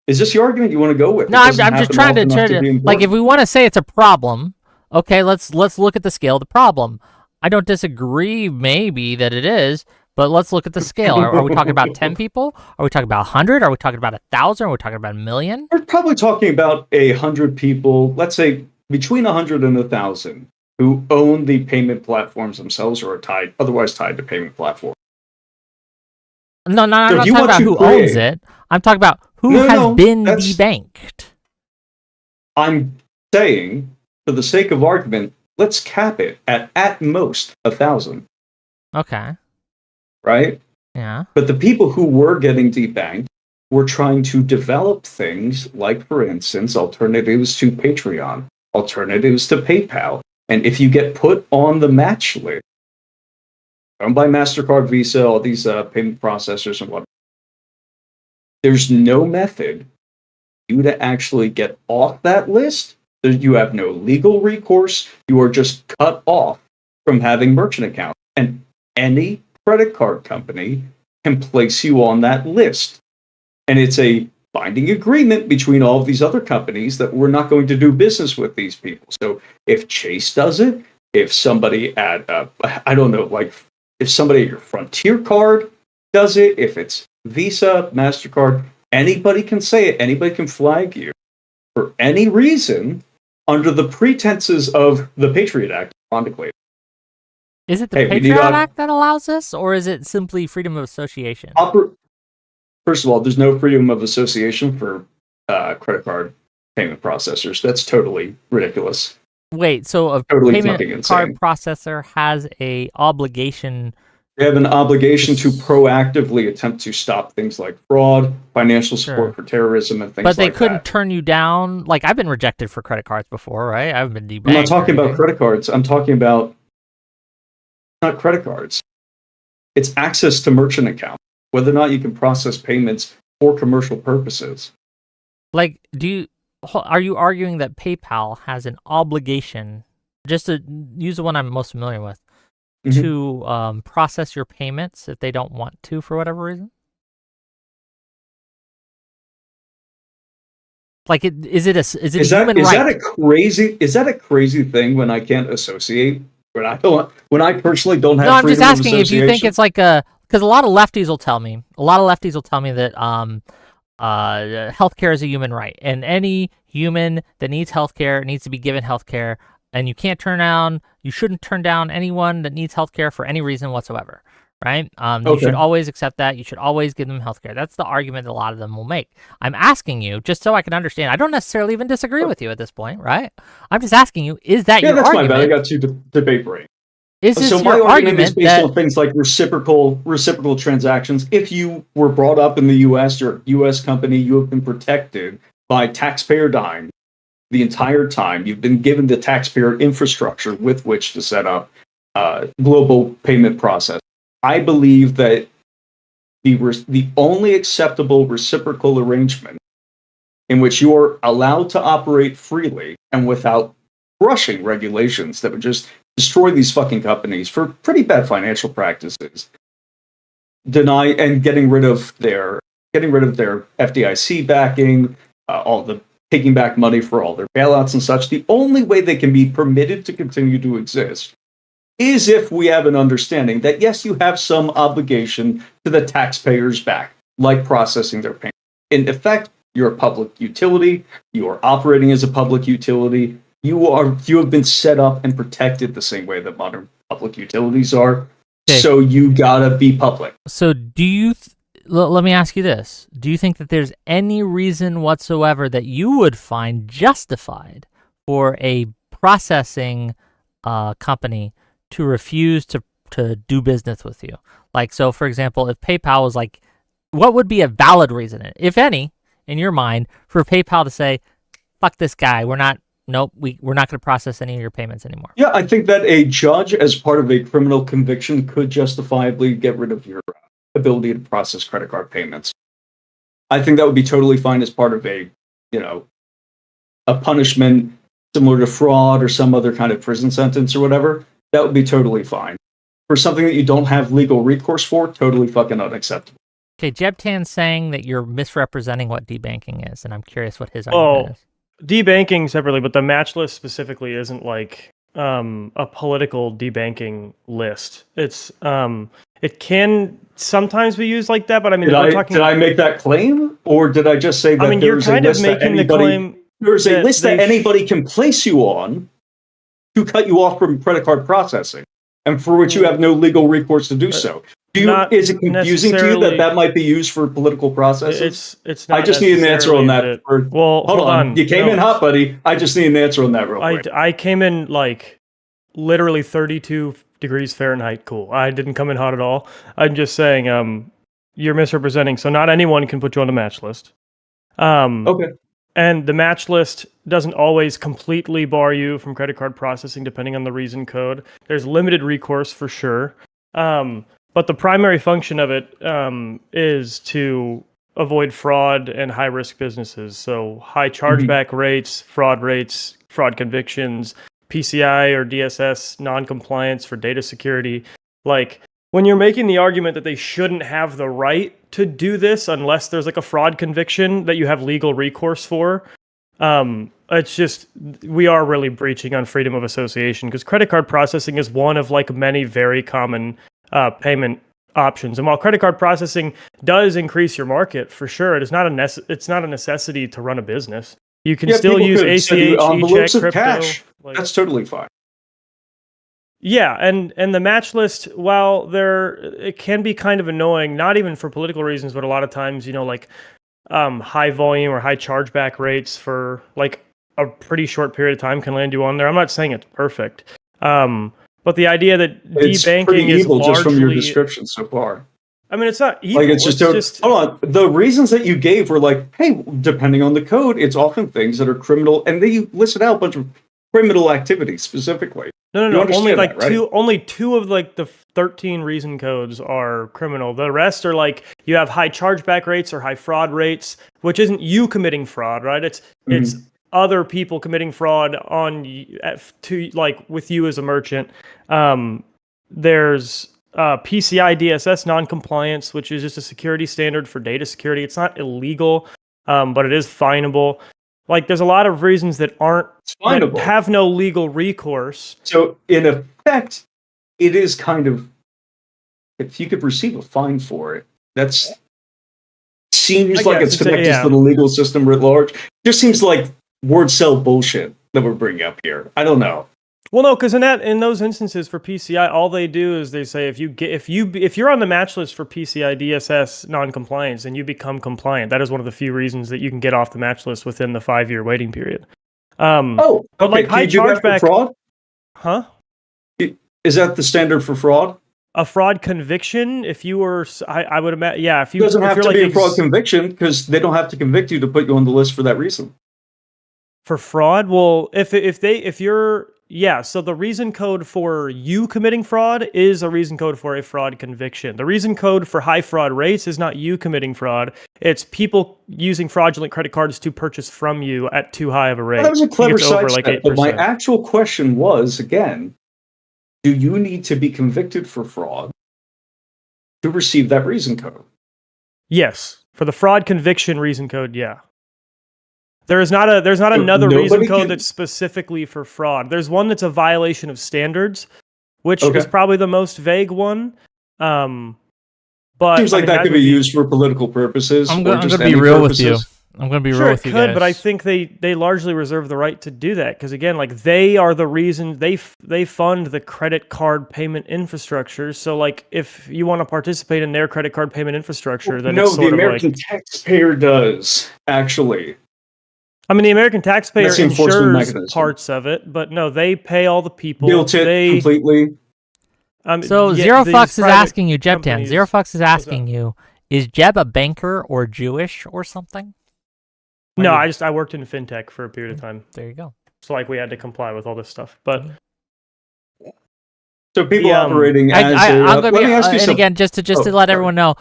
Is this the argument you want to go with? No, I'm just trying to like, if we want to say it's a problem, okay, let's look at the scale of the problem. I don't disagree maybe that it is, but let's look at the scale. Are we talking about 10 people? Are we talking about 100? Are we talking about 1,000? Are we talking about 1,000,000? We're probably talking about 100 people, let's say between 100 and 1,000, who own the payment platforms themselves or are otherwise tied to payment platforms. No, I'm not talking about who owns it. I'm talking about who has been debanked. I'm saying, for the sake of argument, let's cap it at most 1,000. Okay. Right? Yeah. But the people who were getting debanked were trying to develop things like, for instance, alternatives to Patreon, alternatives to PayPal. And if you get put on the match list, owned by MasterCard, Visa, all these payment processors and whatnot, there's no method for you to actually get off that list. You have no legal recourse. You are just cut off from having merchant accounts. And any credit card company can place you on that list. And it's a binding agreement between all of these other companies that we're not going to do business with these people. So if Chase does it, if somebody at, I don't know, like if somebody at your Frontier card does it, if it's Visa, MasterCard, anybody can say it. Anybody can flag you for any reason under the pretenses of the Patriot Act. Is it the Patriot Act that allows this, or is it simply freedom of association? First of all, there's no freedom of association for credit card payment processors. That's totally ridiculous. Wait, so a payment card processor has a obligation? They have an obligation to proactively attempt to stop things like fraud, financial support for terrorism, and things like that. But they couldn't turn you down? Like, I've been rejected for credit cards before, right? I haven't been debanked. I'm not talking about credit cards. I'm talking about not credit cards. It's access to merchant accounts, whether or not you can process payments for commercial purposes. Like, are you arguing that PayPal has an obligation, just to use the one I'm most familiar with, to process your payments if they don't want to for whatever reason? Like, is it a human right? Is that a crazy thing when I can't associate? When I personally don't have. No, I'm just asking if you think it's like because a lot of lefties will tell me that healthcare is a human right, and any human that needs healthcare needs to be given healthcare, and you shouldn't turn down anyone that needs healthcare for any reason whatsoever, right? You should always accept that. You should always give them healthcare. That's the argument that a lot of them will make. I'm asking you just so I can understand. I don't necessarily even disagree with you at this point, right? I'm just asking you, is that your argument? Yeah, that's my bad. I got to debate break. Is this so your my argument is based on things like reciprocal transactions. If you were brought up in the U.S., you're a U.S. company, you have been protected by taxpayer dime the entire time. You've been given the taxpayer infrastructure with which to set up global payment process. I believe that the only acceptable reciprocal arrangement in which you are allowed to operate freely and without crushing regulations that would just destroy these fucking companies for pretty bad financial practices. Deny and getting rid of their FDIC backing, all the taking back money for all their bailouts and such. The only way they can be permitted to continue to exist is if we have an understanding that, yes, you have some obligation to the taxpayers back, like processing their payments. In effect, you're a public utility. You are operating as a public utility. You have been set up and protected the same way that modern public utilities are. Okay. So you gotta be public. So do you? Let me ask you this: do you think that there's any reason whatsoever that you would find justified for a processing company to refuse to do business with you? Like, so for example, if PayPal was like, what would be a valid reason, if any, in your mind, for PayPal to say, "Fuck this guy, we're not going to process any of your payments anymore"? Yeah, I think that a judge, as part of a criminal conviction, could justifiably get rid of your ability to process credit card payments. I think that would be totally fine as part of a punishment similar to fraud or some other kind of prison sentence or whatever. That would be totally fine. For something that you don't have legal recourse for, totally fucking unacceptable. Okay, Jebtan's saying that you're misrepresenting what debanking is, and I'm curious what his argument is. Debanking separately, but the match list specifically isn't like a political debanking list. It's it can sometimes be used like that, but I mean, did I make that claim, or did I just say that? I mean, you're kind of making the claim. There's a list that anybody can place you on to cut you off from credit card processing, and for which you have no legal recourse to do so. Is it confusing to you that might be used for political processes? It's not. I just need an answer on that. Well, hold on. You came in hot, buddy. I just need an answer on that real quick. I came in like literally 32 degrees Fahrenheit. Cool. I didn't come in hot at all. I'm just saying you're misrepresenting. So not anyone can put you on the match list. Okay. And the match list doesn't always completely bar you from credit card processing, depending on the reason code. There's limited recourse for sure. But the primary function of it is to avoid fraud and high-risk businesses. So high chargeback rates, fraud convictions, PCI or DSS non-compliance for data security. Like, when you're making the argument that they shouldn't have the right to do this unless there's like a fraud conviction that you have legal recourse for, it's just, we are really breaching on freedom of association, because credit card processing is one of like many very common payment options. And while credit card processing does increase your market for sure, it's not a necessity to run a business. You can still use ACH, e-check, crypto. Cash. That's totally fine. Yeah, and the match list, while it can be kind of annoying, not even for political reasons, but a lot of times, like high volume or high chargeback rates for like a pretty short period of time can land you on there. I'm not saying it's perfect. But the idea that debanking is evil largely, just from your description so far. I mean, it's not evil. Like, it's just hold on. The reasons that you gave were like, hey, depending on the code, it's often things that are criminal, and then you listed out a bunch of criminal activities specifically. No. Only two of like the 13 reason codes are criminal. The rest are like, you have high chargeback rates or high fraud rates, which isn't you committing fraud, right? It's other people committing fraud with you as a merchant. There's PCI DSS non-compliance, which is just a security standard for data security. It's not illegal, but it is finable. Like, there's a lot of reasons that have no legal recourse. So in effect, it is kind of, if you could receive a fine for it, that's seems like it's connected to the legal system writ large. Just seems like word cell bullshit that we're bringing up here. I don't know. Well, no, because in those instances for PCI, all they do is they say if you're on the match list for PCI DSS non-compliance and you become compliant, that is one of the few reasons that you can get off the match list within the 5-year waiting period. But like high chargeback fraud, huh? Is that the standard for fraud? A fraud conviction, if you were, I would imagine, yeah. If you it doesn't have to be a fraud conviction, because they don't have to convict you to put you on the list for that reason. For fraud, well, if Yeah, so the reason code for you committing fraud is a reason code for a fraud conviction. The reason code for high fraud rates is not you committing fraud. It's people using fraudulent credit cards to purchase from you at too high of a rate. Well, that was a clever over sidestep, like 8%. but my actual question was, again, do you need to be convicted for fraud to receive that reason code? Yes. For the fraud conviction reason code, yeah. There's not another reason code that's specifically for fraud. There's one that's a violation of standards, which is probably the most vague one. But seems like that could be used for political purposes. I'm going to be real with you. I'm going to be real with you guys. Sure, it could, but I think they largely reserve the right to do that because again, like they are the reason they fund the credit card payment infrastructure. So like if you want to participate in their credit card payment infrastructure, then it's sort the American taxpayer does actually. I mean, the American taxpayer insures parts of it, but no, they pay all the people. Built it completely. So Zero Fucks is asking you, Jebtan. Zero Fucks is asking you, is Jeb a banker or Jewish or something? No, I worked in fintech for a period of time. There you go. So like we had to comply with all this stuff, but. So people operating as I'm going to be, and again, just to let everyone know,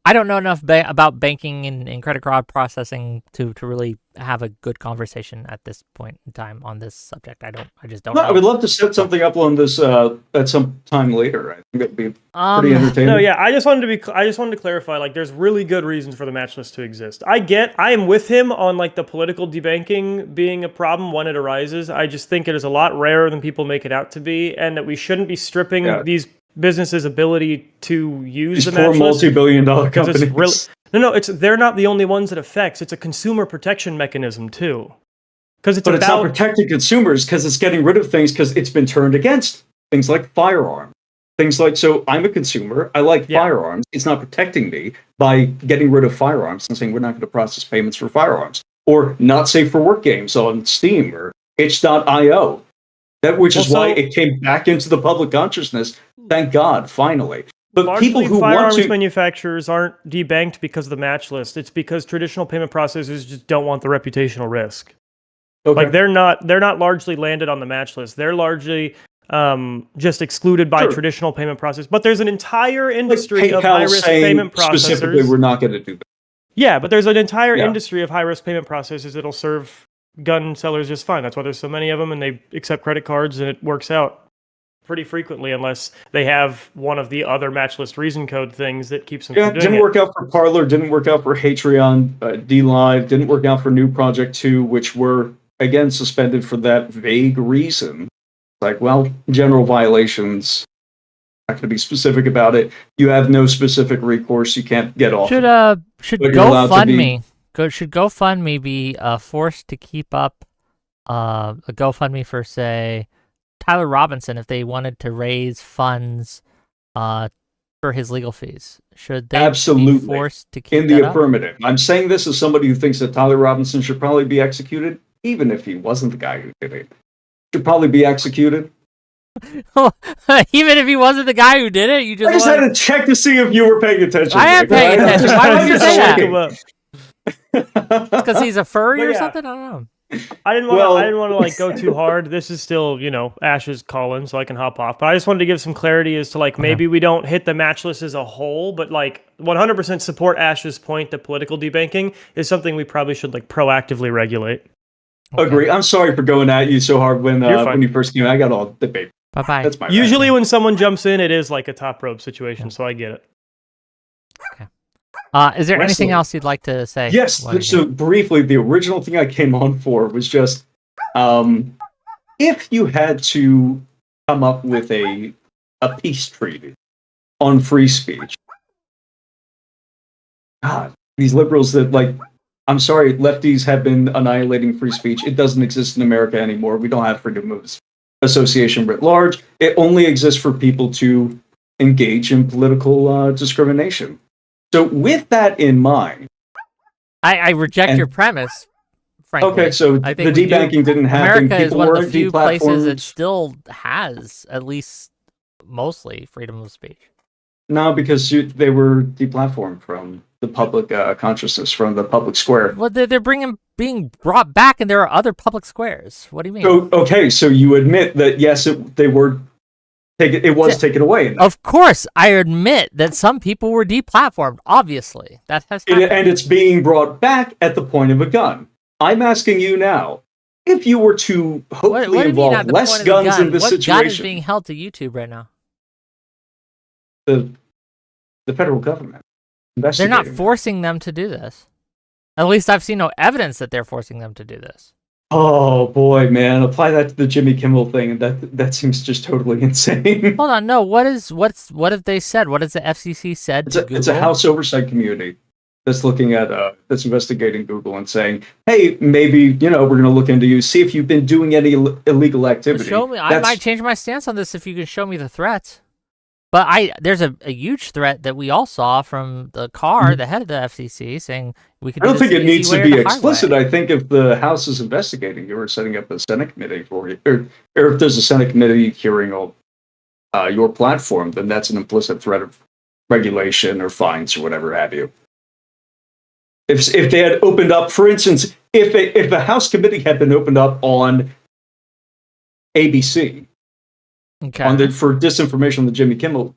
I don't know enough about banking and credit card processing to really have a good conversation at this point in time on this subject. I just don't know. I would love to set something up on this at some time later. I think it'd be pretty entertaining. No, yeah, I just wanted to clarify, like, there's really good reasons for the match list to exist. I am with him on like the political debanking being a problem when it arises. I just think it is a lot rarer than people make it out to be, and that we shouldn't be stripping these businesses' ability to use the match list. multi-billion-dollar companies. It's really, they're not the only ones it affects. It's a consumer protection mechanism too. But it's not protecting consumers because it's getting rid of things because it's been turned against things like firearms. Things like, so I'm a consumer, I like firearms. It's not protecting me by getting rid of firearms and saying we're not going to process payments for firearms. Or not safe for work games on Steam or itch.io. Which is why it came back into the public consciousness. Thank God, finally. But people who firearms manufacturers aren't debanked because of the match list. It's because traditional payment processors just don't want the reputational risk. Okay. Like they're not largely landed on the match list. They're largely just excluded by traditional payment processors. But there's an entire industry of high-risk payment processors. Specifically, we're not going to do that. Yeah, but there's an entire industry of high-risk payment processors that'll serve gun sellers just fine. That's why there's so many of them, and they accept credit cards, and it works out pretty frequently unless they have one of the other match list reason code things that keeps them from doing it. Didn't work out for Parler, didn't work out for Hatreon, DLive, didn't work out for New Project 2, which were, again, suspended for that vague reason. Like, well, general violations, not going to be specific about it. You have no specific recourse. You can't get off. Should GoFundMe should GoFundMe be forced to keep up a GoFundMe for, say, Tyler Robinson if they wanted to raise funds for his legal fees? Should they be forced to keep in the affirmative? I'm saying this as somebody who thinks that Tyler Robinson should probably be executed, even if he wasn't the guy who did it. Should probably be executed. Even if he wasn't the guy who did it, I just had to check to see if you were paying attention. I am paying attention. Why would you say that? Because he's a furry or something? I don't know. I didn't want to like go too hard. This is still, Ash's calling, so I can hop off. But I just wanted to give some clarity as to like maybe we don't hit the match list as a whole, but like 100% support Ash's point that political debanking is something we probably should like proactively regulate. Okay. Agree. I'm sorry for going at you so hard when you first came. I got all debate. Bye-bye. That's my Usually when someone jumps in, it is like a top rope situation, so I get it. Okay. Is there anything else you'd like to say? Yes. So briefly, the original thing I came on for was just if you had to come up with a peace treaty on free speech. God, these liberals that I'm sorry, lefties have been annihilating free speech. It doesn't exist in America anymore. We don't have freedom of association writ large. It only exists for people to engage in political discrimination. So with that in mind... I reject your premise, frankly. Okay, so the debanking didn't happen. America is one of the few places that still has, at least mostly, freedom of speech. No, because they were deplatformed from the public consciousness, from the public square. Well, they're bringing being brought back, and there are other public squares. What do you mean? So, okay, so you admit that yes, it was taken away. Of course, I admit that some people were deplatformed. Obviously, that has happened. And it's being brought back at the point of a gun. I'm asking you now, if you were to hopefully involve less guns in this situation. What gun is being held to YouTube right now? The federal government. They're not forcing them to do this. At least I've seen no evidence that they're forcing them to do this. Oh boy, man! Apply that to the Jimmy Kimmel thing, and that seems just totally insane. Hold on, no. What have they said? What has the FCC said to Google? It's a House oversight community that's looking at that's investigating Google and saying, hey, maybe we're going to look into you, see if you've been doing any illegal activity. Show me. I might change my stance on this if you can show me the threats. But there's a huge threat that we all saw from the the head of the FCC, saying we could. I don't think it needs to be explicit. I think if the House is investigating you or setting up a Senate committee for you, or if there's a Senate committee hearing your platform, then that's an implicit threat of regulation or fines or whatever have you. If they had opened up, for instance, if the House committee had been opened up on ABC. Okay. For disinformation on the Jimmy Kimmel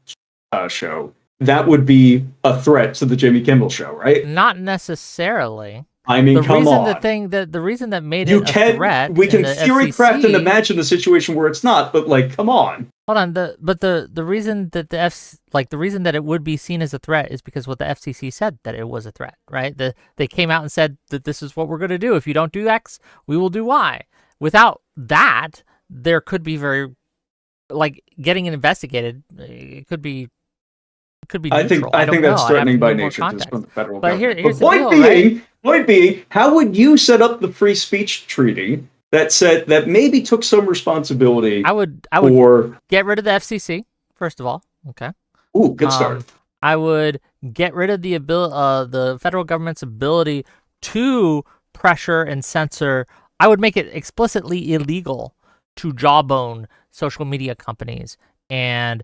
show, that would be a threat to the Jimmy Kimmel show, right? Not necessarily. I mean, come on. The reason that made it a threat. We can theory craft and imagine a situation where it's not, but come on. Hold on. The reason that the reason that it would be seen as a threat is because what the FCC said that it was a threat, right? They came out and said that this is what we're going to do. If you don't do X, we will do Y. Without that, there could be getting it investigated. It could be neutral. I think that's threatening by nature from the federal government. Here's the point deal, being, point being, how would you set up the free speech treaty that said that maybe took some responsibility? I would get rid of the FCC first of all. Okay. Ooh, good start. I would get rid of the federal government's ability to pressure and censor. I would make it explicitly illegal to jawbone social media companies and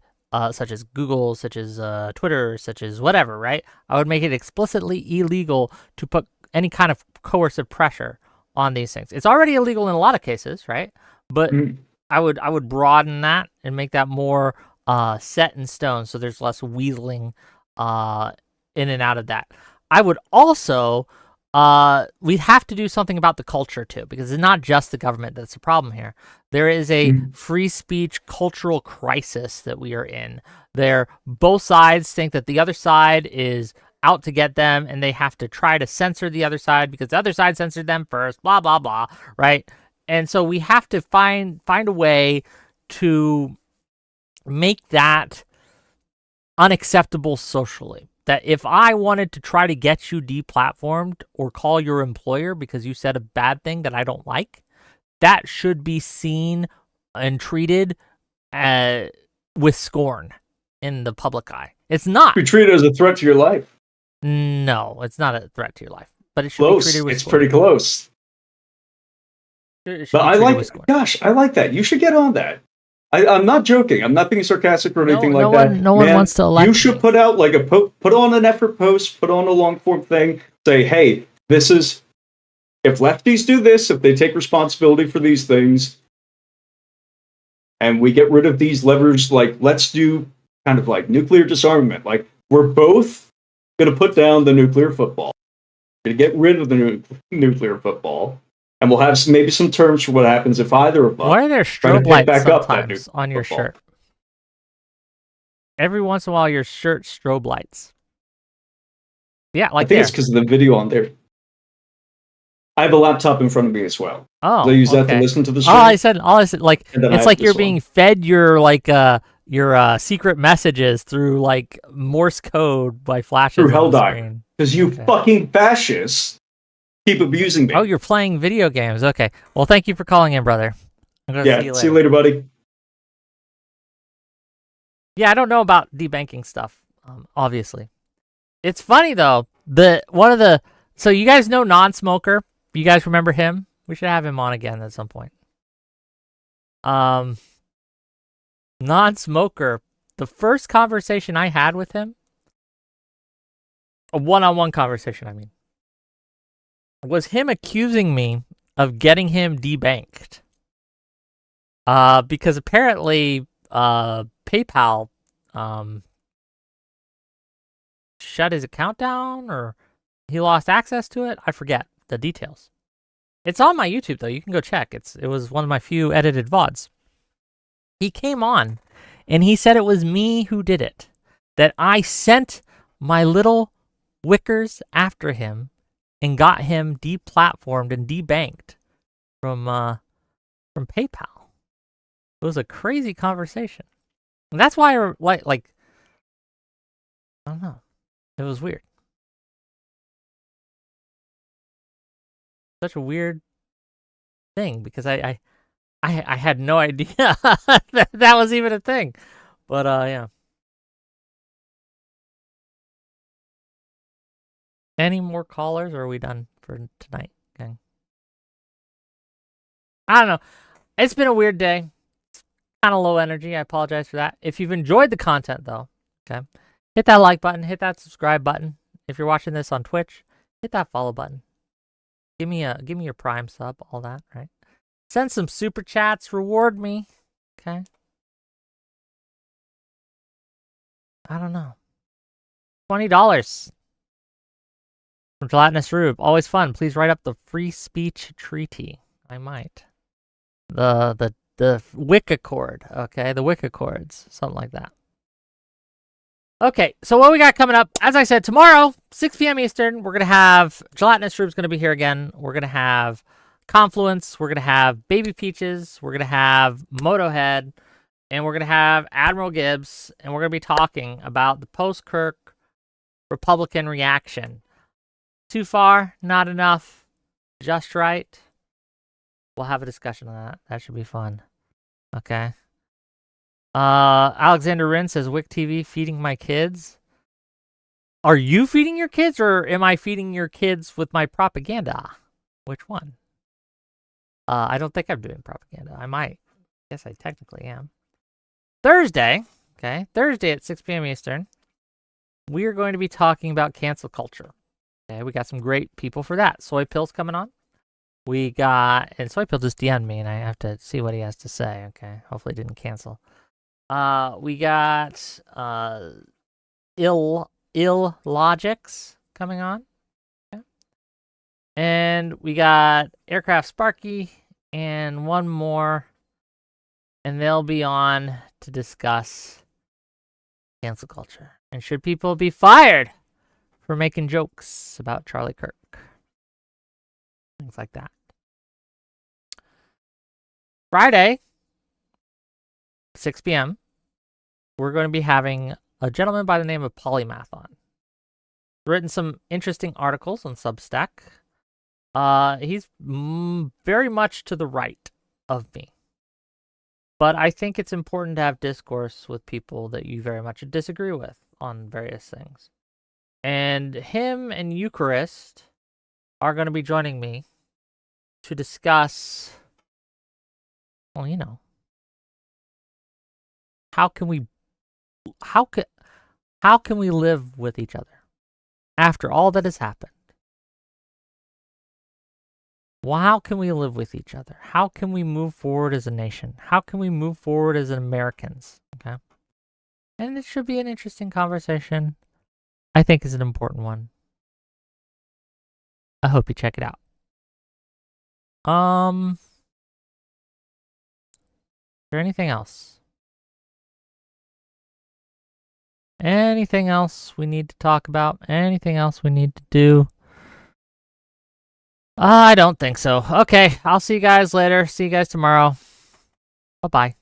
such as Google, such as Twitter, such as whatever, right? I would make it explicitly illegal to put any kind of coercive pressure on these things. It's already illegal in a lot of cases, right? But I would broaden that and make that more set in stone, so there's less weaseling in and out of that. I would also we have to do something about the culture too, because it's not just the government that's the problem here. There is a free speech cultural crisis that we are in. Both sides think that the other side is out to get them, and they have to try to censor the other side because the other side censored them first, blah, blah, blah, right? And so we have to find a way to make that unacceptable socially. That if I wanted to try to get you deplatformed or call your employer because you said a bad thing that I don't like, that should be seen and treated with scorn in the public eye. It's not. Be treated as a threat to your life. No, it's not a threat to your life, but it should be treated with It's scorn. pretty close. But I like that. You should get on that. I'm not joking. I'm not being sarcastic or anything like that. No one wants to elect You should put out put on an effort post, put on a long form thing, say, hey, this is, if lefties do this, if they take responsibility for these things, and we get rid of these levers, let's do kind of nuclear disarmament. We're both going to put down the nuclear football. We're going to get rid of the nuclear football. And we'll have maybe some terms for what happens if either of us. Why are there strobe lights sometimes on your shirt? Every once in a while, your shirt strobe lights. Yeah, I think it's because of the video on there. I have a laptop in front of me as well. Oh, so I use that to listen to the show. All I said, it's like you're being fed your secret messages through Morse code by flashes through Helldive. Because you fucking fascists keep abusing me. Oh, you're playing video games. Okay. Well, thank you for calling in, brother. See you later, buddy. Yeah, I don't know about debanking stuff, obviously. It's funny, though. So you guys know Non-Smoker? You guys remember him? We should have him on again at some point. Non-Smoker, the first conversation I had with him, a one-on-one conversation, I mean, was him accusing me of getting him debanked. Because apparently PayPal shut his account down, or he lost access to it. I forget the details. It's on my YouTube though. You can go check. It was one of my few edited VODs. He came on and he said it was me who did it. That I sent my little wickers after him and got him deplatformed and debanked from PayPal. It was a crazy conversation. And that's why I like I don't know. It was weird. Such a weird thing, because I had no idea that was even a thing. But yeah. Any more callers, or are we done for tonight, gang? I don't know. It's been a weird day. Kind of low energy. I apologize for that. If you've enjoyed the content though, okay, hit that like button, hit that subscribe button. If you're watching this on Twitch, hit that follow button. Give me your Prime sub, all that, right? Send some super chats, reward me, okay? I don't know. $20 from Gelatinous Rube. Always fun. Please write up the free speech treaty. I might. The Wicca chord, okay? The Wicca chords, something like that. Okay, so what we got coming up, as I said, tomorrow, 6 p.m. Eastern, we're going to have Gelatinous Rube's going to be here again. We're going to have Confluence. We're going to have Baby Peaches. We're going to have Motohead. And we're going to have Admiral Gibbs. And we're going to be talking about the post-Kirk Republican reaction. Too far, not enough, just right. We'll have a discussion on that. That should be fun. Okay. Alexander Rin says, Wick TV feeding my kids. Are you feeding your kids, or am I feeding your kids with my propaganda? Which one? I don't think I'm doing propaganda. I might. Yes, I technically am. Thursday, okay, Thursday at 6 p.m. Eastern, we are going to be talking about cancel culture. Okay, we got some great people for that. Soy Pill's coming on. And Soy Pill just DM'd me, and I have to see what he has to say, okay? Hopefully it didn't cancel. We got Ill Logics coming on. Okay. And we got Aircraft Sparky and one more. And they'll be on to discuss cancel culture. And should people be fired for making jokes about Charlie Kirk? Things like that. Friday, 6 p.m., we're going to be having a gentleman by the name of Polymathon. Written some interesting articles on Substack. He's very much to the right of me. But I think it's important to have discourse with people that you very much disagree with on various things. And him and Eucharist are going to be joining me to discuss, well, you know, how can we live with each other after all that has happened? Well, how can we live with each other? How can we move forward as a nation? How can we move forward as Americans? Okay. And it should be an interesting conversation. I think is an important one. I hope you check it out. Is there anything else? Anything else we need to talk about? Anything else we need to do? I don't think so. Okay, I'll see you guys later. See you guys tomorrow. Bye-bye.